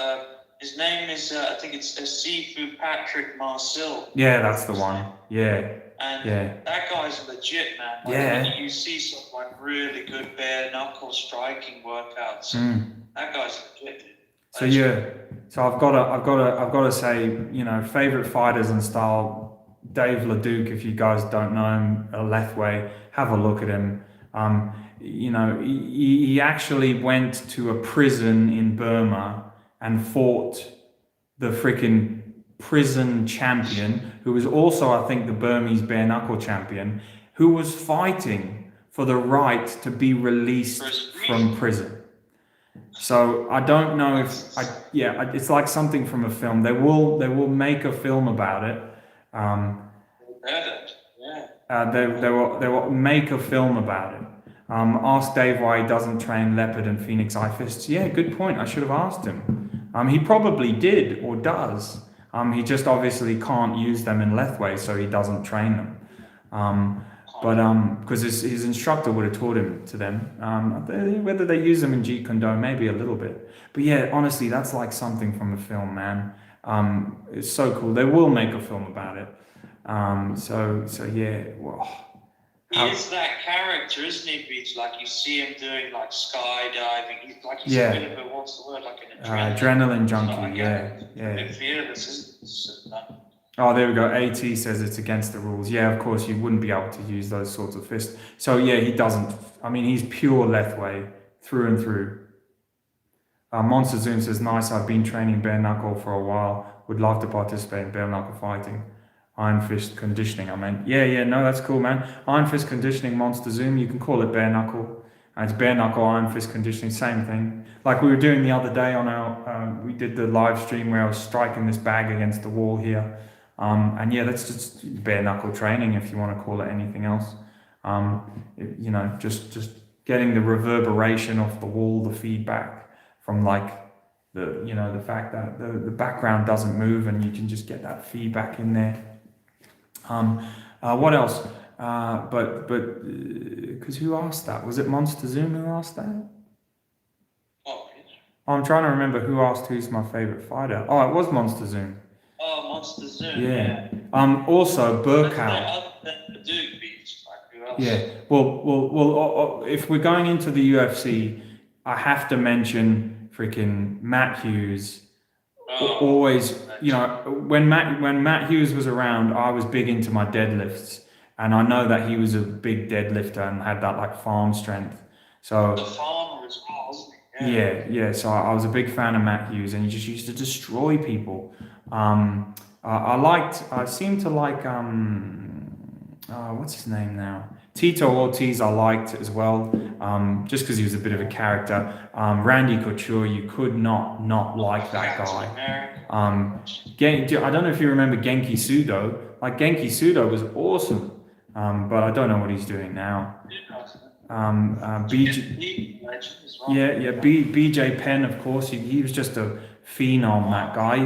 his name is, I think it's Sifu Patrick Marcel. Yeah, that's the one. Yeah. And that guy's legit, man. Like, you see some like really good bare knuckle striking workouts. That guy's legit. So I've got to say, favorite fighters and style. Dave Leduc, if you guys don't know him, Lethway, have a look at him. He actually went to a prison in Burma and fought the freaking prison champion, who was also, I think, the Burmese bare knuckle champion, who was fighting for the right to be released from prison. So I don't know it's like something from a film. They will make a film about it. They will make a film about it. Ask Dave why he doesn't train leopard and phoenix eye fists. Yeah, good point. I should have asked him. He probably did or does. He just obviously can't use them in Lethway, so he doesn't train them. Because his instructor would have taught him to them. Whether they use them in Jeet Kune Do, maybe a little bit. But yeah, honestly, that's like something from a film, man. It's so cool. They will make a film about it. So yeah. Well, he is that character, isn't he, Beach? Like you see him doing like skydiving. He's a bit of a, what's the word? Like an adrenaline junkie. Yeah. Fearless. Oh, there we go. AT says it's against the rules. Yeah, of course, you wouldn't be able to use those sorts of fists. So yeah, he doesn't. I mean, he's pure Lethway through and through. Monster Zoom says, nice. I've been training bare knuckle for a while. Would love to participate in bare knuckle fighting. Iron fist conditioning, I mean. Yeah, no, that's cool, man. Iron fist conditioning, Monster Zoom, you can call it bare knuckle. It's bare knuckle, iron fist conditioning, same thing. Like we were doing the other day on we did the live stream where I was striking this bag against the wall here. And yeah, that's just bare knuckle training if you want to call it anything else. Just getting the reverberation off the wall, the feedback from like the fact that the background doesn't move and you can just get that feedback in there. What else? But because who asked that? Was it Monster Zoom who asked that? Oh, I'm trying to remember who asked who's my favorite fighter. Oh, it was Monster Zoom. Oh, Monster Zoom. Yeah. Also Burkow. Yeah. Well. If we're going into the UFC, I have to mention freaking Matt Hughes. Always, when Matt Hughes was around, I was big into my deadlifts, and I know that he was a big deadlifter and had that like farm strength. So the farmer as well, wasn't he? yeah. So I was a big fan of Matt Hughes, and he just used to destroy people. I seem to like what's his name now? Tito Ortiz I liked as well, just because he was a bit of a character. Randy Couture, you could not like that guy. I don't know if you remember Genki Sudo. Like Genki Sudo was awesome, but I don't know what he's doing now. BJ Penn, of course, he was just a phenom, that guy.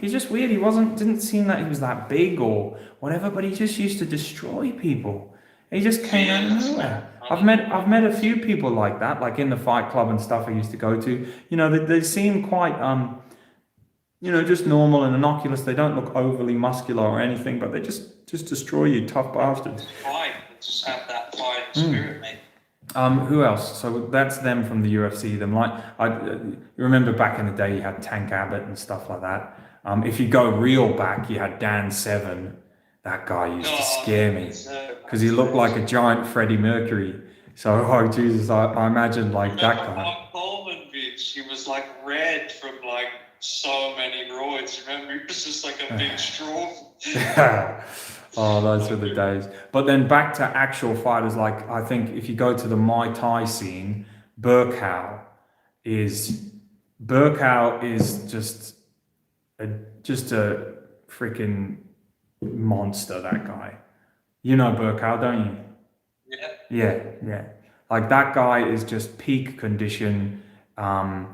He's just weird. Didn't seem that he was that big or whatever, but he just used to destroy people. He just came out of nowhere. I've met a few people like that, like in the fight club and stuff I used to go to. They seem quite, just normal and innocuous. They don't look overly muscular or anything, but they just destroy you, tough bastards. Just have that fighting spirit, mate. Who else? So that's them from the UFC. You remember back in the day, you had Tank Abbott and stuff like that. If you go real back, you had Dan Severn. That guy used to scare me because he looked like a giant Freddie Mercury. So, oh Jesus, I imagine like that guy. Coleman Beach, he was like red from like so many roids. Remember, he was just like a big straw. Oh, those were the days. But then back to actual fighters, like I think if you go to the Muay Thai scene, Burkow is just a freaking monster, that guy. You know Burkow, don't you? Yeah. Like that guy is just peak condition, and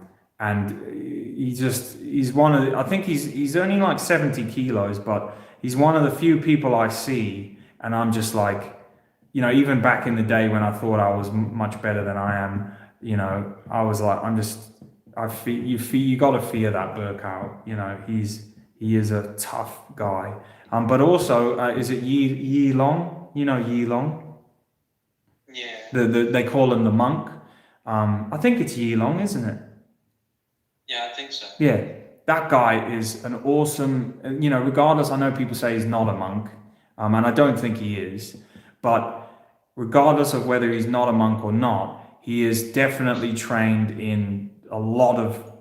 he's one of the, I think he's only like 70 kilos, but he's one of the few people I see, and I'm just like, even back in the day when I thought I was much better than I am, I was like, you got to fear that Burkow. He is a tough guy. But also, is it Yi Long? You know Yi Long? Yeah. They call him the monk. I think it's Yi Long, isn't it? Yeah, I think so. Yeah, that guy is an awesome, regardless, I know people say he's not a monk, and I don't think he is, but regardless of whether he's not a monk or not, he is definitely trained in a lot of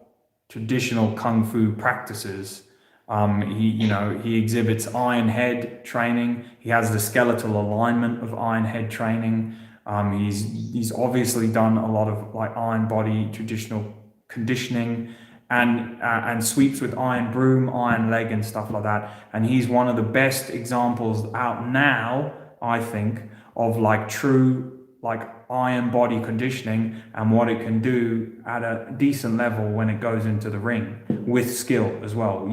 traditional kung fu practices. He exhibits iron head training. He has the skeletal alignment of iron head training. He's obviously done a lot of like iron body traditional conditioning and sweeps with iron broom, iron leg and stuff like that. And he's one of the best examples out now, I think, of like true like iron body conditioning and what it can do at a decent level when it goes into the ring with skill as well,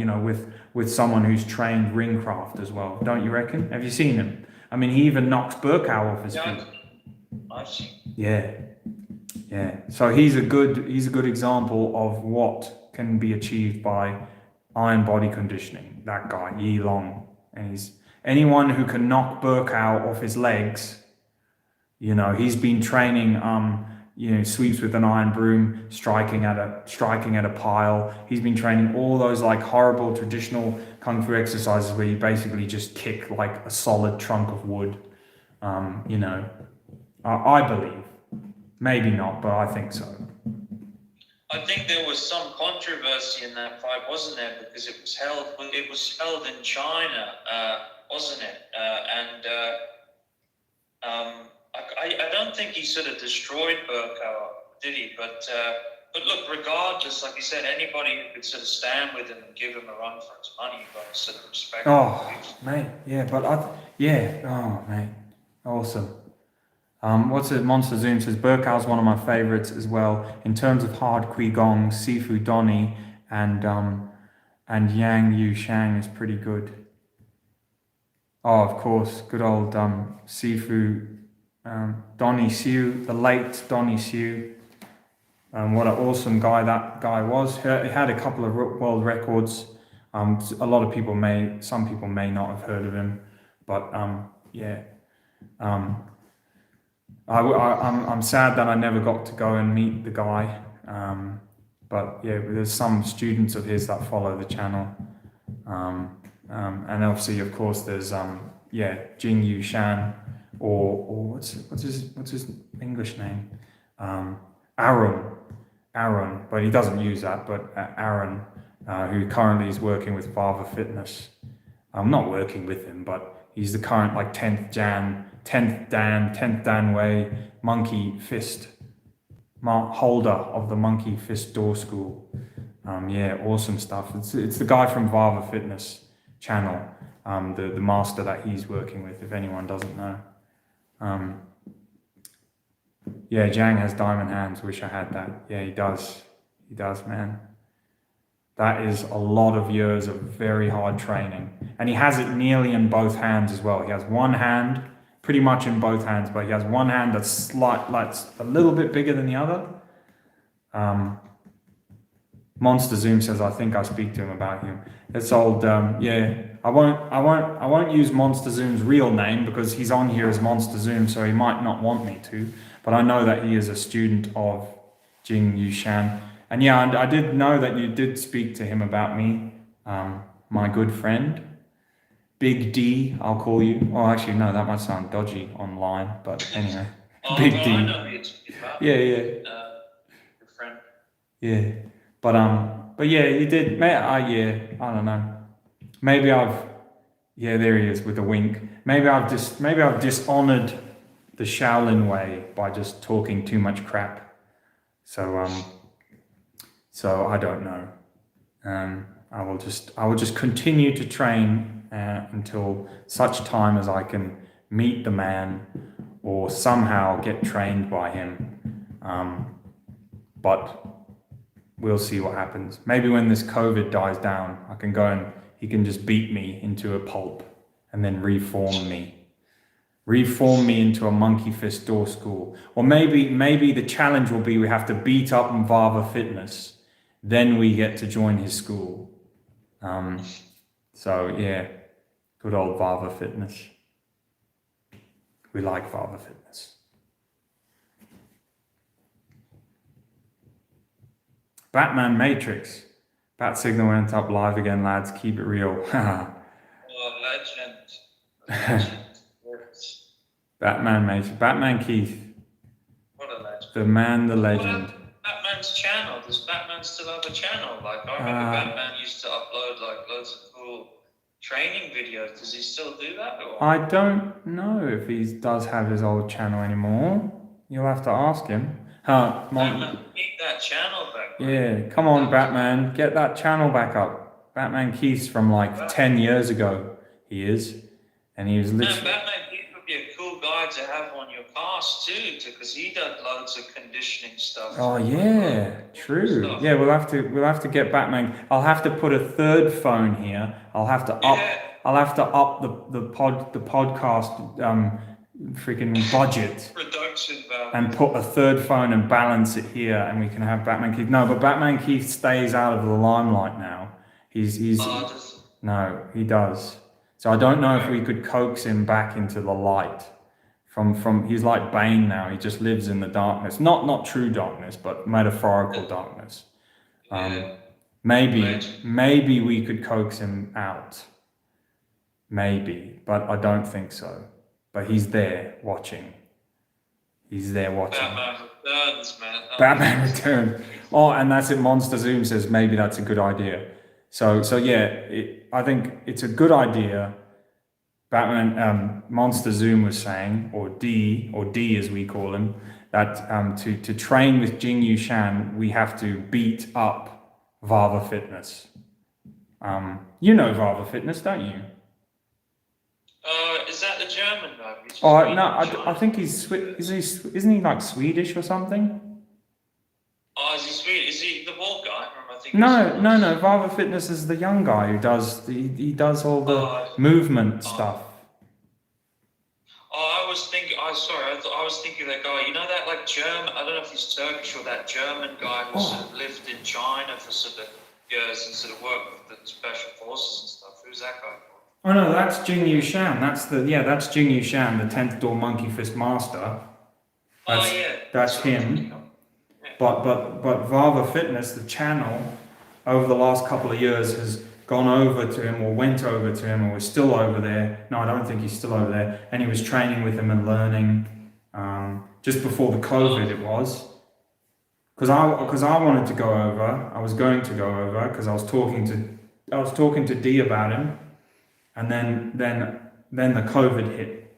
with someone who's trained ring craft as well. Don't you reckon? Have you seen him? I mean, he even knocks Burkow off his feet. I've seen. Yeah. So he's a good example of what can be achieved by iron body conditioning. That guy, Yi Long, and he's anyone who can knock Burkow off his legs. He's been training, sweeps with an iron broom, striking at a pile. He's been training all those like horrible traditional kung fu exercises where you basically just kick like a solid trunk of wood. I believe, maybe not, but I think so. I think there was some controversy in that fight, wasn't there? Because it was held in China, wasn't it? I don't think he sort of destroyed Burkow, did he? But look, regardless, like you said, anybody who could sort of stand with him and give him a run for his money, you've got to sort of respect him. Oh, mate, yeah, but oh, mate, awesome. What's it? Monster Zoom says Burkow's one of my favorites as well in terms of hard Qigong. Sifu Donnie and Yang Yu Shang is pretty good. Oh, of course, good old Sifu Donnie Siu, the late Donnie Siu. What an awesome guy that guy was. He had a couple of world records. A lot of people some people may not have heard of him, but yeah. I'm sad that I never got to go and meet the guy. But yeah, there's some students of his that follow the channel. And obviously, of course, there's Jing Yu Shan, or what's his English name? Aaron, but he doesn't use that. But Aaron, who currently is working with Vava Fitness. I'm not working with him, but he's the current 10th Dan Wei Monkey Fist holder of the Monkey Fist Door School. Yeah, awesome stuff. It's the guy from Vava Fitness channel, the master that he's working with, if anyone doesn't know. Yeah, Zhang has diamond hands. Wish I had that. Yeah, he does, man. That is a lot of years of very hard training. And he has it nearly in both hands as well. He has one hand pretty much in both hands, but he has one hand that's a little bit bigger than the other. Monster Zoom says, I think I speak to him about him. It's old, yeah. I won't use Monster Zoom's real name because he's on here as Monster Zoom, so he might not want me to. But I know that he is a student of Jing Yushan. And yeah, I did know that you did speak to him about me, my good friend. Big D, I'll call you. Oh, actually, no, that might sound dodgy online, but anyway. Big D. I know who it's about. Yeah. Your friend. Yeah. But yeah, you did. Yeah, I don't know. Maybe there he is with a wink. Maybe I've dishonored the Shaolin way by just talking too much crap. So I don't know. I will just continue to train until such time as I can meet the man or somehow get trained by him. But we'll see what happens. Maybe when this COVID dies down, I can go and he can just beat me into a pulp and then reform me into a Monkey Fist Door School. Or maybe the challenge will be we have to beat up Vava Fitness, then we get to join his school. So yeah, good old Vava Fitness. We like Vava Fitness. Batman Matrix. Bat signal went up live again, lads. Keep it real. Legend. Batman Matrix. Batman Keith. What a legend. The man, the legend. Batman's channel. Does Batman still have a channel? I remember Batman used to upload loads of cool training videos. Does he still do that? Or? I don't know if he does have his old channel anymore. You'll have to ask him. Batman, keep that channel back. Yeah, come on, Batman. Get that channel back up. Batman Keith's from 10 years ago. He is. And he was literally... Batman Keith would be a cool guy to have on your cast too, because he does loads of conditioning stuff. Oh yeah, true. Yeah, we'll have to get Batman. I'll have to put a third phone here. I'll have to up the podcast freaking budget. Production value. And put a third phone and balance it here, and we can have Batman Keith. No, but Batman Keith stays out of the limelight now. No, he does. So I don't know if we could coax him back into the light. From he's like Bane now. He just lives in the darkness. Not true darkness, but metaphorical darkness. Maybe we could coax him out. Maybe, but I don't think so. But he's there watching. Batman Returns, man. Batman Returns. Oh, and that's it. Monster Zoom says maybe that's a good idea. So yeah, I think it's a good idea. Batman, Monster Zoom was saying, or D as we call him, that to train with Jing Yushan, we have to beat up Vava Fitness. You know Vava Fitness, don't you? Is that the German guy? Oh no, I think he's isn't he like Swedish or something? Oh, is he Swedish? Is he the bald guy? I think No. Vava Fitness is the young guy who does he does all the movement stuff. Oh, I was thinking. Sorry, I was thinking that guy. You know that like German. I don't know if he's Turkish or that German guy who sort of lived in China for sort of years and sort of worked with the special forces and stuff. Who's that guy? Oh no, that's Jing Yu Shan. That's Jing Yu Shan, the 10th Door Monkey Fist Master. That's him. But Vava Fitness, the channel, over the last couple of years has gone over to him or went over to him or is still over there. No, I don't think he's still over there. And he was training with him and learning just before the COVID it was. Because I wanted to go over. I was going to go over because I was talking to D about him. And then the COVID hit.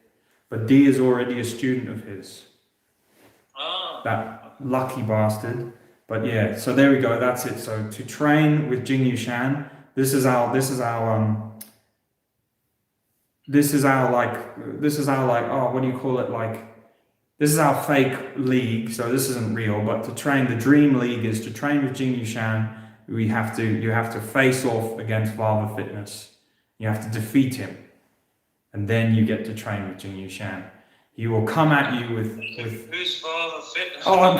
But D is already a student of his. That lucky bastard. But yeah, so there we go, that's it. So to train with Jing Yu Shan, this is our what do you call it, like this is our fake league, so this isn't real, but to train, the dream league is to train with Jing Yu Shan. You have to face off against Vava Fitness. You have to defeat him. And then you get to train with Jing Yu Shan. He will come at you with... Who's Vava Fitness? Oh,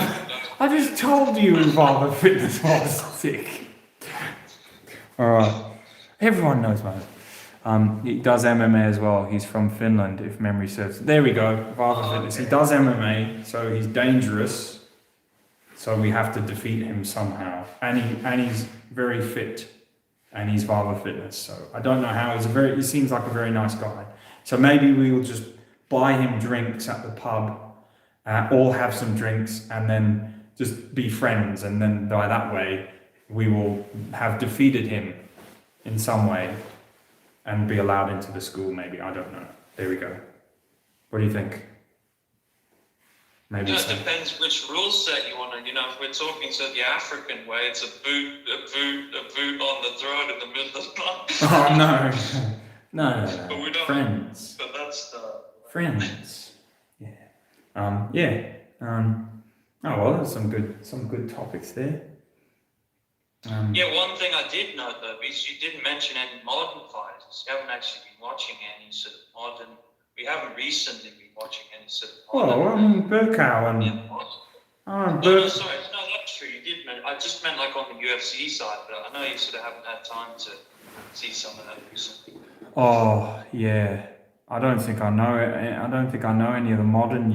I just told you who Vava Fitness was. Sick. Alright. Everyone knows about it. He does MMA as well. He's from Finland, if memory serves. There we go. Vava Fitness. Okay. He does MMA, so he's dangerous. So we have to defeat him somehow. And he's very fit. And he's Vava Fitness. So I don't know how. He seems like a very nice guy. So maybe we will just buy him drinks at the pub, all have some drinks, and then just be friends. And then by that way, we will have defeated him in some way and be allowed into the school, maybe. I don't know. There we go. What do you think? Maybe it depends which rule set you want to, if we're talking to the African way, it's a boot on the throat in the middle of the night. Oh, no. No. But we don't, friends. But that's the... Friends. Yeah. Oh, well, there's some good topics there. One thing I did note, though, is you didn't mention any modern fighters. You haven't actually been watching any sort of modern... We haven't recently been watching any sort of modern... Well, I mean, Burkow and... No, sorry. No, that's true. You did mention... I just meant like on the UFC side, but I know you sort of haven't had time to see some of that recently. Oh, yeah. I don't think I know any of the modern...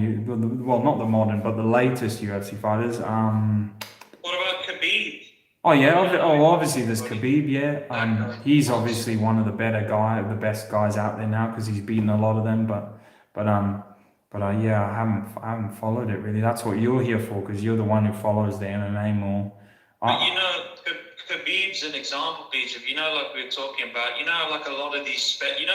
Well, not the modern, but the latest UFC fighters. What about Khabib? Oh yeah, obviously there's Khabib, yeah. He's obviously one of the best guys out there now because he's beaten a lot of them. But yeah, I haven't followed it really. That's what you're here for, because you're the one who follows the MMA more. But Khabib's an example, Peter. Like we were talking about, like a lot of these, do you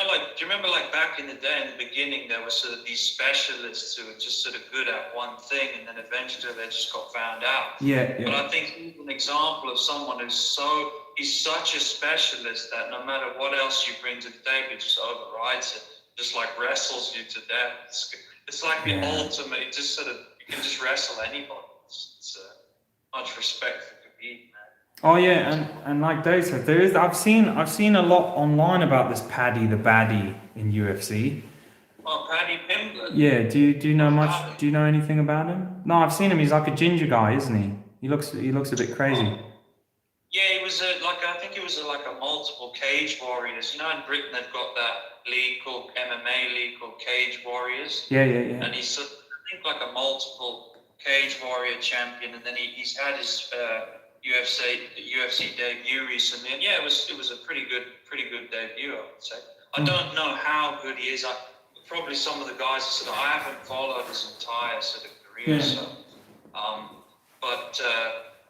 remember like back in the day, in the beginning, there were sort of these specialists who were just sort of good at one thing, and then eventually they just got found out. Yeah. But I think he's an example of someone he's such a specialist that no matter what else you bring to the table, he just overrides it, just like wrestles you to death. It's like the ultimate, you can just wrestle anybody. It's much respect for Khabib. Oh yeah, and like Dave said, I've seen a lot online about this Paddy the Baddie in UFC. Oh, Paddy Pimblett. Yeah, do you know much? Do you know anything about him? No, I've seen him. He's like a ginger guy, isn't he? He looks a bit crazy. Yeah, he was I think he was like a multiple cage warriors. In Britain they've got that league called MMA league called Cage Warriors. Yeah. And he's I think like a multiple cage warrior champion, and then he's had his UFC debut recently, and it was a pretty good debut, I would say. I don't know how good he is. Probably some of the guys I haven't followed his entire sort of career, but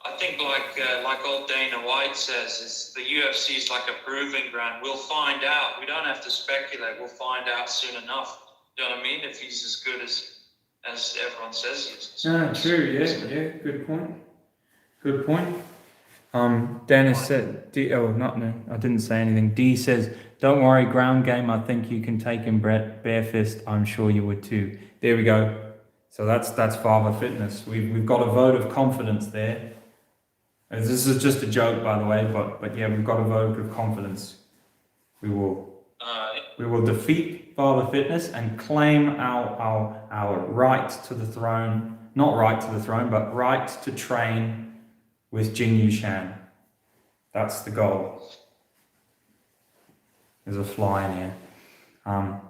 I think like old Dana White says, is the UFC is like a proving ground. We'll find out. We don't have to speculate. We'll find out soon enough. You know what I mean? If he's as good as everyone says he is. True. Yeah. Good point. Dennis said, D, oh, not no, I didn't say anything. D says, don't worry, ground game. I think you can take him, Brett. Bare fist. I'm sure you would too. There we go. So that's Father Fitness. We've got a vote of confidence there. This is just a joke, by the way, but yeah, we've got a vote of confidence. We will defeat Father Fitness and claim our right to the throne. Not right to the throne, but right to train with Jing Yushan. That's the goal. There's a fly in here.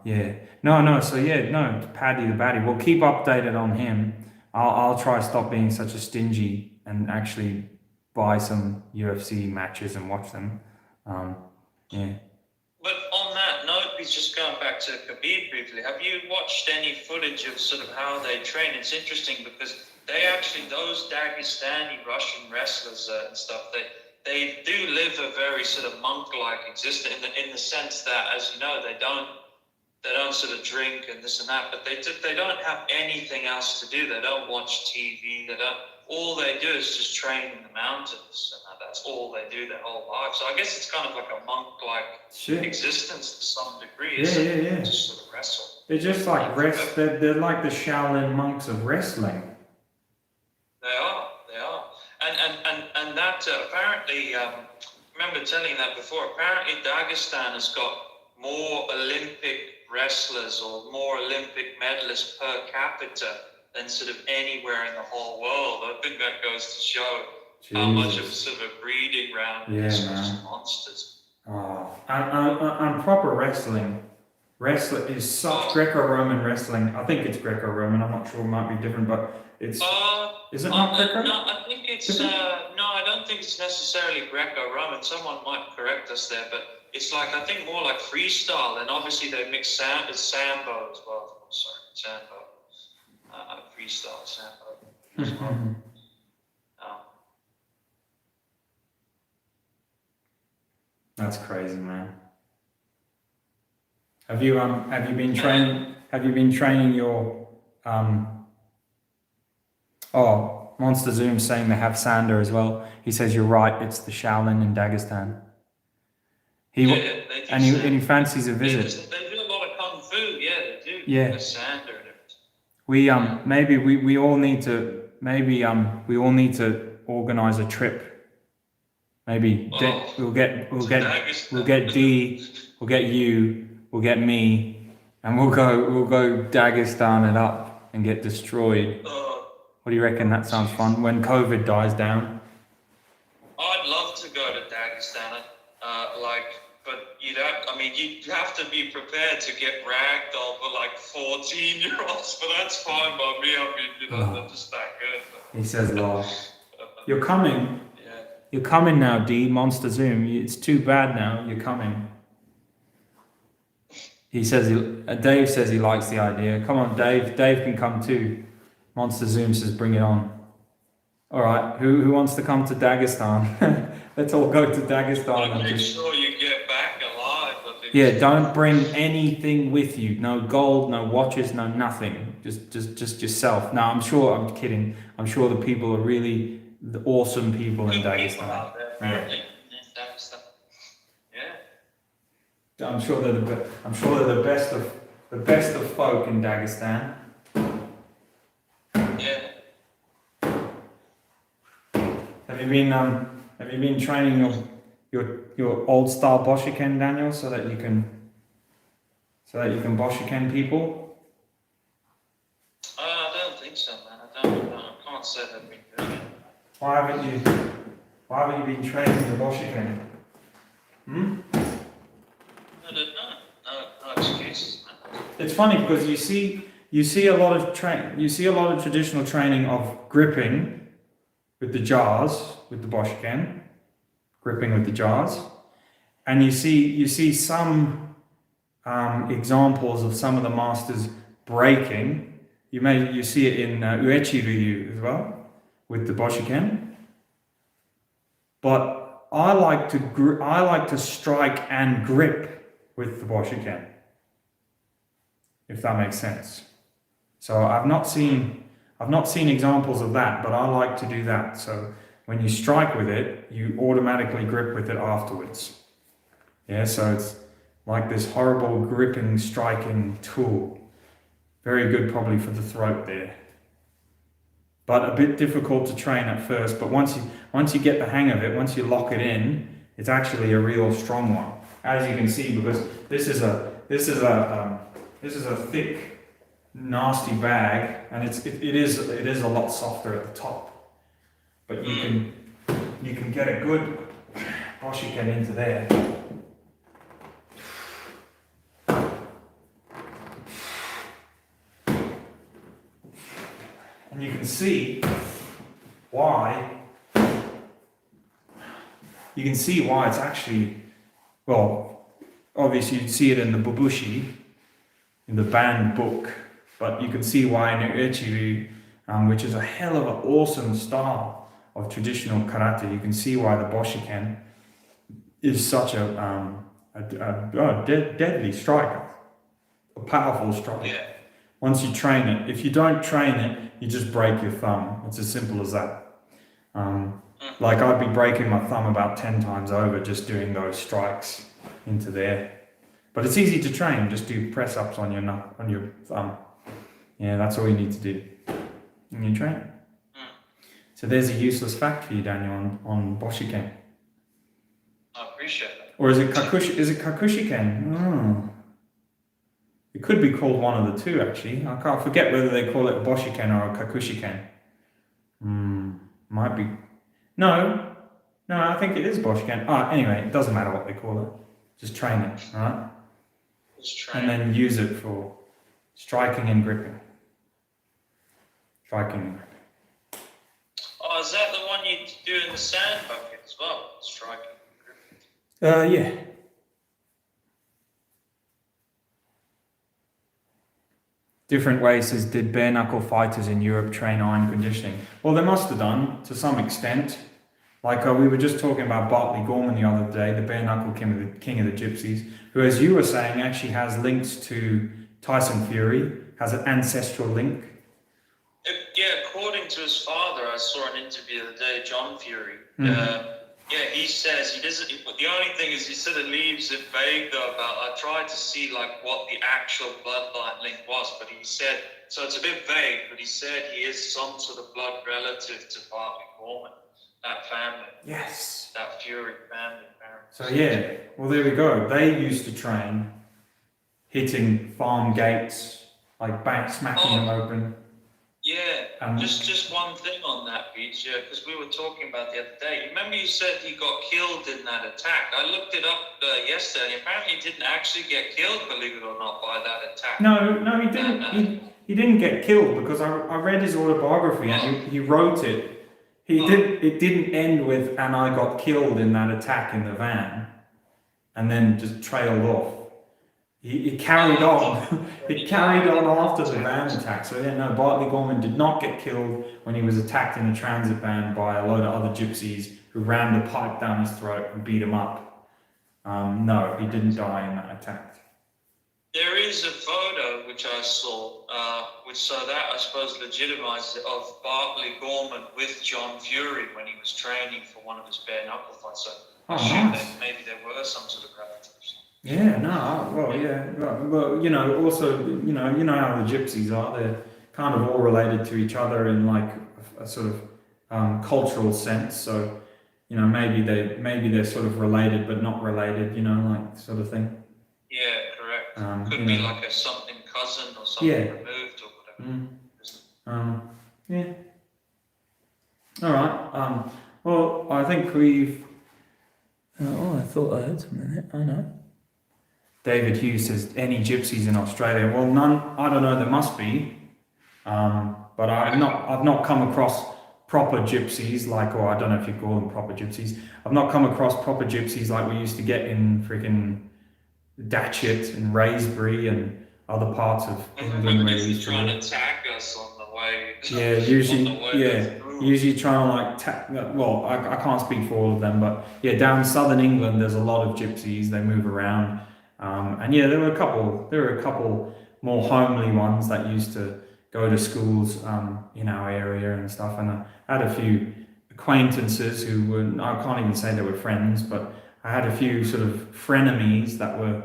Yeah. No. So yeah, no. Paddy the Batty. We'll keep updated on him. I'll try stop being such a stingy and actually buy some UFC matches and watch them. Yeah. But on that note, he's just going back to Khabib briefly. Have you watched any footage of sort of how they train? It's interesting because they actually, those Dagestani Russian wrestlers and stuff, they do live a very sort of monk-like existence in the sense that, as you know, they don't sort of drink and this and that, but they don't have anything else to do. They don't watch TV. All they do is just train in the mountains, and that's all they do their whole life. So I guess it's kind of like a monk-like existence to some degree. Yeah. Just sort of wrestle. They're just like they're like the Shaolin monks of wrestling. They are. And that apparently, remember telling that before. Apparently, Dagestan has got more Olympic wrestlers or more Olympic medalists per capita than sort of anywhere in the whole world. I think that goes to show how much of sort of a breeding ground these monsters. Oh, and proper wrestling. Wrestling is such Greco-Roman wrestling. I think it's Greco-Roman. I'm not sure, it might be different, but it's. Is it not Greco? No, I think it's. No, I don't think it's necessarily Greco-Roman. Someone might correct us there, but it's like, I think more like freestyle, and obviously they mix Sambo as well. Sorry, Sambo. Freestyle Sambo as well. That's crazy, man. Have you been training? Have you been training your? Oh, Monster Zoom saying they have Sander as well. He says you're right. It's the Shaolin in Dagestan. He fancies a visit. They do a lot of kung fu. Yeah, they do. Yeah. The Sander. Maybe we all need to organize a trip. Maybe we'll get D, we'll get you, we'll get me, and we'll go Dagestan it up and get destroyed. What do you reckon? That sounds fun. When COVID dies down. I'd love to go to Dagestan, but you'd have to be prepared to get ragged over like 14-year-olds, but that's fine by me. They're just that good. He says, "Lol, you're coming. Yeah. You're coming now, D. Monster Zoom. It's too bad now. You're coming." He says, Dave says he likes the idea. Come on, Dave. Dave can come too. Monster Zoom says, bring it on. All right, who wants to come to Dagestan? Let's all go to Dagestan. Make sure you get back alive. Yeah, don't bring anything with you. No gold, no watches, no nothing. Just yourself. No, I'm kidding. I'm sure the people are really the awesome people in Dagestan. Yeah. I'm sure they're the best of folk in Dagestan. Yeah. Have you been training your old style Boshiken, Daniel, so that you can Boshiken people? I don't think so, man. I can't say that I've been doing it. Why haven't you been training the Boshiken? I don't know. No excuses, man. It's funny because you see a lot of traditional training of gripping with the jars, with the Boshiken, gripping with the jars, and you see some examples of some of the masters breaking. You see it in Uechi Ryu as well with the Boshiken. But I like to strike and grip with the Boshiken, if that makes sense. So I've not seen examples of that, but I like to do that. So when you strike with it, you automatically grip with it afterwards. Yeah, so it's like this horrible gripping, striking tool. Very good probably for the throat there. But a bit difficult to train at first, but once you get the hang of it, once you lock it in, it's actually a real strong one. As you can see, because this is a thick, nasty bag, and it is a lot softer at the top. But you can get a good Boshiken into there. And you can see why. You can see why it's actually, well, obviously you'd see it in the Bubushi, in the banned book, but you can see why in Uechi, which is a hell of an awesome style of traditional karate, you can see why the Boshiken is such a deadly striker, a powerful striker. Yeah. Once you train it, if you don't train it, you just break your thumb. It's as simple as that. Like I'd be breaking my thumb about 10 times over just doing those strikes into there. But it's easy to train. Just do press ups on your thumb. Yeah, that's all you need to do. And you train. So there's a useless fact for you, Daniel, on Boshiken. I appreciate that. Or is it Kakushiken? Oh. It could be called one of the two, actually. I can't forget whether they call it a Boshiken or a Kakushiken. Might be. No, I think it is Boshiken. Anyway, it doesn't matter what they call it. Just train it, right? Just train. And then use it for striking and gripping. Striking and gripping. Oh, is that the one you do in the sand bucket as well? Striking and gripping. Yeah. Different ways says, did bare knuckle fighters in Europe train iron conditioning? Well, they must have done to some extent. Like we were just talking about Bartley Gorman the other day, the bare knuckle king of the gypsies, who, as you were saying, actually has links to Tyson Fury, has an ancestral link. Yeah, according to his father, I saw an interview the other day, John Fury. He says he doesn't. The only thing is he sort of leaves it vague though. I tried to see like what the actual bloodline link was, but he said so. It's a bit vague, but he said he is some sort of blood relative to Bartley Gorman, that family. Yes. That Fury family. Apparently. So yeah, well there we go. They used to train hitting farm gates, like smacking them open. Yeah, just one thing on that, Beach, because we were talking about the other day. Remember you said he got killed in that attack? I looked it up yesterday, and apparently he didn't actually get killed, believe it or not, by that attack. No, he didn't. He didn't get killed because I read his autobiography and he wrote it. It didn't end with, and I got killed in that attack in the van, and then just trailed off. He carried on. He carried on after the van attack. So yeah, no, Bartley Gorman did not get killed when he was attacked in a transit van by a load of other gypsies who rammed a pipe down his throat and beat him up. No, he didn't die in that attack. There is a photo which I saw, so that I suppose legitimizes it, of Bartley Gorman with John Fury when he was training for one of his bare knuckle fights. So I assume that maybe there were some sort of relatives. Yeah, no, well, yeah, well, also, you know how the gypsies are. They're kind of all related to each other in like a sort of cultural sense. So, maybe they're sort of related but not related. Like sort of thing. Yeah, correct. Could be like a something cousin or something removed or whatever. Yeah. All right. Well, I think we've. I thought I heard something there. Oh no. David Hughes says, any gypsies in Australia? Well, none. I don't know. There must be, but I've not come across proper gypsies or I don't know if you call them proper gypsies. I've not come across proper gypsies like we used to get in freaking Datchet and Raysbury and other parts of England where we used to trying to attack us on the way. Yeah, usually trying to well, I can't speak for all of them, but yeah, down southern England there's a lot of gypsies. They move around. And yeah, there were a couple more homely ones that used to go to schools in our area and stuff. And I had a acquaintances who were, I can't even say they were friends, but I had a few sort of frenemies that were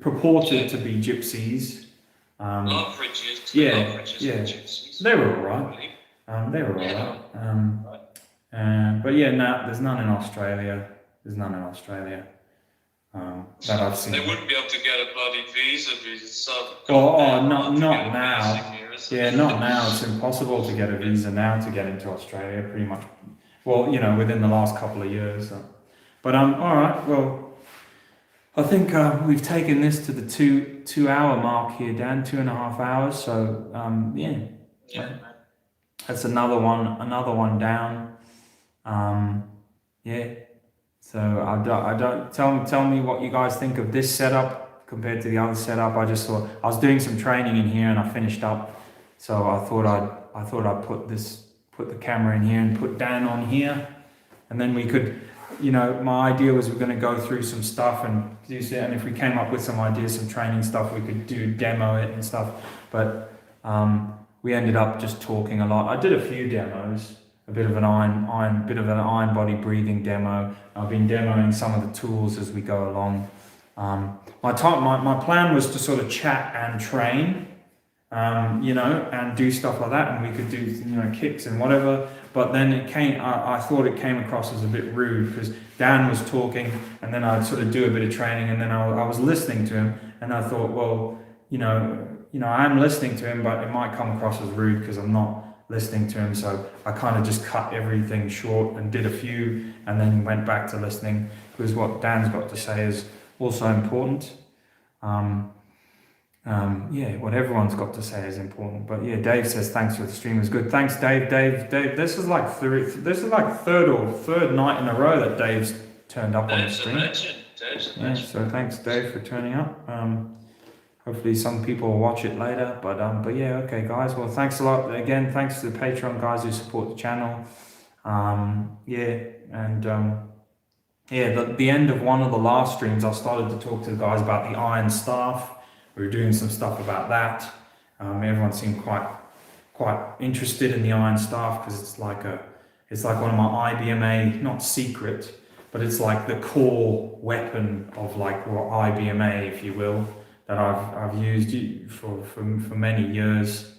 purported to be gypsies. Love bridges. Gypsies. They were alright. They were alright. But yeah, no, there's none in Australia. That I've seen. They wouldn't be able to get a bloody visa. Not now. Yeah, not now. It's impossible to get a visa now to get into Australia, pretty much. Well, within the last couple of years. So. But all right. Well, I think we've taken this to the 2 hour mark here, Dan. 2.5 hours. So Yeah. That's another one down. Yeah. So I don't tell me what you guys think of this setup compared to the other setup. I just thought I was doing some training in here and I finished up. So I thought I'd put the camera in here and put Dan on here, and then we could, my idea was we're going to go through some stuff and if we came up with some ideas, some training stuff, we could demo it and stuff. But we ended up just talking a lot. I did a few demos, a bit of an iron body breathing demo. I've been demoing some of the tools as we go along. My plan was to sort of chat and train. And do stuff like that, and we could do kicks and whatever. But then I thought it came across as a bit rude because Dan was talking, and then I'd sort of do a bit of training, and then I was listening to him, and I thought, well, I am listening to him, but it might come across as rude because I'm not listening to him. So I kind of just cut everything short and did a few, and then went back to listening because what Dan's got to say is also important. What everyone's got to say is important. But yeah, Dave says thanks for the stream. It was good. Thanks, Dave. Dave, this is like third night in a row that Dave's turned up on the stream. So thanks, Dave, for turning up. Hopefully some people will watch it later. But yeah, okay, guys. Well, thanks a lot again. Thanks to the Patreon guys who support the channel. The end of one of the last streams, I started to talk to the guys about the iron staff. We were doing some stuff about that. Everyone seemed quite interested in the iron staff because it's like one of my IBMA, not secret, but it's like the core weapon of IBMA, if you will, that I've used for many years.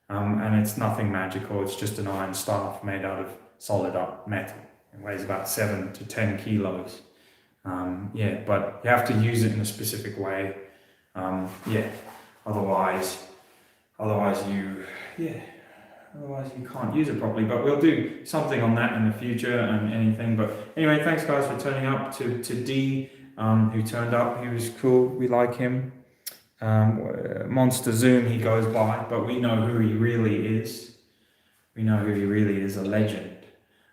And it's nothing magical. It's just an iron staff made out of solid metal. It weighs about 7 to 10 kilos. But you have to use it in a specific way. Otherwise you can't use it properly. But we'll do something on that in the future and anything. But anyway, thanks guys for turning up. To D, who turned up. He was cool. We like him. Monster Zoom he goes by, but we know who he really is. We know who he really is, a legend.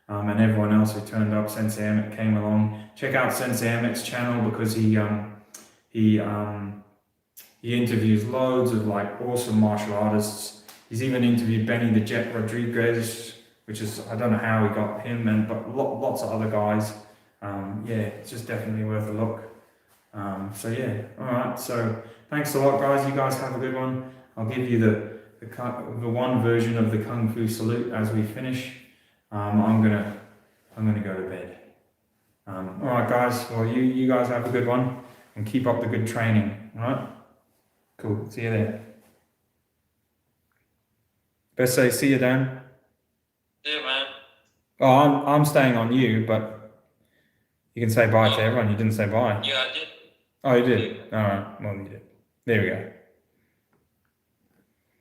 And everyone else who turned up, Sensei Emmett came along. Check out Sensei Emmett's channel because he interviews loads of awesome martial artists. He's even interviewed Benny the Jet Rodriguez, which is, I don't know how he got him, but lots of other guys. It's just definitely worth a look. Alright, so thanks a lot guys. You guys have a good one. I'll give you the one version of the Kung Fu salute as we finish. I'm gonna go to bed. Alright guys, well you guys have a good one and keep up the good training, alright? Cool, see you there. Best say see you, Dan. Yeah, man. Oh, I'm staying on you, but you can say bye to everyone. You didn't say bye. Yeah, I did. Oh, you did? Alright, well you did. There we go.